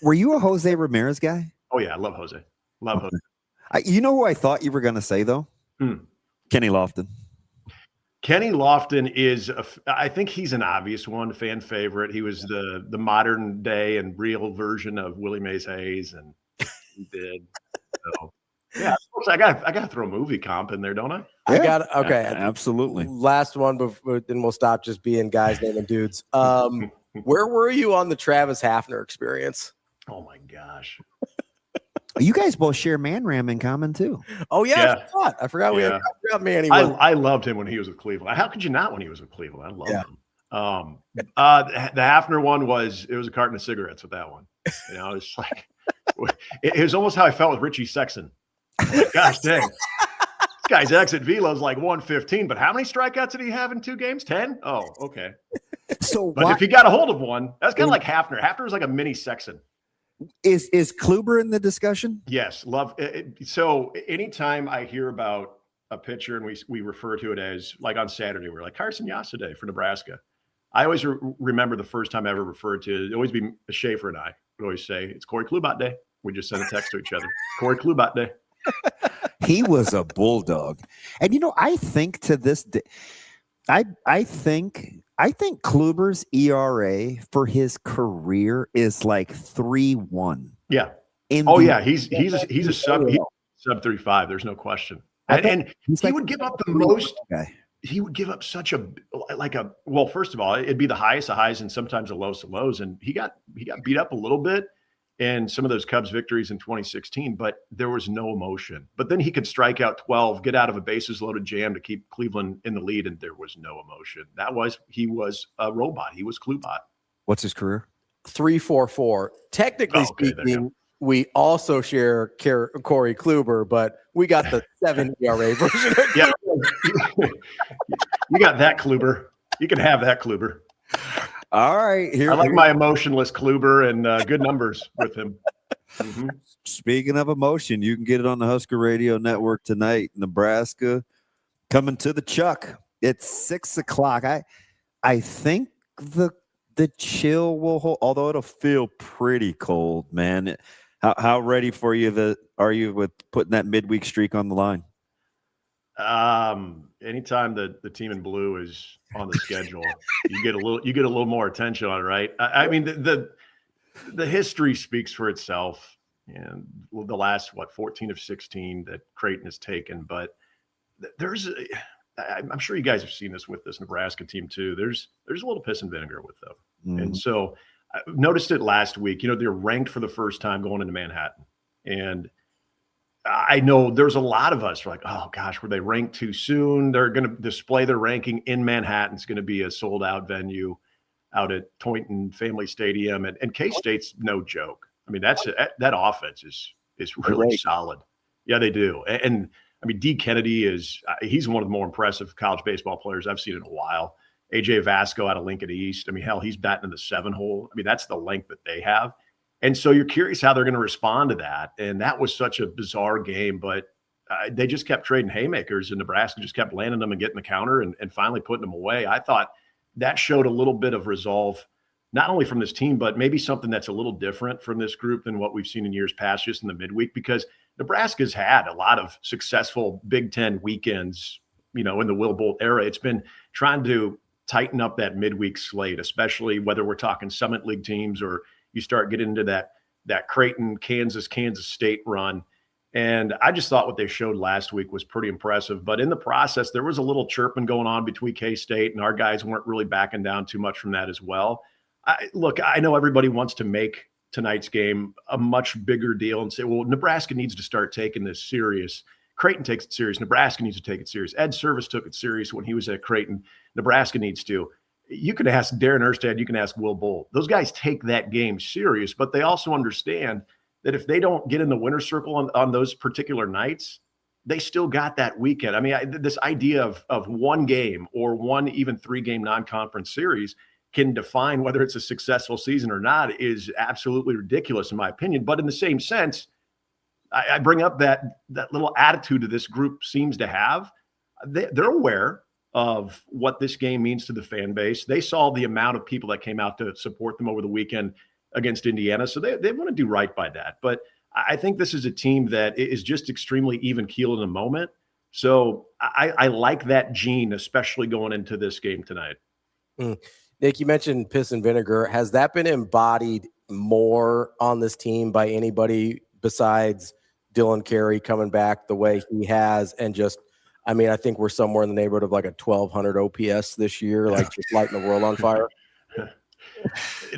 Were you a Jose Ramirez guy? Oh, yeah. I love Jose. Love Jose. You know who I thought you were going to say, though? Kenny Lofton. Kenny Lofton is, I think he's an obvious one, fan favorite. He was the modern day and real version of Willie Mays Hayes, and he did. So, yeah, of course, I got to throw a movie comp in there, don't I? I got okay. Absolutely. Last one, before then we'll stop just being guys naming dudes. Where were you on the Travis Hafner experience? Oh my gosh. You guys both share Man Ram in common too. Oh yeah. I forgot we had Manny. I loved him when he was with Cleveland. How could you not when he was with Cleveland? I loved him. The Hafner one was a carton of cigarettes with that one. You know, it's like it was almost how I felt with Richie Sexton. Gosh dang. This guy's exit velo is like 115, but how many strikeouts did he have in 2 games? 10? Oh, okay. But if he got a hold of one, that's kind of like Hafner. Hafner was like a mini Sexton. Is Kluber in the discussion? Yes, love it. So anytime I hear about a pitcher and we refer to it as, like on Saturday, we're like Carson Yasade for Nebraska. I always remember the first time I ever referred to it. It'd always be Schaefer and I would always say, it's Corey Klubat day. We just send a text to each other. Corey Klubat day. He was a bulldog. And, you know, I think to this day, I think Kluber's ERA for his career is like 3.1. Yeah. He's a sub 35. There's no question. And he would give up the most. He would give up such well, first of all, it'd be the highest of highs and sometimes the lowest of lows. And he got beat up a little bit in some of those Cubs victories in 2016, but there was no emotion. But then he could strike out 12, get out of a bases loaded jam to keep Cleveland in the lead, and there was no emotion. He was a robot. He was Klubat. What's his career? 3.44. Technically speaking, we also share Corey Kluber, but we got the 7 ERA version. Yeah, you got that Kluber. You can have that Kluber. All right, I like my emotionless Kluber and good numbers with him. Mm-hmm. Speaking of emotion, you can get it on the Husker Radio Network tonight. Nebraska coming to the Chuck. It's 6:00. I think the chill will hold, although it'll feel pretty cold, man. How ready for you are you with putting that midweek streak on the line? Anytime the team in blue is on the schedule, you get a little more attention on it, right? I mean, the history speaks for itself, and the last 14 of 16 that Creighton has taken. But I'm sure you guys have seen this with this Nebraska team too. There's a little piss and vinegar with them, and so I noticed it last week. You know, they're ranked for the first time going into Manhattan, and I know there's a lot of us who are like, oh gosh, were they ranked too soon? They're going to display their ranking in Manhattan. It's going to be a sold out venue out at Toynton Family Stadium, and K-State's no joke. I mean, that offense is really solid. Yeah, they do. And I mean, D. Kennedy he's one of the more impressive college baseball players I've seen in a while. AJ Vasco out of Lincoln East. I mean, hell, he's batting in the 7 hole. I mean, that's the length that they have. And so you're curious how they're going to respond to that. And that was such a bizarre game, but they just kept trading haymakers, and Nebraska just kept landing them and getting the counter and finally putting them away. I thought that showed a little bit of resolve, not only from this team, but maybe something that's a little different from this group than what we've seen in years past, just in the midweek, because Nebraska's had a lot of successful Big Ten weekends, you know, in the Will Bolt era. It's been trying to tighten up that midweek slate, especially whether we're talking Summit League teams or you start getting into that Creighton, Kansas State run. And I just thought what they showed last week was pretty impressive. But in the process, there was a little chirping going on between K-State, and our guys weren't really backing down too much from that as well. Look, I know everybody wants to make tonight's game a much bigger deal and say, well, Nebraska needs to start taking this serious. Creighton takes it serious. Nebraska needs to take it serious. Ed Service took it serious when he was at Creighton. Nebraska needs to. You can ask Darren Erstad, you can ask Will Bolt. Those guys take that game serious, but they also understand that if they don't get in the winner's circle on those particular nights, they still got that weekend. I mean, this idea of one game or one even 3-game non-conference series can define whether it's a successful season or not is absolutely ridiculous in my opinion. But in the same sense, I bring up that little attitude that this group seems to have. They're aware of what this game means to the fan base. They saw the amount of people that came out to support them over the weekend against Indiana. So they want to do right by that. But I think this is a team that is just extremely even keel in the moment. So I like that gene, especially going into this game tonight. Nick, you mentioned piss and vinegar. Has that been embodied more on this team by anybody besides Dylan Carey coming back the way he has? And just, I mean, I think we're somewhere in the neighborhood of like a 1,200 OPS this year, like just lighting the world on fire.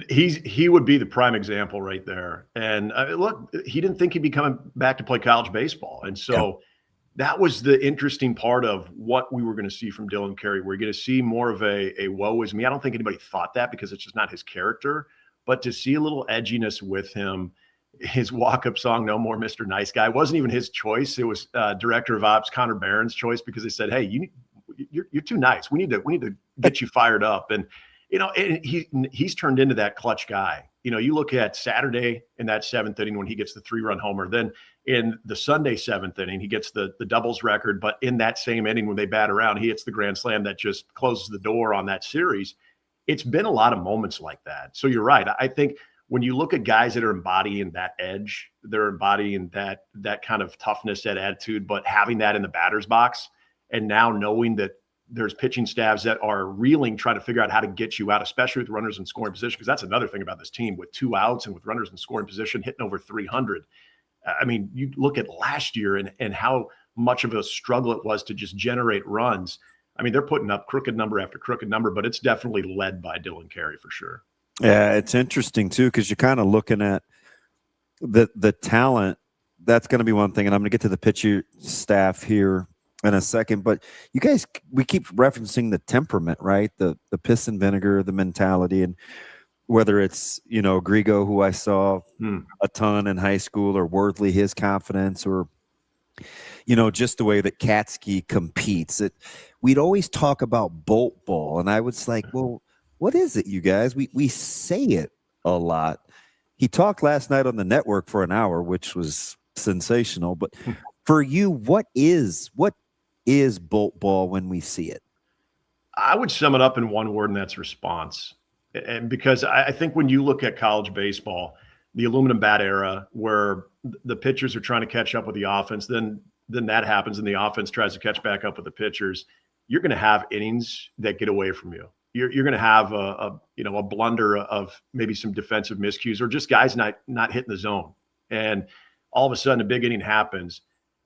He would be the prime example right there. And look, he didn't think he'd be coming back to play college baseball. And so that was the interesting part of what we were going to see from Dylan Carey. We're going to see more of a woe is me. I don't think anybody thought that because it's just not his character. But to see a little edginess with him, his walk-up song, No More Mr. Nice Guy, wasn't even his choice. It was Director of Ops Connor Barron's choice because they said, hey, you're too nice. We need to get you fired up. And and he's turned into that clutch guy. You look at Saturday in that 7th inning when he gets the 3-run homer. Then in the Sunday 7th inning, he gets the doubles record. But in that same inning when they bat around, he hits the grand slam that just closes the door on that series. It's been a lot of moments like that. So you're right. I think when you look at guys that are embodying that edge, they're embodying that kind of toughness, that attitude, but having that in the batter's box, and now knowing that there's pitching staffs that are reeling, trying to figure out how to get you out, especially with runners in scoring position, because that's another thing about this team with 2 outs and with runners in scoring position hitting over 300. I mean, you look at last year and how much of a struggle it was to just generate runs. I mean, they're putting up crooked number after crooked number, but it's definitely led by Dylan Carey for sure. Yeah, it's interesting too, because you're kind of looking at the talent. That's going to be one thing, and I'm going to get to the pitcher staff here in a second. But you guys, we keep referencing the temperament, right? The piss and vinegar, the mentality, and whether it's Grigo, who I saw a ton in high school, or Worthley, his confidence, or just the way that Katsky competes. We'd always talk about Bolt Ball, and I was like, well, what is it, you guys? We say it a lot. He talked last night on the network for an hour, which was sensational. But for you, what is Bolt Ball when we see it? I would sum it up in one word, and that's response. And because I think when you look at college baseball, the aluminum bat era, where the pitchers are trying to catch up with the offense, then that happens and the offense tries to catch back up with the pitchers, you're going to have innings that get away from you. You're going to have a blunder of maybe some defensive miscues, or just guys not hitting the zone. And all of a sudden a big inning happens.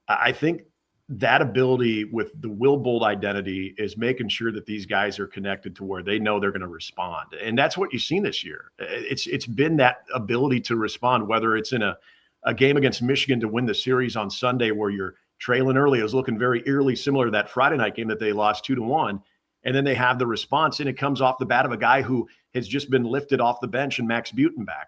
I think that ability with the Will Bolt identity is making sure that these guys are connected to where they know they're going to respond. And that's what you've seen this year. It's been that ability to respond, whether it's in a game against Michigan to win the series on Sunday where you're trailing early. It was looking very eerily similar to that Friday night game that they lost 2-1. And then they have the response, and it comes off the bat of a guy who has just been lifted off the bench, and Max Butenbach.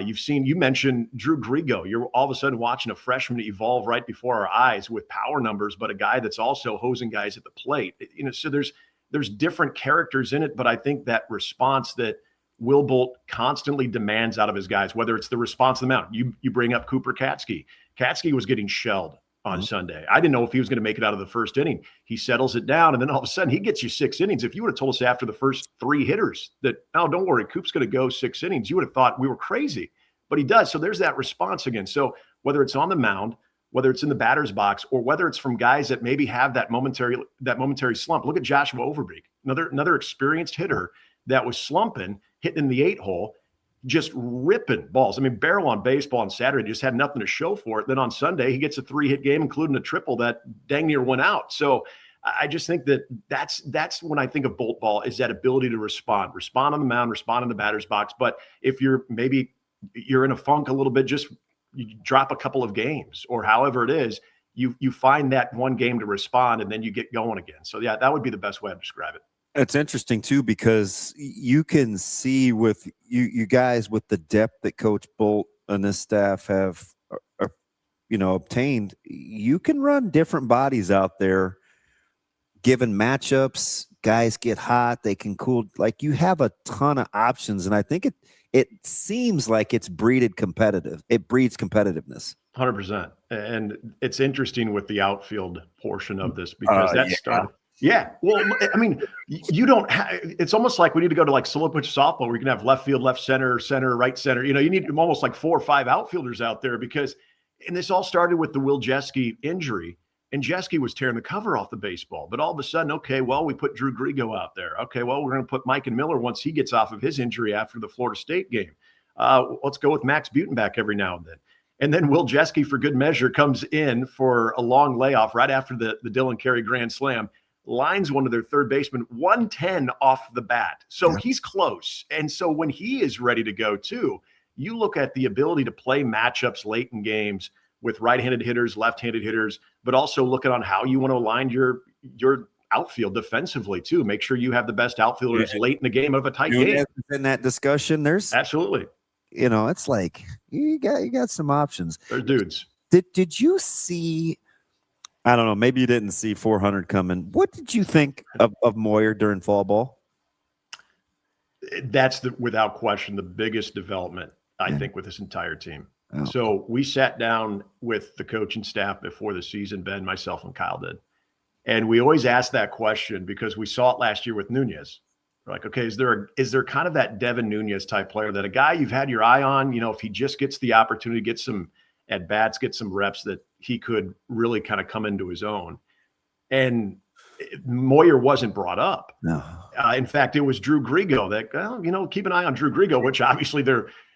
You mentioned Drew Grigo. You're all of a sudden watching a freshman evolve right before our eyes with power numbers, but a guy that's also hosing guys at the plate. So there's different characters in it, but I think that response that Will Bolt constantly demands out of his guys, whether it's the response to the mound. You bring up Cooper Katsky. Katsky was getting shelled on Sunday. I didn't know if he was going to make it out of the first inning. He settles it down, and then all of a sudden he gets you 6 innings. If you would have told us after the first 3 hitters that, oh, don't worry, Coop's going to go 6 innings, you would have thought we were crazy. But he does. So there's that response again. So whether it's on the mound, whether it's in the batter's box, or whether it's from guys that maybe have that momentary slump. Look at Joshua Overbeek, another experienced hitter that was slumping, hitting in the 8-hole, just ripping balls. I mean, barrel on baseball on Saturday, just had nothing to show for it. Then on Sunday, he gets a 3-hit game, including a triple that dang near went out. So I just think that's when I think of Bolt Ball, is that ability to respond on the mound, respond in the batter's box. But if you're in a funk a little bit, just you drop a couple of games or however it is, you find that one game to respond, and then you get going again. So yeah, that would be the best way to describe it. It's interesting too, because you can see with you guys, with the depth that Coach Bolt and this staff have, obtained, you can run different bodies out there. Given matchups, guys get hot, they can cool. Like, you have a ton of options, and I think it seems like it's competitive. It breeds competitiveness. 100%. And it's interesting with the outfield portion of this, because that started. Yeah. Well, I mean, you don't have, it's almost like we need to go to like slow pitch softball where you can have left field, left center, right center. You need almost like 4 or 5 outfielders out there, because, and this all started with the Will Jeske injury. And Jeske was tearing the cover off the baseball. But all of a sudden, okay, well, we put Drew Grigo out there. Okay, well, we're going to put Mike and Miller once he gets off of his injury after the Florida State game. Let's go with Max Butenbach every now and then. And then Will Jeske, for good measure, comes in for a long layoff right after the Dylan Carey grand slam, lines one of their third basemen 110 off the bat. So he's close. And so when he is ready to go too, you look at the ability to play matchups late in games with right-handed hitters, left-handed hitters, but also looking on how you want to align your outfield defensively too. Make sure you have the best outfielders late in the game of a tight game. In that discussion, there's absolutely, it's like you got some options. There's dudes. Did you see? I don't know. Maybe you didn't see 400 coming. What did you think of Moyer during fall ball? That's without question the biggest development I think with this entire team. Oh. So we sat down with the coaching staff before the season, Ben, myself, and Kyle did. And we always ask that question because we saw it last year with Nunez. We're like, okay, is there kind of that Devin Nunez type player, that a guy you've had your eye on, if he just gets the opportunity, get some at bats, get some reps, that he could really kind of come into his own? And Moyer wasn't brought up. No. In fact, it was Drew Grigo that, keep an eye on Drew Grigo, which obviously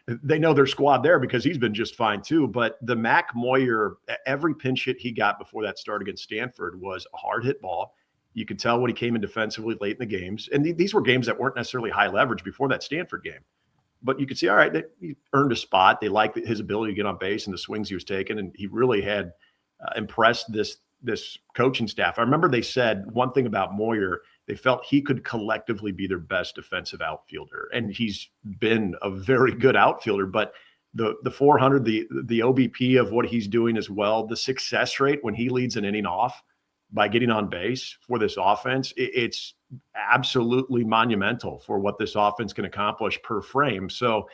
they know their squad there because he's been just fine too. But the Mac Moyer, every pinch hit he got before that start against Stanford was a hard hit ball. You could tell when he came in defensively late in the games. And these were games that weren't necessarily high leverage before that Stanford game. But you could see, all right, he earned a spot. They liked his ability to get on base and the swings he was taking. And he really had impressed this coaching staff. I remember they said one thing about Moyer. They felt he could collectively be their best defensive outfielder. And he's been a very good outfielder. But the 400, the OBP of what he's doing as well, the success rate when he leads an inning off by getting on base for this offense, it's absolutely monumental for what this offense can accomplish per frame. So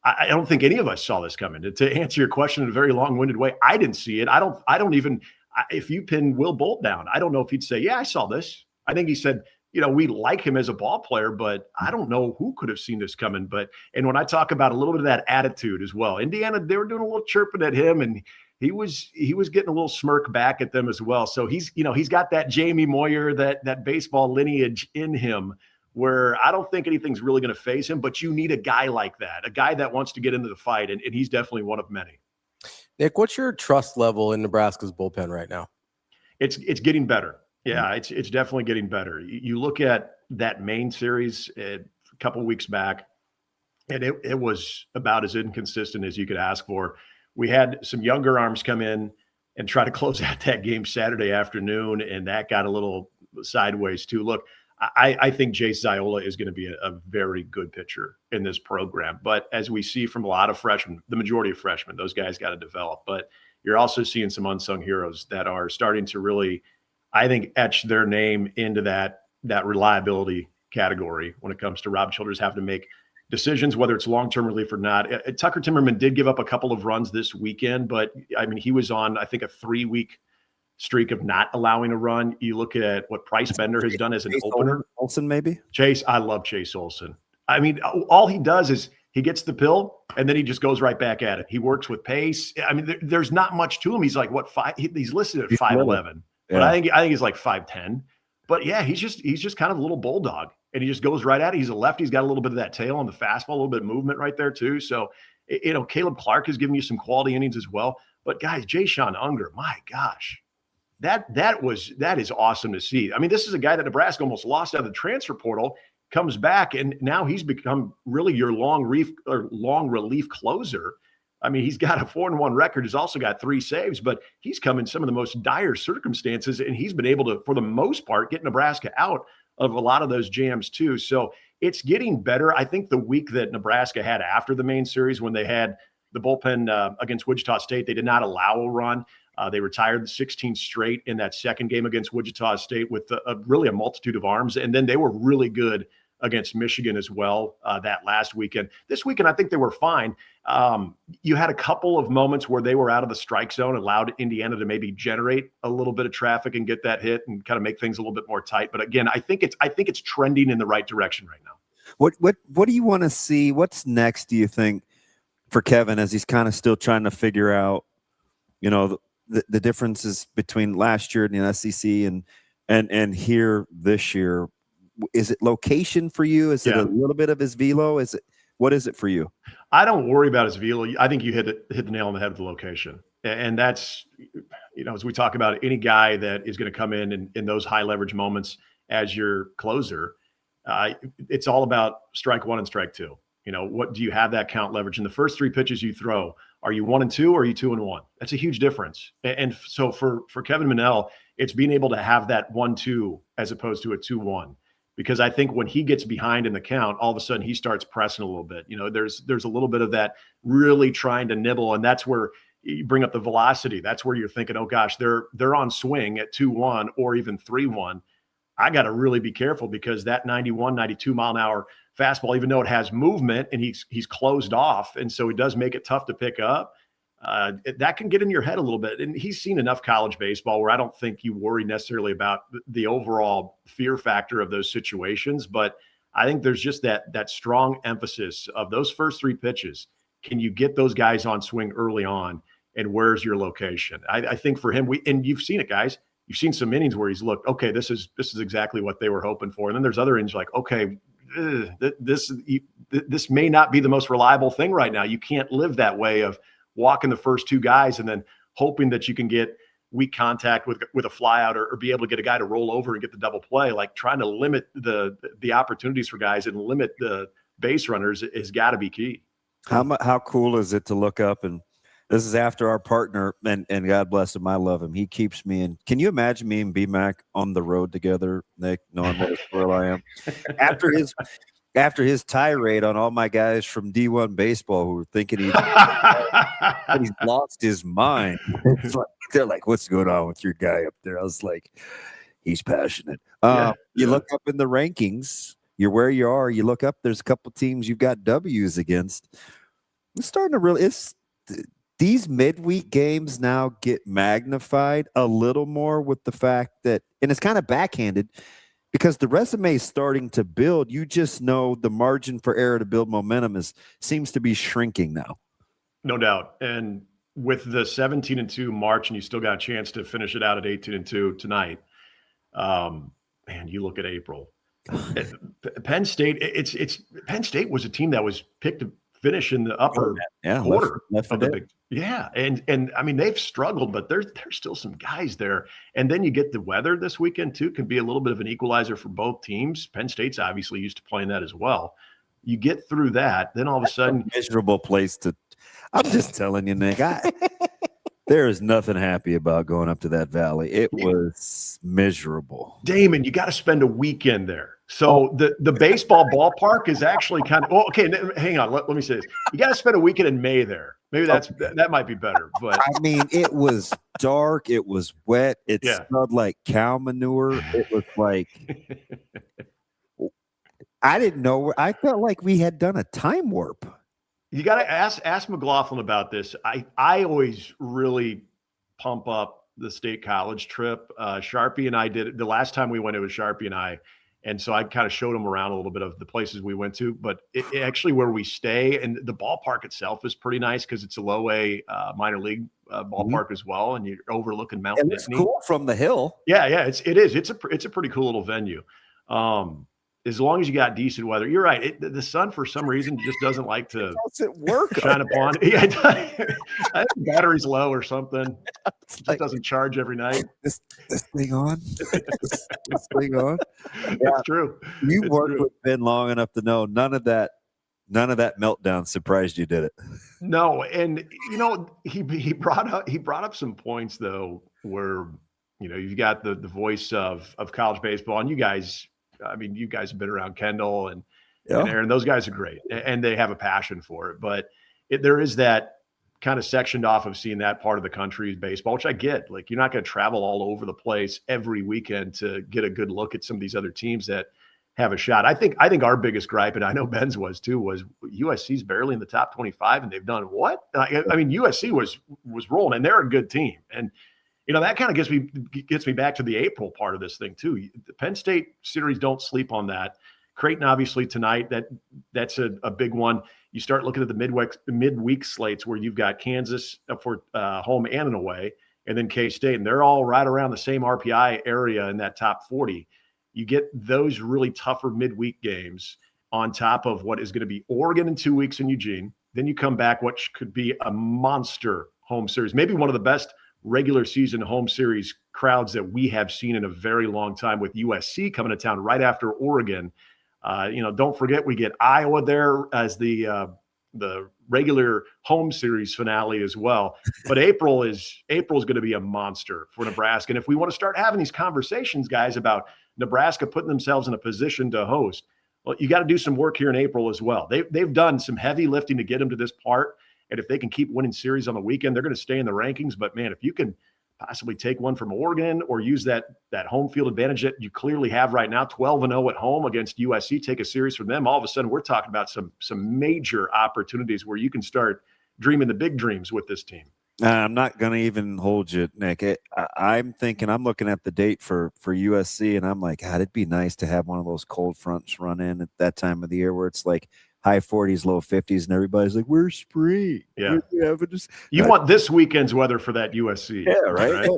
I don't think any of us saw this coming. To answer your question in a very long-winded way, I didn't see it. I don't even, if you pin Will Bolt down, I don't know if he'd say, yeah, I saw this. I think he said, we like him as a ball player, but I don't know who could have seen this coming. And when I talk about a little bit of that attitude as well, Indiana, they were doing a little chirping at him, and he was getting a little smirk back at them as well. So he's got that Jamie Moyer, that baseball lineage in him, where I don't think anything's really going to phase him, but you need a guy like that, a guy that wants to get into the fight. And he's definitely one of many. Nick, what's your trust level in Nebraska's bullpen right now? It's getting better. Yeah, it's definitely getting better. You look at that Maine series a couple of weeks back, and it was about as inconsistent as you could ask for. We had some younger arms come in and try to close out that game Saturday afternoon, and that got a little sideways too. Look, I think Jace Ziola is going to be a very good pitcher in this program. But as we see from a lot of freshmen, the majority of freshmen, those guys got to develop. But you're also seeing some unsung heroes that are starting to really, I think, etch their name into that reliability category when it comes to Rob Childress having to make decisions, whether it's long-term relief or not. Tucker Timmerman did give up a couple of runs this weekend, but I mean, he was on, I think, a 3-week streak of not allowing a run. You look at what Price Bender has done as an opener. Olsen, maybe? Chase, I love Chase Olsen. I mean, all he does is he gets the pill and then he just goes right back at it. He works with pace. I mean, there's not much to him. He's like, what, 5? He's listed at 5'11", but I think he's like 5'10". But yeah, he's just kind of a little bulldog, and he just goes right at it. He's a lefty. He's got a little bit of that tail on the fastball, a little bit of movement right there too. So, Caleb Clark has given you some quality innings as well. But guys, Jay-Sean Unger, my gosh, that is awesome to see. I mean, this is a guy that Nebraska almost lost out of the transfer portal, comes back, and now he's become really your long relief closer. I mean, he's got a 4-1 record. He's also got 3 saves, but he's come in some of the most dire circumstances, and he's been able to, for the most part, get Nebraska out of a lot of those jams too. So it's getting better. I think the week that Nebraska had after the main series, when they had the bullpen against Wichita State, they did not allow a run. They retired 16 straight in that second game against Wichita State with really a multitude of arms. And then they were really good against Michigan as well that last weekend. This weekend, I think they were fine. You had a couple of moments where they were out of the strike zone, allowed Indiana to maybe generate a little bit of traffic and get that hit and kind of make things a little bit more tight. But again, I think it's trending in the right direction right now. What do you want to see? What's next, do you think, for Kevin, as he's kind of still trying to figure out, the differences between last year in the SEC and here this year? Is it location for you? Is it a little bit of his velo? What is it for you? I don't worry about his velo. I think you hit the nail on the head with the location. And that's, as we talk about any guy that is going to come in those high leverage moments as your closer, it's all about strike one and strike two. What do you have that count leverage in the first three pitches you throw? Are you 1-2 or are you 2-1? That's a huge difference. And so for Kevin Monell, it's being able to have that 1-2 as opposed to a 2-1. Because I think when he gets behind in the count, all of a sudden he starts pressing a little bit. There's a little bit of that really trying to nibble, and that's where you bring up the velocity. That's where you're thinking, oh gosh, they're on swing at 2-1 or even 3-1. I got to really be careful because that 91, 92 mile an hour fastball, even though it has movement and he's closed off, and so it does make it tough to pick up. That can get in your head a little bit. And he's seen enough college baseball where I don't think you worry necessarily about the overall fear factor of those situations. But I think there's just that strong emphasis of those first three pitches. Can you get those guys on swing early on? And where's your location? I think for him, and you've seen it, guys. You've seen some innings where he's looked, okay, this is exactly what they were hoping for. And then there's other innings like, okay, this may not be the most reliable thing right now. You can't live that way of walking the first two guys and then hoping that you can get weak contact with a fly out or be able to get a guy to roll over and get the double play. Like trying to limit the opportunities for guys and limit the base runners has got to be key. How cool is it to look up, and this is after our partner, and God bless him, I love him. He keeps me in. Can you imagine me and B-Mac on the road together, Nick, knowing what a squirrel I am? After his tirade on all my guys from D1 baseball who were thinking he's lost his mind. They're like, what's going on with your guy up there? I was like, he's passionate. You look up in the rankings, you're where you are. You look up, there's a couple teams you've got W's against. It's starting to really – these midweek games now get magnified a little more with the fact that – and it's kind of backhanded – because the resume is starting to build. You just know the margin for error to build momentum seems to be shrinking now. No doubt. And with the 17-2 March, and you still got a chance to finish it out at 18-2 tonight. Man, you look at April. Penn State. Penn State was a team that was picked to finish in the upper quarter of the Big. Yeah, and I mean they've struggled, but there's still some guys there. And then you get the weather this weekend too, can be a little bit of an equalizer for both teams. Penn State's obviously used to playing that as well. You get through that, then all of a sudden, miserable place to. I'm just telling you, Nick. There is nothing happy about going up to that valley. It was miserable. Damon, you got to spend a weekend there. So the baseball ballpark is actually kind of okay. Hang on, let me say this. You got to spend a weekend in May there. Maybe that might be better. But I mean, it was dark. It was wet. It smelled like cow manure. It was like I didn't know. I felt like we had done a time warp. You got to ask McLaughlin about this. I always really pump up the state college trip. Sharpie and I did it. The last time we went, it was Sharpie and I. And so I kind of showed them around a little bit of the places we went to, but it actually where we stay and the ballpark itself is pretty nice because it's a low A minor league ballpark as well. And you're overlooking Mount Whitney. It's cool from the hill. Yeah. It is. It's a pretty cool little venue. As long as you got decent weather, you're right. The sun, for some reason, just doesn't like to shine upon it. Yeah, I think the battery's low or something. It just doesn't charge every night. This thing on? this thing on? That's true. You worked with Ben long enough to know none of that meltdown surprised you, did it? No, and he brought up some points though, where you've got the voice of college baseball, and you guys. I mean, you guys have been around Kendall and Aaron. Those guys are great, and they have a passion for it. But there is that kind of sectioned off of seeing that part of the country's baseball, which I get. Like, you're not going to travel all over the place every weekend to get a good look at some of these other teams that have a shot. I think our biggest gripe, and I know Ben's was too, was USC's barely in the top 25, and they've done what? I mean, USC was rolling, and they're a good team, and. That kind of gets me back to the April part of this thing too. The Penn State series, don't sleep on that. Creighton, obviously tonight, that's a big one. You start looking at the midweek slates where you've got Kansas for home and an away, and then K-State, and they're all right around the same RPI area in that top 40. You get those really tougher midweek games on top of what is going to be Oregon in 2 weeks in Eugene. Then you come back, what could be a monster home series, maybe one of the best regular season home series crowds that we have seen in a very long time, with USC coming to town right after Oregon. Don't forget we get Iowa there as the regular home series finale as well. But April is going to be a monster for Nebraska. And if we want to start having these conversations, guys, about Nebraska putting themselves in a position to host, well, you got to do some work here in April as well. They've done some heavy lifting to get them to this part. And if they can keep winning series on the weekend, they're going to stay in the rankings. But man, if you can possibly take one from Oregon or use that home field advantage that you clearly have right now, 12-0 at home against USC, take a series from them, all of a sudden we're talking about some major opportunities where you can start dreaming the big dreams with this team. I'm not going to even hold you, Nick. I'm looking at the date for USC, and I'm like, God, it'd be nice to have one of those cold fronts run in at that time of the year where it's like high 40s, low 50s, and everybody's like, "We're spring." Yeah, you want this weekend's weather for that USC. Yeah, right?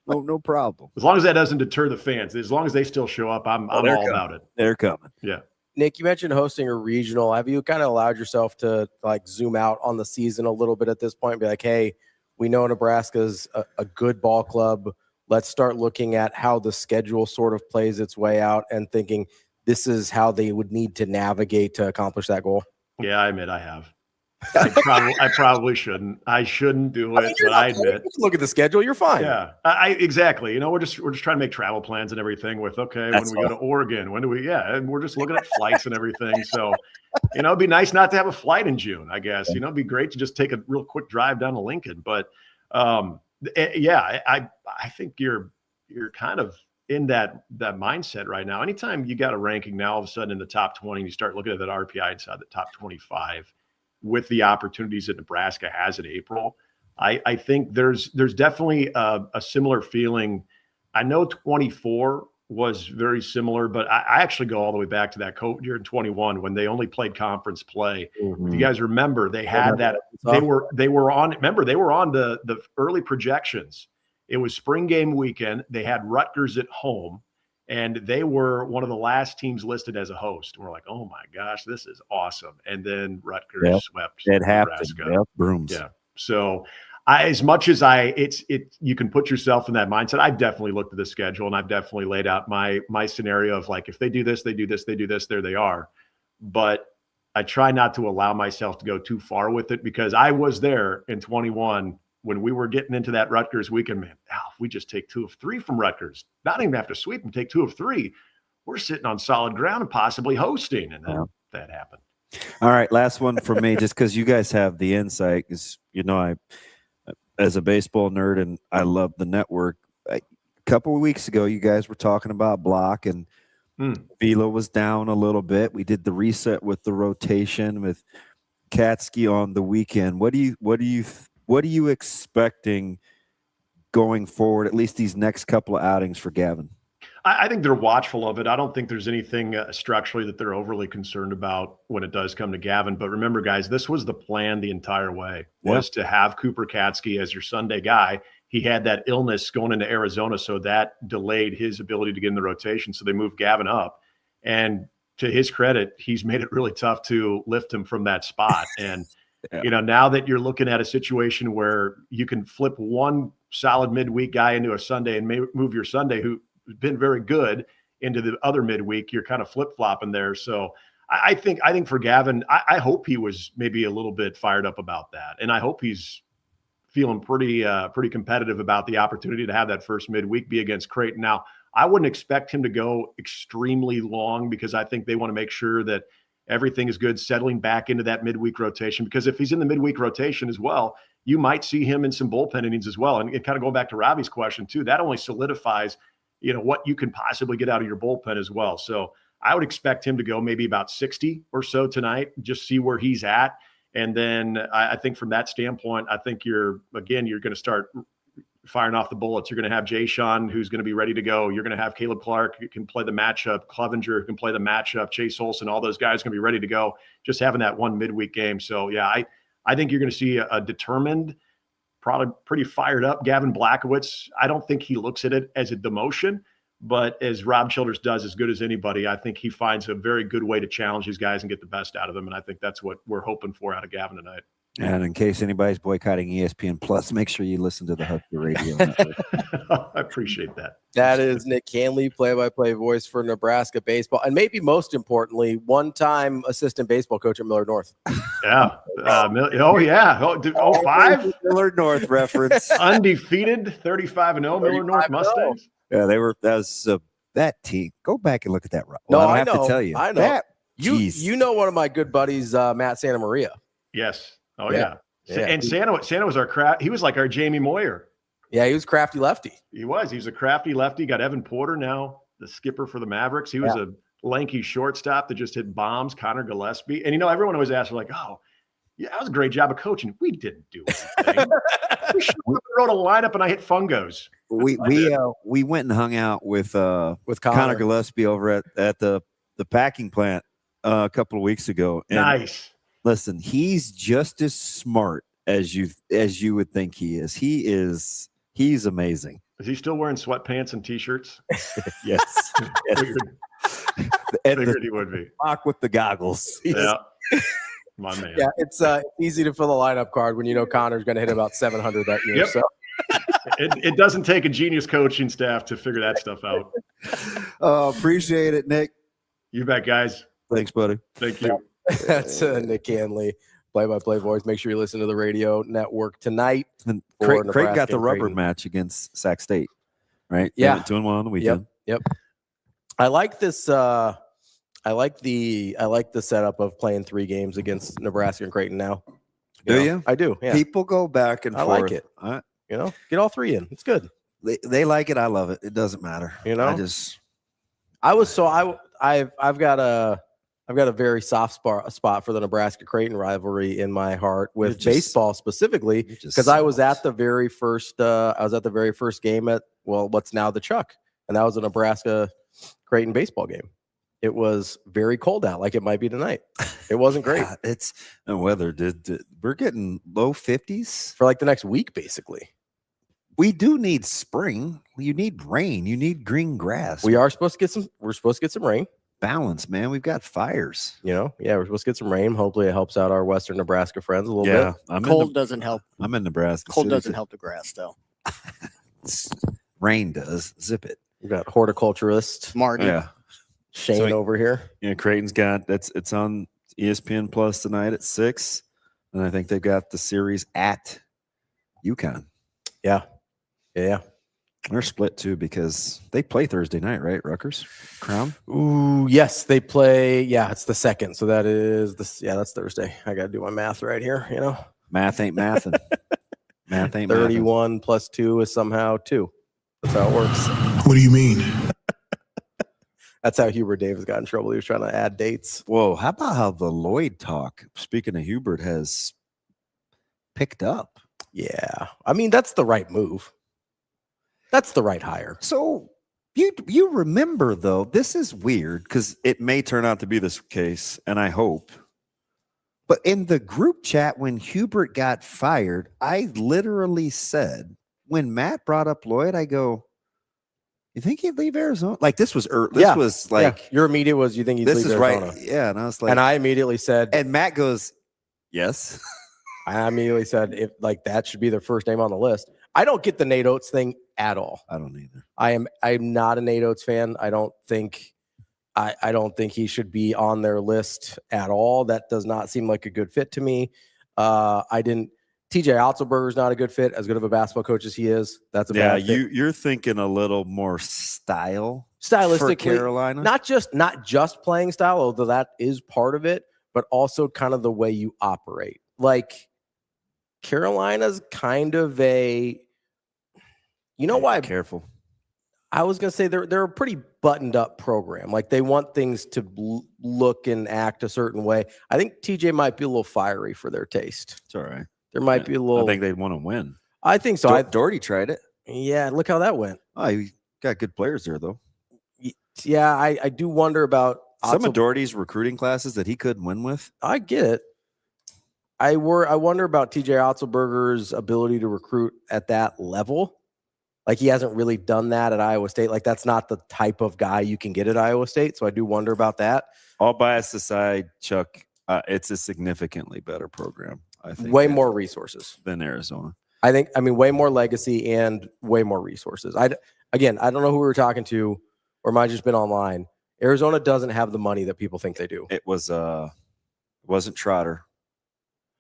No problem. As long as that doesn't deter the fans, as long as they still show up, I'm all about it. They're coming. Yeah. Nick, you mentioned hosting a regional. Have you kind of allowed yourself to like zoom out on the season a little bit at this point and be like, hey, we know Nebraska's a good ball club. Let's start looking at how the schedule sort of plays its way out and thinking this is how they would need to navigate to accomplish that goal? Yeah, I admit I have. I probably shouldn't. I shouldn't do it, but I admit. Look at the schedule. You're fine. Yeah, exactly. We're just trying to make travel plans and everything with, okay, when do we go to Oregon? When do we, and we're just looking at flights and everything. So, it'd be nice not to have a flight in June, I guess. It'd be great to just take a real quick drive down to Lincoln. But I think you're kind of in that mindset right now. Anytime you got a ranking now all of a sudden in the top 20, and you start looking at that RPI inside the top 25 with the opportunities that Nebraska has in April, I think there's definitely a similar feeling. I know 24 was very similar, but I actually go all the way back to that COVID year in 21 when they only played conference play. If you guys remember, they had that. They were on the early projections. It was spring game weekend. They had Rutgers at home, and they were one of the last teams listed as a host. And we're like, oh my gosh, this is awesome. And then Rutgers swept Nebraska. Brooms. Yeah. So as much as you can put yourself in that mindset, I've definitely looked at the schedule and I've definitely laid out my scenario of like, if they do this, they do this, they do this, there they are. But I try not to allow myself to go too far with it, because I was there in 21 when we were getting into that Rutgers weekend. Man, if we just take 2 of 3 from Rutgers, not even have to sweep them, take 2 of 3, we're sitting on solid ground and possibly hosting. And then that happened. All right, last one for me, just because you guys have the insight, because I, as a baseball nerd, and I love the network. A couple of weeks ago, you guys were talking about block, and Vila was down a little bit. We did the reset with the rotation with Katsky on the weekend. What are you expecting going forward, at least these next couple of outings for Gavin? I think they're watchful of it. I don't think there's anything structurally that they're overly concerned about when it does come to Gavin. But remember, guys, this was the plan the entire way, was to have Cooper Katsky as your Sunday guy. He had that illness going into Arizona, so that delayed his ability to get in the rotation. So they moved Gavin up. And to his credit, he's made it really tough to lift him from that spot. And, now that you're looking at a situation where you can flip one solid midweek guy into a Sunday and move your Sunday, who's been very good, into the other midweek, you're kind of flip-flopping there. So I think for Gavin, I hope he was maybe a little bit fired up about that. And I hope he's feeling pretty competitive about the opportunity to have that first midweek be against Creighton. Now, I wouldn't expect him to go extremely long, because I think they want to make sure that everything is good, settling back into that midweek rotation. Because if he's in the midweek rotation as well, you might see him in some bullpen innings as well. And kind of going back to Robbie's question too, that only solidifies what you can possibly get out of your bullpen as well. So I would expect him to go maybe about 60 or so tonight, just see where he's at. And then I think from that standpoint, I think you're going to start firing off the bullets. You're going to have Jay Sean, who's going to be ready to go. You're going to have Caleb Clark, who can play the matchup, Clevenger, who can play the matchup, Chase Olson, all those guys are going to be ready to go, just having that one midweek game. So yeah, I think you're going to see a determined, probably pretty fired up. Gavin Blackowitz, I don't think he looks at it as a demotion, but as Rob Childress does, as good as anybody, I think he finds a very good way to challenge these guys and get the best out of them. And I think that's what we're hoping for out of Gavin tonight. And in case anybody's boycotting ESPN Plus, make sure you listen to the Husker Radio. I appreciate that. That is Nick Hanley, play-by-play voice for Nebraska baseball, and maybe most importantly, one-time assistant baseball coach at Millard North. Yeah. Oh, yeah. 05? Millard North reference. Undefeated, 35-0 Millard North Mustangs. Yeah, that was that team. Go back and look at that. Well, No, I I don't have know. to tell you. I know. You know one of my good buddies, Matt Santa Maria. Yes. Oh, Yeah. yeah. And Santa was our craft. He was like our Jamie Moyer. Yeah, he was crafty lefty. He was a crafty lefty. Got Evan Porter now, the skipper for the Mavericks. He was a lanky shortstop that just hit bombs. Connor Gillespie. And, everyone always asks, like, oh, yeah, that was a great job of coaching. We didn't do anything. We wrote a lineup and I hit fungos. We went and hung out with Connor Gillespie over at the packing plant a couple of weeks ago. And nice. Listen, he's just as smart as you would think he is. He's amazing. Is he still wearing sweatpants and t-shirts? Yes. Figured he would be. Rock with the goggles. Yeah. My man. Yeah, it's easy to fill a lineup card when you know Connor's going to hit about 700 that year. Yep. So it doesn't take a genius coaching staff to figure that stuff out. Appreciate it, Nick. You bet, guys. Thanks, buddy. Thank you. That's Nick Hanley, play-by-play voice. Make sure you listen to the radio network tonight. And for Creighton got the Nebraska and rubber Creighton. match against Sac State, right? Yeah. 2-1 on the weekend. Yep. I like this. I like the setup of playing 3 games against Nebraska and Creighton now. Do you? I do. Yeah. People go back and I forth. like it. Get all 3 in. It's good. They like it. I love it. It doesn't matter. I've got a very soft spot for the Nebraska Creighton rivalry in my heart with baseball specifically, because I was at the very first game at what's now the Chuck, and that was a Nebraska Creighton baseball game. It was very cold out, like it might be tonight. It wasn't great. It's the weather. We're getting low 50s for like the next week, basically. We do need spring. You need rain. You need green grass. We're supposed to get some rain. Balance, man. We've got fires. We're supposed to get some rain. Hopefully it helps out our Western Nebraska friends a little bit. Cold doesn't help. I'm in Nebraska. Cold doesn't help the grass, though. Rain does. Zip it. We've got horticulturist Marty. Yeah. Shane over here. Yeah, Creighton's got it's on ESPN Plus tonight at 6, and I think they've got the series at UConn. Yeah. They're split too because they play Thursday night, right? Rutgers, Crown. Ooh, yes, they play. Yeah, it's the 2nd, so that is that's Thursday. I got to do my math right here. Math ain't mathing. Math ain't 31 plus 2 is somehow 2. That's how it works. What do you mean? That's how Hubert Davis got in trouble. He was trying to add dates. Whoa, how about how the Lloyd talk, speaking of Hubert, has picked up? Yeah. I mean, that's the right move. That's the right hire. So you remember, though, this is weird because it may turn out to be this case, and I hope. But in the group chat when Hubert got fired, I literally said, when Matt brought up Lloyd, I go, you think he'd leave Arizona? Like this was was like your immediate was you think he'd leave Arizona. Right. Yeah. And I was like, and I immediately said, and Matt goes, yes. I immediately said, if like that should be their first name on the list. I don't get the Nate Oates thing at all. I don't either. I'm not a Nate Oates fan. I don't think he should be on their list at all. That does not seem like a good fit to me. TJ Otzelberger is not a good fit. As good of a basketball coach as he is, that's a bad fit. You're thinking a little more stylistically for Carolina, not just playing style, although that is part of it, but also kind of the way you operate. Like Carolina's kind of a, why? Careful. I was gonna say they're a pretty buttoned up program. Like they want things to look and act a certain way. I think TJ might be a little fiery for their taste. It's all right. There might be a little. I think they'd want to win. I think so. Doherty tried it. Yeah, look how that went. Oh, he got good players there, though. Yeah, I do wonder about some of Doherty's recruiting classes that he couldn't win with. I get it. I wonder about TJ Otzelberger's ability to recruit at that level. Like, he hasn't really done that at Iowa State. Like, that's not the type of guy you can get at Iowa State. So I do wonder about that. All bias aside, Chuck, it's a significantly better program. I think way more resources than Arizona. I mean, way more legacy and way more resources. I don't know who we were talking to, or might have just been online. Arizona doesn't have the money that people think they do. It wasn't Trotter.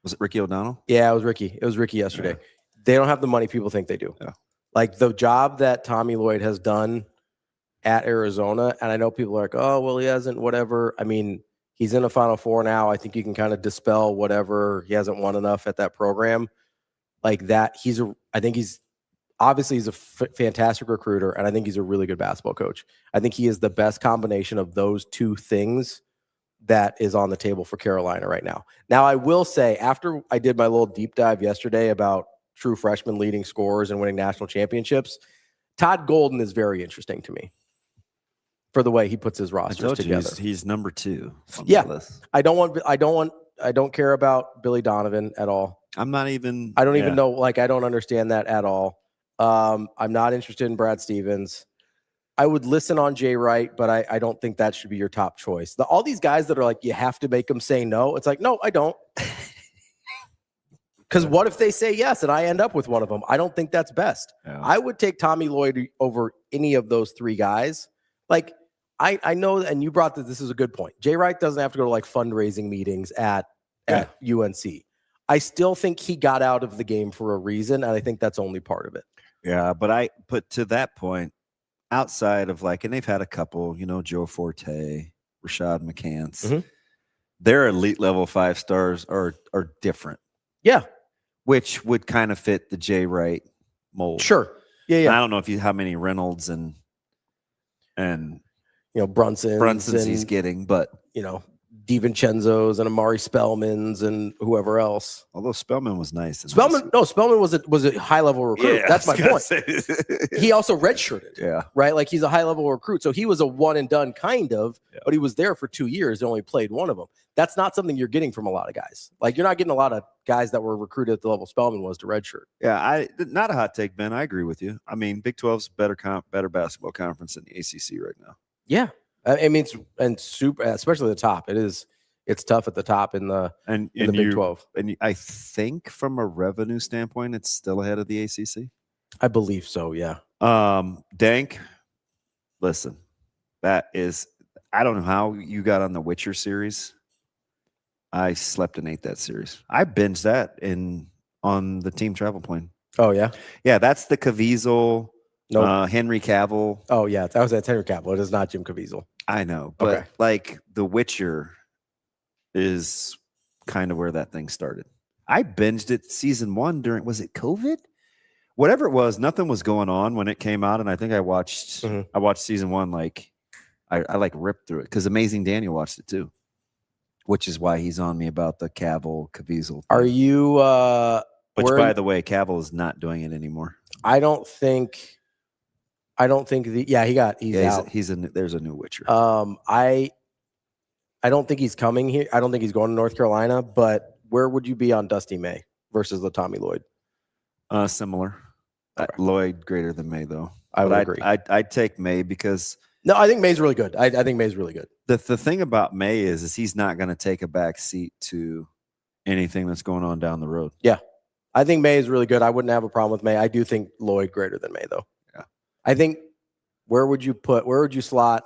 Was it Ricky O'Donnell? Yeah, it was Ricky. It was Ricky yesterday. Yeah. They don't have the money people think they do. Yeah. Like, the job that Tommy Lloyd has done at Arizona, and I know people are like, oh, well, he hasn't, whatever. I mean, he's in the Final Four now. I think you can kind of dispel whatever. He hasn't won enough at that program. Like that, I think he's obviously he's a fantastic recruiter, and I think he's a really good basketball coach. I think he is the best combination of those two things that is on the table for Carolina right now. Now, I will say, after I did my little deep dive yesterday about true freshmen leading scorers and winning national championships, Todd Golden is very interesting to me for the way he puts his rosters together. He's number 2. Yeah, I don't care about Billy Donovan at all. I don't even know. Like, I don't understand that at all. I'm not interested in Brad Stevens. I would listen on Jay Wright, but I don't think that should be your top choice. All these guys that are like, you have to make them say no. It's like, no, I don't. Because what if they say yes and I end up with one of them? I don't think that's best. Yeah. I would take Tommy Lloyd over any of those 3 guys. Like, I know, and you brought this is a good point. Jay Wright doesn't have to go to like fundraising meetings at UNC. I still think he got out of the game for a reason, and I think that's only part of it. Yeah, but to that point, outside of like, and they've had a couple, Joe Forte, Rashad McCants, their elite level 5 stars are different. Yeah. Which would kind of fit the Jay Wright mold. Sure. Yeah. And I don't know how many Reynolds and Brunson's he's getting, but DiVincenzo's and Amari Spellman's and whoever else. Although Spellman was nice. Spellman was a high level recruit. Yeah, that's my point. He also redshirted. Yeah. Right. Like, he's a high level recruit. So he was a one and done kind of, but he was there for 2 years and only played one of them. That's not something you're getting from a lot of guys. Like, you're not getting a lot of guys that were recruited at the level Spellman was to redshirt. Yeah. Not a hot take, Ben. I agree with you. I mean, Big 12's better basketball conference than the ACC right now. Yeah. I mean, it's super, especially the top. It's tough at the top in the Big 12. And I think from a revenue standpoint, it's still ahead of the ACC. I believe so. Yeah. Dank, listen, I don't know how you got on the Witcher series. I slept and ate that series. I binged that on the team travel plane. Oh yeah. Yeah. That's the Caviezel. Nope. Henry Cavill. Oh yeah, that was Henry Cavill. It is not Jim Caviezel. I know, but like The Witcher is kind of where that thing started. I binged it season 1 was it COVID? Whatever it was, nothing was going on when it came out, and I think I watched season 1 like I like ripped through it because Amazing Daniel watched it too, which is why he's on me about the Caviezel thing. Are you? By the way, Cavill is not doing it anymore. I don't think. He's out. There's a new Witcher. I don't think he's coming here. I don't think he's going to North Carolina. But where would you be on Dusty May versus the Tommy Lloyd? Similar. Lloyd greater than May though. I would agree. I'd take May because I think May's really good. I think May's really good. The thing about May is he's not going to take a back seat to anything that's going on down the road. Yeah, I think May is really good. I wouldn't have a problem with May. I do think Lloyd greater than May though. I think where would you slot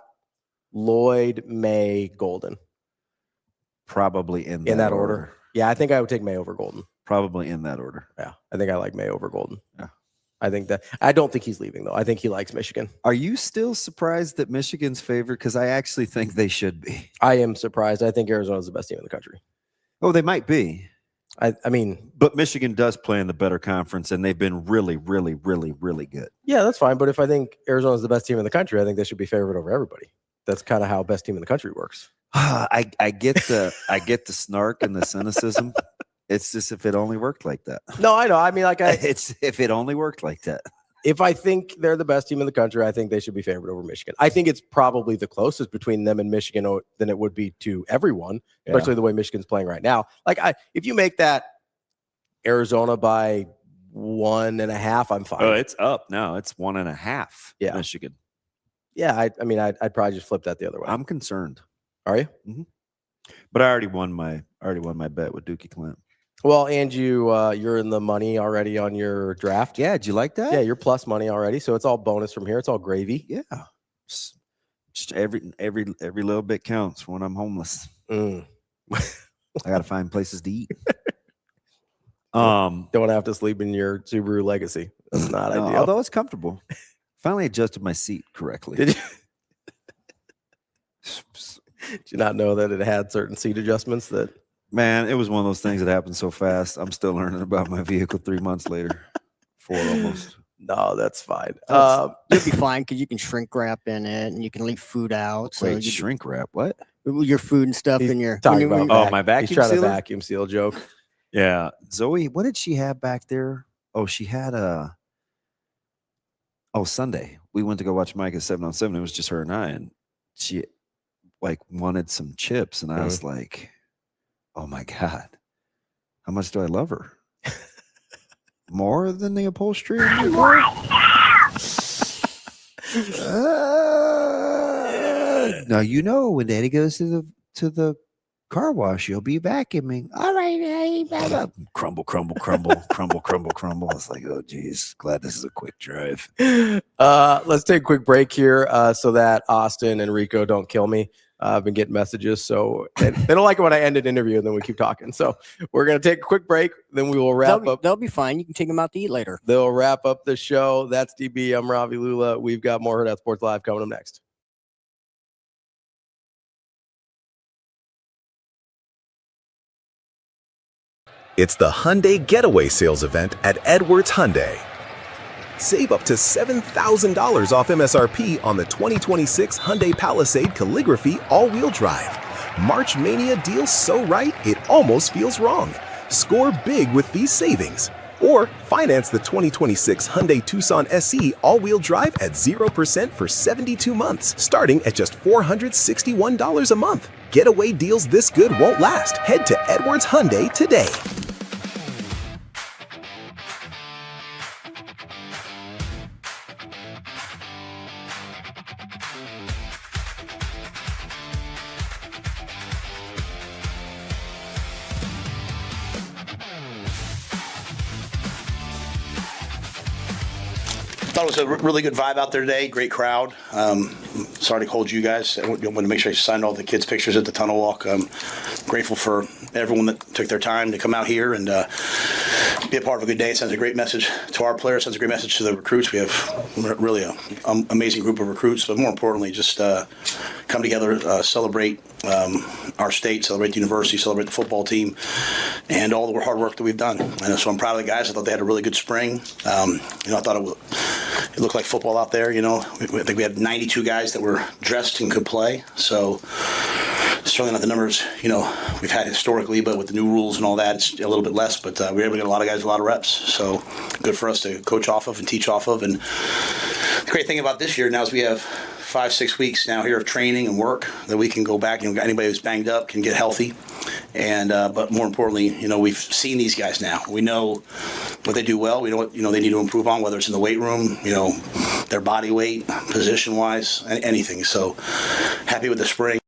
Lloyd, May, Golden? Probably in that order. Yeah, I think I would take May over Golden. Probably in that order. Yeah, I think I like May over Golden. Yeah. I don't think he's leaving though. I think he likes Michigan. Are you still surprised that Michigan's favored? Because I actually think they should be. I am surprised. I think Arizona's the best team in the country. Oh, they might be. I mean, but Michigan does play in the better conference, and they've been really, really, really, really good. Yeah, that's fine. But if I think Arizona's the best team in the country, I think they should be favored over everybody. That's kind of how best team in the country works. I get the snark and the cynicism. It's just if it only worked like that. No, I know. I mean, like it's if it only worked like that. if I think they're the best team in the country, I think they should be favored over Michigan. I think it's probably the closest between them and Michigan than it would be to everyone, especially the way Michigan's playing right now. Like, if you make that Arizona by 1.5, I'm fine. Oh, it's up now. It's 1.5. Yeah, Michigan. Yeah, I mean, I'd probably just flip that the other way. I'm concerned. Are you? Mm-hmm. But I already won my bet with Dookie Clint. Well, and you're in the money already on your draft. Yeah, did you like that? Yeah, you're plus money already, so it's all bonus from here. It's all gravy. Yeah, just every little bit counts when I'm homeless. I gotta find places to eat. Don't have to sleep in your Subaru Legacy. That's not ideal. Although it's comfortable. Finally adjusted my seat correctly. Did you not know that it had certain seat adjustments that? Man, it was one of those things that happened so fast. I'm still learning about my vehicle 3 months later. 4 almost. No, that's fine. You'll be fine because you can shrink wrap in it and you can leave food out. So Wait, shrink wrap? What? Your food and stuff in your. My vacuum He's trying sealer? to vacuum seal joke. Yeah. Zoe, what did she have back there? Oh, she had Sunday. We went to go watch Mike at 7-on-7. It was just her and I. And she wanted some chips. And I was like, oh my God, how much do I love her? More than the upholstery? Now, when Daddy goes to the car wash, you'll be vacuuming. All right, crumble, crumble, crumble, crumble, crumble, crumble. It's like, oh geez, glad this is a quick drive. Let's take a quick break here so that Austin and Rico don't kill me. I've been getting messages, so they don't like it when I end an interview and then we keep talking. So we're going to take a quick break, then we will wrap up. They'll be fine. You can take them out to eat later. They'll wrap up the show. That's DB. I'm Ravi Lulla. We've got more Hurrdat Sports Live coming up next. It's the Hyundai Getaway Sales Event at Edwards Hyundai. Save up to $7,000 off MSRP on the 2026 Hyundai Palisade Calligraphy all-wheel drive. March Mania deals so right, it almost feels wrong. Score big with these savings. Or finance the 2026 Hyundai Tucson SE all-wheel drive at 0% for 72 months, starting at just $461 a month. Getaway deals this good won't last. Head to Edwards Hyundai today. Thought it was a really good vibe out there today. Great crowd. Sorry to hold you guys. I wanted to make sure I signed all the kids' pictures at the tunnel walk. Grateful for everyone that took their time to come out here and be a part of a good day. It sends a great message to our players. Sends a great message to the recruits. We have really an amazing group of recruits, but more importantly, just come together, celebrate our state, celebrate the university, celebrate the football team, and all the hard work that we've done. And so I'm proud of the guys. I thought they had a really good spring. I thought it looked like football out there. I think we had 92 guys that were dressed and could play. So certainly not the numbers we've had historically, but with the new rules and all that, it's a little bit less. But we were able to get a lot of guys a lot of reps. So good for us to coach off of and teach off of. And the great thing about this year now is we have 5-6 weeks now here of training and work that we can go back. Anybody who's banged up can get healthy. And but more importantly, we've seen these guys now. We know what they do well. We know what they need to improve on, whether it's in the weight room, their body weight, position wise, anything. So happy with the spring.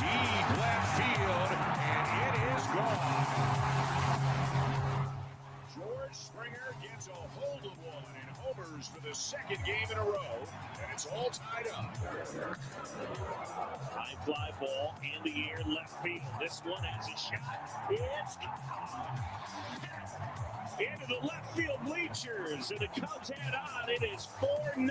deep left field, and it is gone. George Springer gets a hold of one and homers for the second game in a row, and it's all tied up. High fly ball in the air left field. This one has a shot. It's into the left field bleachers, and the Cubs head on. It is 4-0.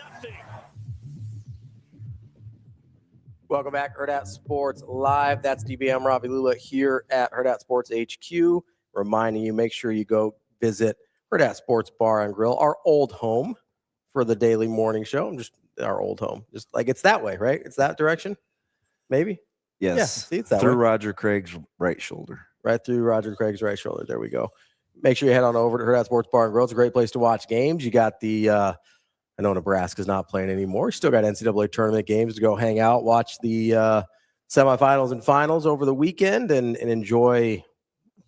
Welcome back, Hurrdat Sports Live. That's DBM Ravi Lulla here at Hurrdat Sports HQ. Reminding you, make sure you go visit Hurrdat Sports Bar and Grill, our old home for the daily morning show. Just our old home. Just like it's that way, right? It's that direction, maybe? Yes. Yeah, see, it's that through way. Roger Craig's right shoulder. Right through Roger Craig's right shoulder. There we go. Make sure you head on over to Hurrdat Sports Bar and Grill. It's a great place to watch games. You got the I know Nebraska's not playing anymore. You still got NCAA tournament games to go hang out, watch the semifinals and finals over the weekend, and enjoy.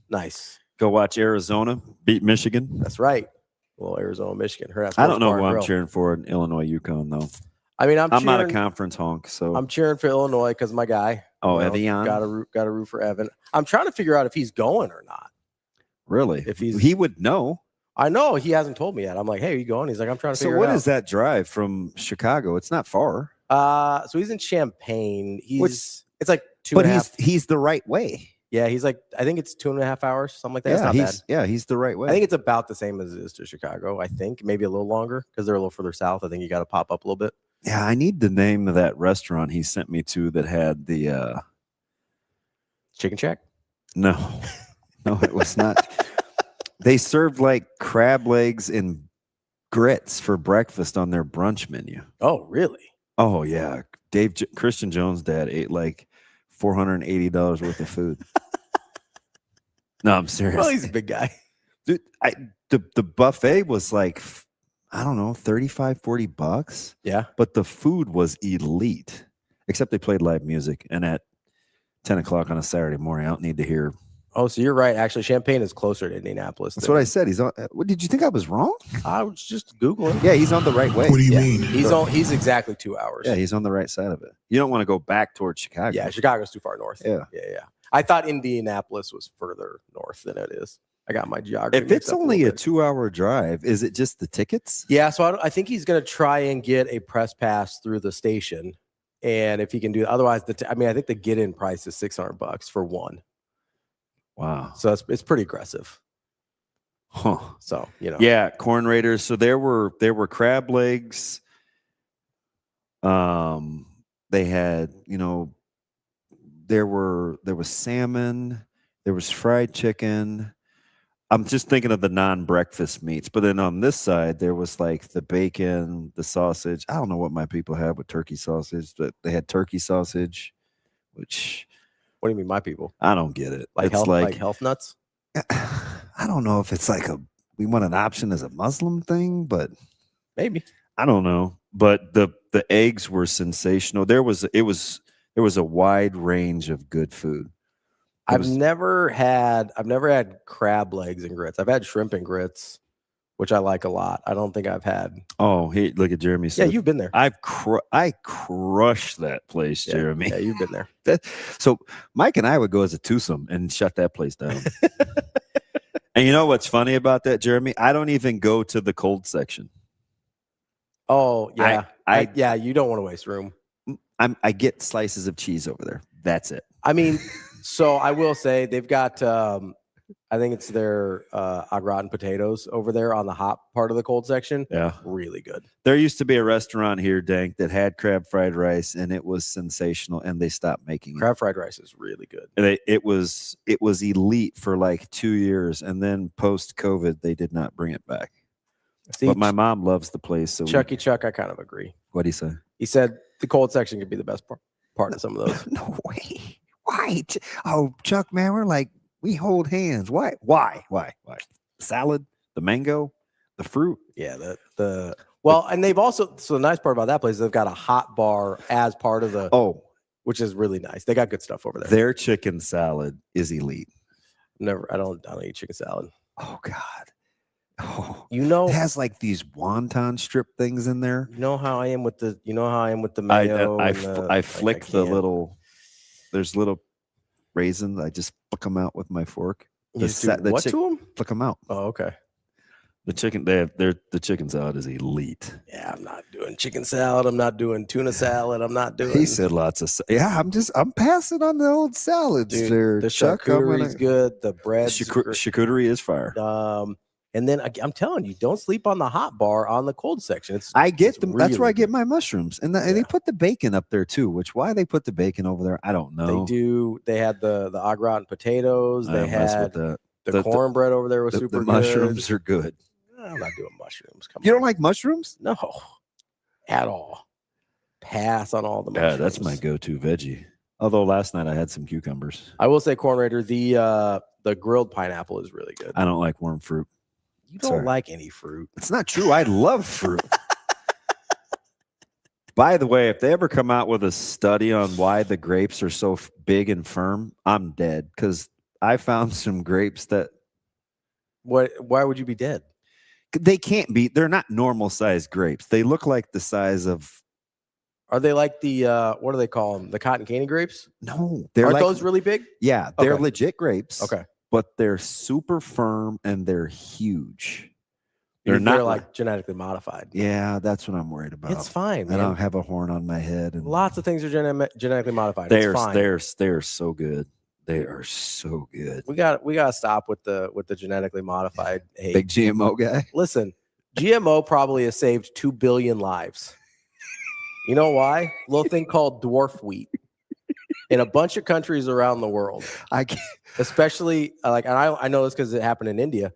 Nice. Go watch Arizona beat Michigan. That's right. Well, Arizona, Michigan. I don't know who I'm cheering for in Illinois, UConn, though. I mean, I'm not a conference honk, so I'm cheering for Illinois because my guy. Oh, Evian. Got to root for Evan. I'm trying to figure out if he's going or not. Really? If he would know. I know he hasn't told me yet. I'm like, hey, are you going? He's like, I'm trying to figure it out. So what is that drive from Chicago? It's not far. So he's in Champaign. It's like 2.5. But he's the right way. Yeah, he's like, I think it's 2.5 hours, something like that. Yeah, it's not bad. Yeah, he's the right way. I think it's about the same as it is to Chicago. I think maybe a little longer because they're a little further south. I think you got to pop up a little bit. Yeah, I need the name of that restaurant he sent me to that had the Chicken Shack. No, it was not. They served like crab legs and grits for breakfast on their brunch menu. Oh, really? Oh, yeah. Christian Jones' dad ate like $480 worth of food. No, I'm serious. Well, he's a big guy. Dude, the buffet was like, I don't know, $35-$40. Yeah. But the food was elite, except they played live music. And at 10 o'clock on a Saturday morning, I don't need to hear. Oh, so you're right. Actually, Champaign is closer to Indianapolis. That's what I said. He's on. What did you think I was wrong? I was just Googling. Yeah, he's on the right way. What do you mean? He's exactly 2 hours. Yeah, he's on the right side of it. You don't want to go back towards Chicago. Yeah, Chicago's too far north. Yeah. I thought Indianapolis was further north than it is. I got my geography. If it's only a 2-hour drive, is it just the tickets? Yeah, so I think he's going to try and get a press pass through the station, and if he can do, otherwise, I think the get-in price is $600 for one. Wow. So it's pretty aggressive. Huh. So, Yeah, Corn Raiders. So there were crab legs. They had, there was salmon, there was fried chicken. I'm just thinking of the non-breakfast meats, but then on this side there was like the bacon, the sausage. I don't know what my people have with turkey sausage, but they had turkey sausage, which. What do you mean, my people? I don't get it. Like it's like health nuts? I don't know if it's like we want an option as a Muslim thing, but maybe. I don't know. But the eggs were sensational. There was a wide range of good food. I've never had crab legs and grits. I've had shrimp and grits, which I like a lot. I don't think I've had. Oh, hey, look at Jeremy. Yeah, you've been there. I crushed that place, Jeremy. Yeah, you've been there. So Mike and I would go as a twosome and shut that place down. And you know what's funny about that, Jeremy? I don't even go to the cold section. Oh, yeah. You don't want to waste room. I get slices of cheese over there. That's it. I mean, so I will say they've got I think it's their au gratin potatoes over there on the hot part of the cold section. Yeah. Really good. There used to be a restaurant here, Dank, that had crab fried rice, and it was sensational, and they stopped making it. Crab fried rice is really good. And it was elite for like 2 years, and then post-COVID, they did not bring it back. See, but my mom loves the place. So Chuck, I kind of agree. What'd he say? He said the cold section could be the best part of some of those. No way. Why? Oh, Chuck, man, we're like, we hold hands. Why? Salad, the mango, the fruit. Yeah, and they've also, so the nice part about that place is they've got a hot bar as part of which is really nice. They got good stuff over there. Their chicken salad is elite. I don't eat chicken salad. Oh God. Oh, it has like these wonton strip things in there. You know how I am with the mayo. I flick the there's little raisins. I just pluck them out with my fork. You just do what to them? Pluck them out. Oh, okay. The chicken, the chicken salad is elite. Yeah, I'm not doing chicken salad. I'm not doing tuna salad. I'm not doing. He said lots of. Yeah, I'm passing on the old salads Dude, there. the Chuck, charcuterie is good. The bread, charcuterie is fire. And then I'm telling you, don't sleep on the hot bar on the cold section. I get them. That's really where I get my mushrooms, and they put the bacon up there too. Which why they put the bacon over there, I don't know. They do. They had the au gratin potatoes. They had the cornbread over there was super the good. Mushrooms are good. I'm not doing mushrooms. Come You on. don't like mushrooms? No, at all. Pass on all the mushrooms. Yeah, that's my go-to veggie. Although last night I had some cucumbers. I will say, Corn Raider, the grilled pineapple is really good. I don't like worm fruit. You don't like any fruit. It's not true. I love fruit. By the way, if they ever come out with a study on why the grapes are so big and firm, I'm dead because I found some grapes that. Why would you be dead? They can't be. They're not normal sized grapes. They look like the size of. Are they like the what do they call them? The cotton candy grapes? No, are like, those really big? Yeah, they're legit grapes. Okay, but they're super firm and they're huge. They're not like genetically modified. Yeah, that's what I'm worried about. It's fine, man. I don't have a horn on my head. And lots of things are genetically modified. They're it's fine. They're so good. They are so good. We got to stop with the genetically modified hate. Big GMO guy. Listen, GMO probably has saved 2 billion lives. You know why? A little thing called dwarf wheat in a bunch of countries around the world. Especially and I know this because it happened in India.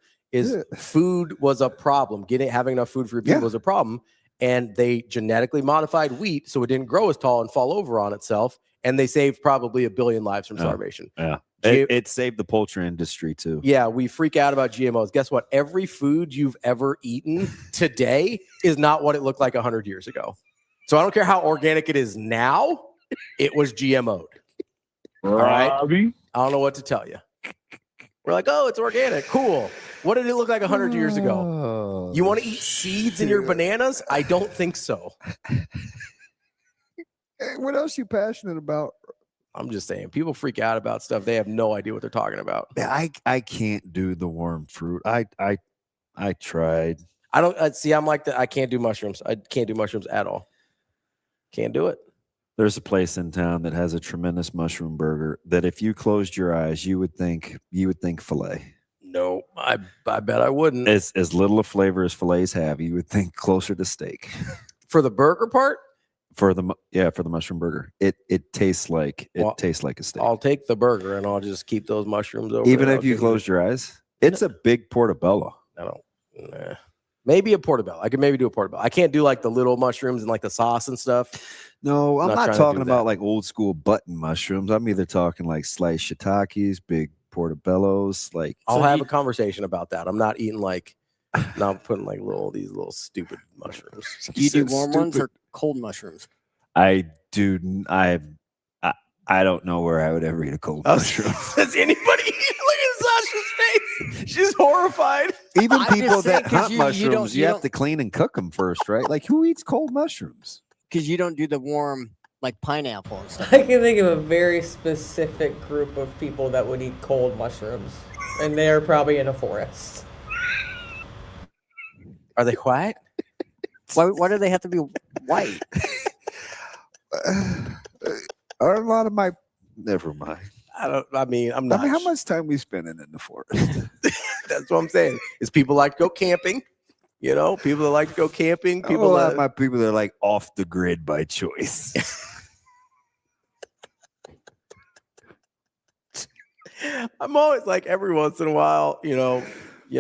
Food was a problem. Having enough food for your people was a problem, and they genetically modified wheat so it didn't grow as tall and fall over on itself. And they saved probably 1 billion lives from starvation. Yeah. It saved the poultry industry too. Yeah, we freak out about GMOs. Guess what? Every food you've ever eaten today is not what it looked like 100 years ago. So I don't care how organic it is now. It was GMO'd. All right? I don't know what to tell you. We're like, oh, it's organic. Cool. What did it look like 100 years ago? You want to eat seeds in your bananas? I don't think so. What else are you passionate about? I'm just saying, people freak out about stuff. They have no idea what they're talking about. I can't do the worm fruit. I tried. I don't see. I'm like that. I can't do mushrooms. I can't do mushrooms at all. Can't do it. There's a place in town that has a tremendous mushroom burger that if you closed your eyes, you would think filet. No, I bet I wouldn't. As little of flavor as fillets have, you would think closer to steak. For the burger part? For the mushroom burger, it tastes like a steak. I'll take the burger and I'll just keep those mushrooms over. Even if you close your eyes, it's a big portobello. I don't. Maybe a portobello. I could maybe do a portobello. I can't do like the little mushrooms and like the sauce and stuff. No, I'm not talking about like old school button mushrooms. I'm either talking like sliced shiitakes, big portobellos. Like I'll have a conversation about that. I'm not eating like. Now I'm putting like these little stupid mushrooms. Do you do warm ones or cold mushrooms? I do. I don't know where I would ever eat a cold mushroom. Does anybody? Look at Sasha's face. She's horrified. Even people that hunt mushrooms, you have to clean and cook them first, right? Like who eats cold mushrooms? Because you don't do the warm like pineapple and stuff. I can think of a very specific group of people that would eat cold mushrooms, and they are probably in a forest. Are they white? Why do they have to be white? Are a lot of my never mind. I'm not. How much time we spending in the forest? That's what I'm saying. Is people like to go camping? You know, people that like to go camping. People my people that are like off the grid by choice. I'm always like every once in a while, you know,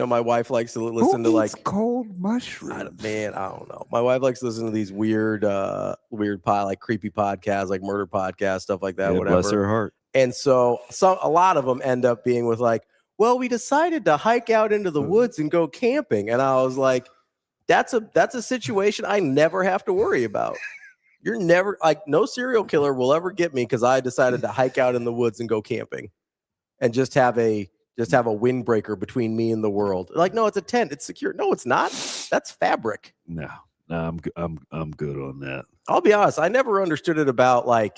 my wife likes to listen to like cold mushrooms. I don't know. My wife likes to listen to these weird like creepy podcasts, like murder podcasts, stuff like that. Yeah, whatever. Bless her heart. And so a lot of them end up being with like, well, we decided to hike out into the woods and go camping, and I was like, that's a situation I never have to worry about. You're never like no serial killer will ever get me because I decided to hike out in the woods and go camping, and just have a windbreaker between me and the world. Like, no, it's a tent. It's secure. No, it's not. That's fabric. No, I'm good on that. I'll be honest. I never understood it about like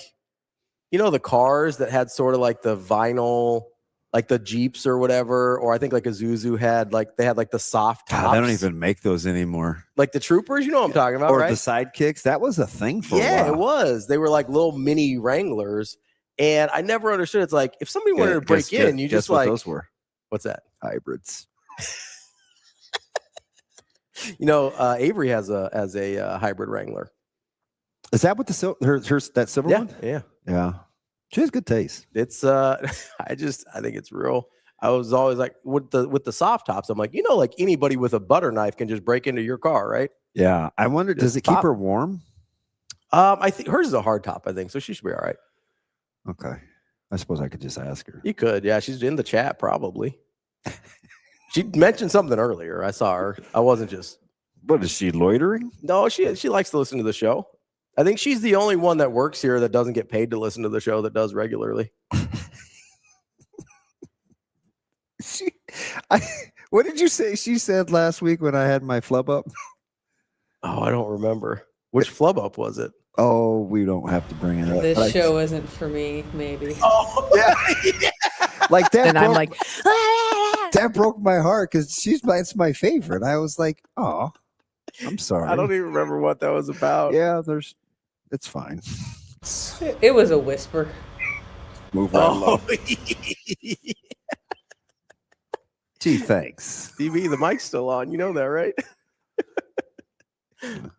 You know, the cars that had sort of like the vinyl, like the Jeeps or whatever, or I think like a Zuzu had like the soft tops. God, they don't even make those anymore. Like the Troopers, you know what I'm talking about, Or right? the Sidekicks. That was a thing for a while. It was. They were like little mini Wranglers. And I never understood. It's like if somebody wanted to break in, you just what like those were. What's that? Hybrids. You know, Avery has a hybrid Wrangler. Is that what the that silver one? Yeah. She has good taste. It's I think it's real. I was always like with the soft tops. I'm like, like anybody with a butter knife can just break into your car, right? Yeah. I wonder, does it keep her warm? I think hers is a hard top, I think, so she should be all right. Okay. I suppose I could just ask her. You could, yeah. She's in the chat probably. She mentioned something earlier. I saw her. I wasn't just. What is she loitering? No, she likes to listen to the show. I think she's the only one that works here that doesn't get paid to listen to the show that does regularly. What did you say she said last week when I had my flub up? Oh, I don't remember. Which flub up was it? Oh, we don't have to bring it up. This show isn't for me, maybe. Oh, yeah. Like that. And I'm like, that broke my heart because it's my favorite. I was like, oh, I'm sorry. I don't even remember what that was about. Yeah, it's fine. It was a whisper. Move right along. Gee, thanks. DB, the mic's still on. You know that, right?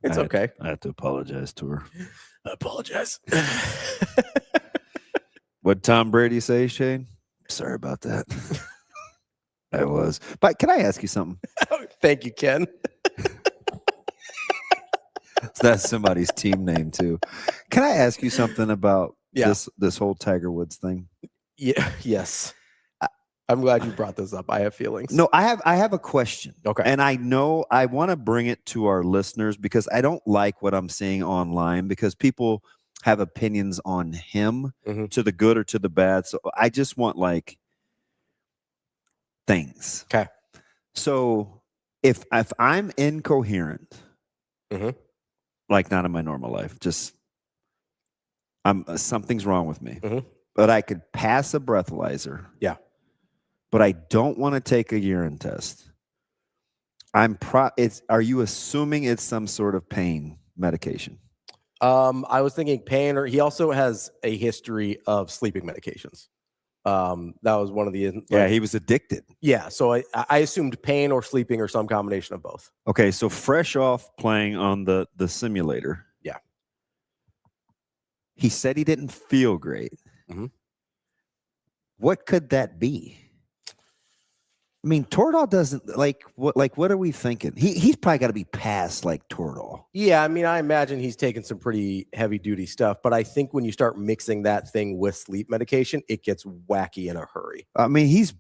It's okay. I have to apologize to her. I apologize. What'd Tom Brady say, Shane? Sorry about that. I was. But can I ask you something? Thank you, Ken. That's somebody's team name too. Can I ask you something about this whole Tiger Woods thing? Yeah. Yes. I'm glad you brought this up. I have feelings. No, I have a question. Okay. And I know I want to bring it to our listeners because I don't like what I'm seeing online because people have opinions on him to the good or to the bad. So I just want like things. Okay. So if I'm incoherent, like not in my normal life, just something's wrong with me. But I could pass a breathalyzer. Yeah. But I don't want to take a urine test. Are you assuming it's some sort of pain medication? I was thinking pain, or he also has a history of sleeping medications. That was one of the. He was addicted. Yeah, so I assumed pain or sleeping or some combination of both. Okay, so fresh off playing on the simulator. Yeah. He said he didn't feel great. What could that be? I mean, Toradol doesn't what are we thinking? He's probably got to be past like Toradol. Yeah, I mean, I imagine he's taking some pretty heavy duty stuff, but I think when you start mixing that thing with sleep medication, it gets wacky in a hurry. I mean, he's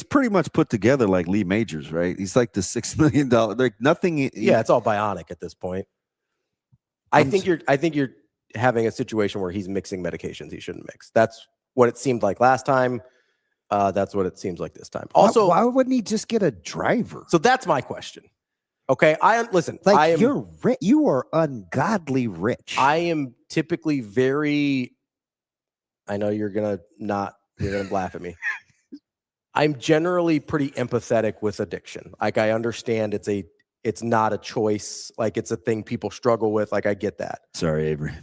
pretty much put together like Lee Majors, right? He's like the $6 million. Like nothing. Yeah, it's all bionic at this point. I think you're having a situation where he's mixing medications he shouldn't mix. That's what it seemed like last time. That's what it seems like this time. Also, why wouldn't he just get a driver? So that's my question. Okay, listen. You are ungodly rich. I am typically very. I know you're gonna laugh at me. I'm generally pretty empathetic with addiction. Like I understand it's not a choice. Like it's a thing people struggle with. Like I get that. Sorry, Avery.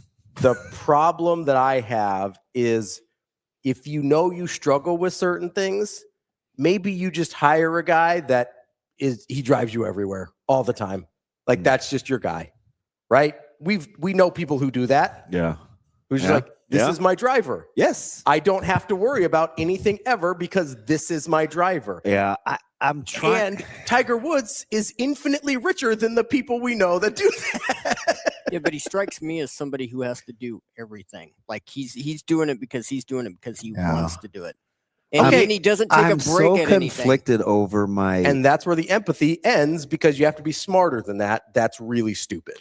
The problem that I have is, if you struggle with certain things, maybe you just hire a guy he drives you everywhere all the time. Like that's just your guy, right? We know people who do that. Yeah. Who's just like, this is my driver. Yes. I don't have to worry about anything ever because this is my driver. Yeah. I'm trying. And Tiger Woods is infinitely richer than the people we know that do that. Yeah, but he strikes me as somebody who has to do everything. Like he's doing it because he wants to do it. And then he doesn't take a break so at anything. conflicted over my. And that's where the empathy ends because you have to be smarter than that. That's really stupid.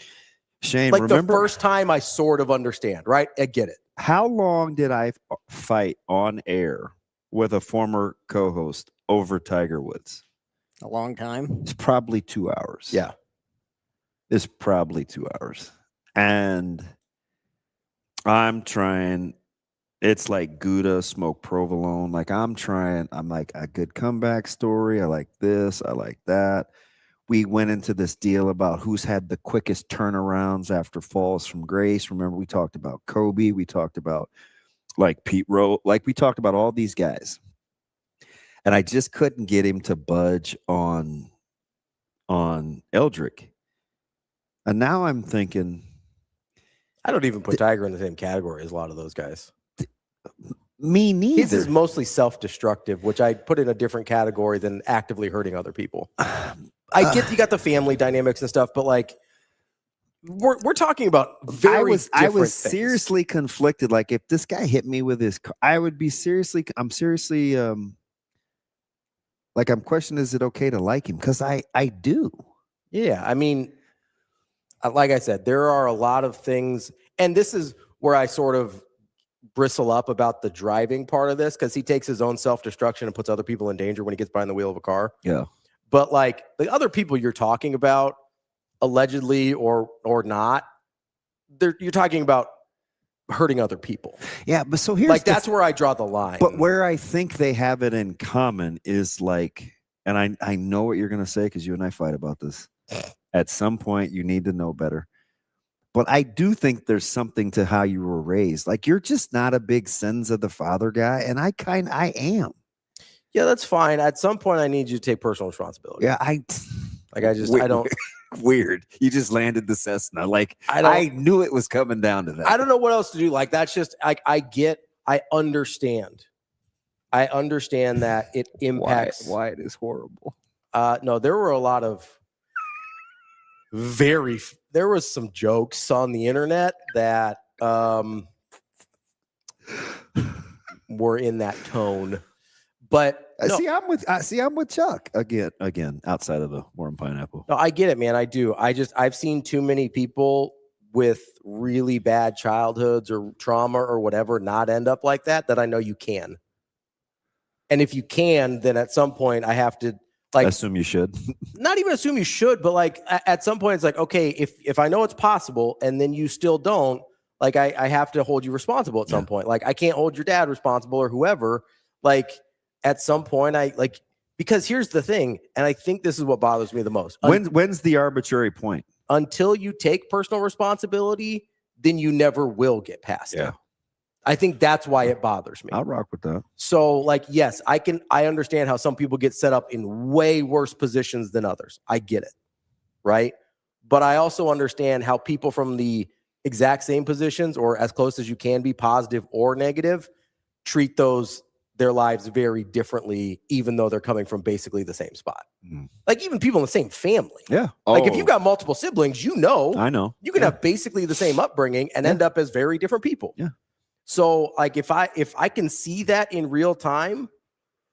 Shane, like remember the first time I sort of understand, right? I get it. How long did I fight on air with a former co-host over Tiger Woods? A long time. It's probably 2 hours. Yeah. It's probably 2 hours. And I'm trying It's like Gouda, smoked provolone. Like I'm like a good comeback story. I like this. I like that. We went into this deal about who's had the quickest turnarounds after falls from grace. Remember, we talked about Kobe. We talked about like Pete Rose. Like we talked about all these guys. And I just couldn't get him to budge on Eldrick. And now I'm thinking, I don't even put Tiger in the same category as a lot of those guys. Me neither. His is mostly self-destructive, which I put in a different category than actively hurting other people. I get you got the family dynamics and stuff, but like we're talking about very different I was things. seriously conflicted. Like if this guy hit me with his car, I would be seriously like I'm questioning, is it okay to like him? Because I do. Yeah, I mean, like I said, there are a lot of things, and this is where I sort of bristle up about the driving part of this, because he takes his own self-destruction and puts other people in danger when he gets behind the wheel of a car. Yeah. But like the other people you're talking about, allegedly or not, you're talking about hurting other people. Yeah, but so here's like that's where I draw the line. But where I think they have it in common is like, and I know what you're going to say because you and I fight about this. At some point, you need to know better. But I do think there's something to how you were raised. Like you're just not a big sins of the father guy, and I am. Yeah, that's fine. At some point, I need you to take personal responsibility. Yeah, I don't. Weird. You just landed the Cessna. Like I knew it was coming down to that. I don't know what else to do. Like that's just I understand that it impacts why it is horrible. No, there were a lot of there was some jokes on the internet that were in that tone. But no. I'm with Chuck again outside of the warm pineapple. No, I get it, man. I do. I've seen too many people with really bad childhoods or trauma or whatever not end up like that I know you can. And if you can, then at some point I have to like assume you should. Not even assume you should, but like at some point it's like, okay, if I know it's possible and then you still don't, like I have to hold you responsible at some point. Like I can't hold your dad responsible or whoever. Like at some point, because here's the thing, and I think this is what bothers me the most. When's the arbitrary point? Until you take personal responsibility, then you never will get past it. I think that's why it bothers me. I'll rock with that. So, like, yes, I understand how some people get set up in way worse positions than others. I get it, right? But I also understand how people from the exact same positions, or as close as you can be, positive or negative, treat their lives very differently, even though they're coming from basically the same spot. Like even people in the same family. Yeah. Like if you've got multiple siblings, I know. You can have basically the same upbringing and end up as very different people. Yeah. So like if I can see that in real time,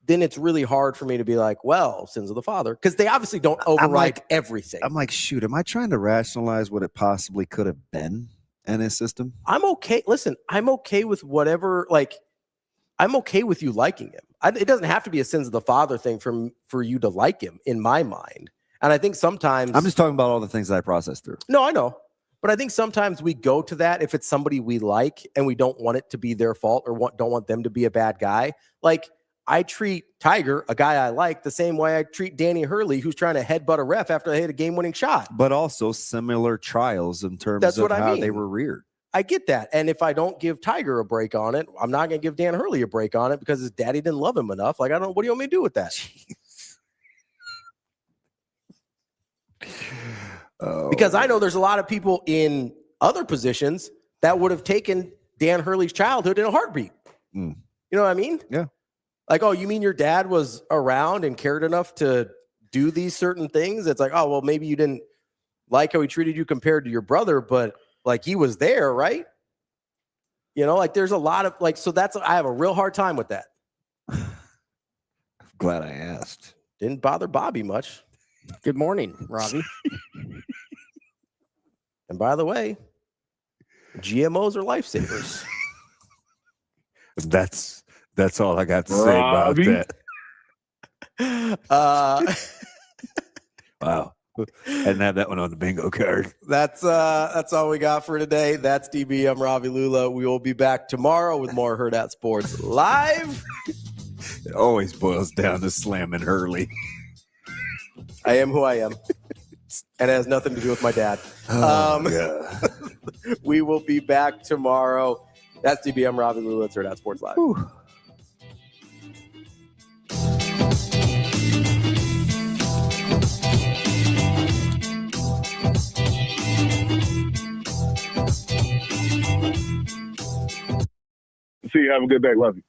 then it's really hard for me to be like, well, sins of the father, because they obviously don't override everything. I'm like, shoot, am I trying to rationalize what it possibly could have been in his system? I'm okay. Listen, I'm okay with whatever, like, I'm okay with you liking him. It doesn't have to be a sins of the father thing for you to like him, in my mind. And I think sometimes I'm just talking about all the things that I processed through. No, I know. But I think sometimes we go to that if it's somebody we like and we don't want it to be their fault or don't want them to be a bad guy. Like I treat Tiger, a guy I like, the same way I treat Danny Hurley, who's trying to headbutt a ref after they hit a game-winning shot. But also similar trials in terms of how they were reared. I get that. And if I don't give Tiger a break on it, I'm not going to give Dan Hurley a break on it because his daddy didn't love him enough. Like, what do you want me to do with that? Because I know there's a lot of people in other positions that would have taken Dan Hurley's childhood in a heartbeat. You know what I mean? Yeah. Like, oh, you mean your dad was around and cared enough to do these certain things? It's like, oh, well, maybe you didn't like how he treated you compared to your brother, but like he was there, right? You know, like there's a lot of like, so I have a real hard time with that. I'm glad I asked. Didn't bother Bobby much. Good morning, Ravi. And by the way, GMOs are lifesavers. That's all I got to say about that. Wow. Hadn't had that one on the bingo card. That's all we got for today. That's DB. I'm Ravi Lulla. We will be back tomorrow with more Hurrdat Sports Live. It always boils down to slamming Hurley. I am who I am. And it has nothing to do with my dad. We will be back tomorrow. That's DB. I'm Ravi Lulla. It's Hurrdat Sports Live. Whew. See you. Have a good day. Love you.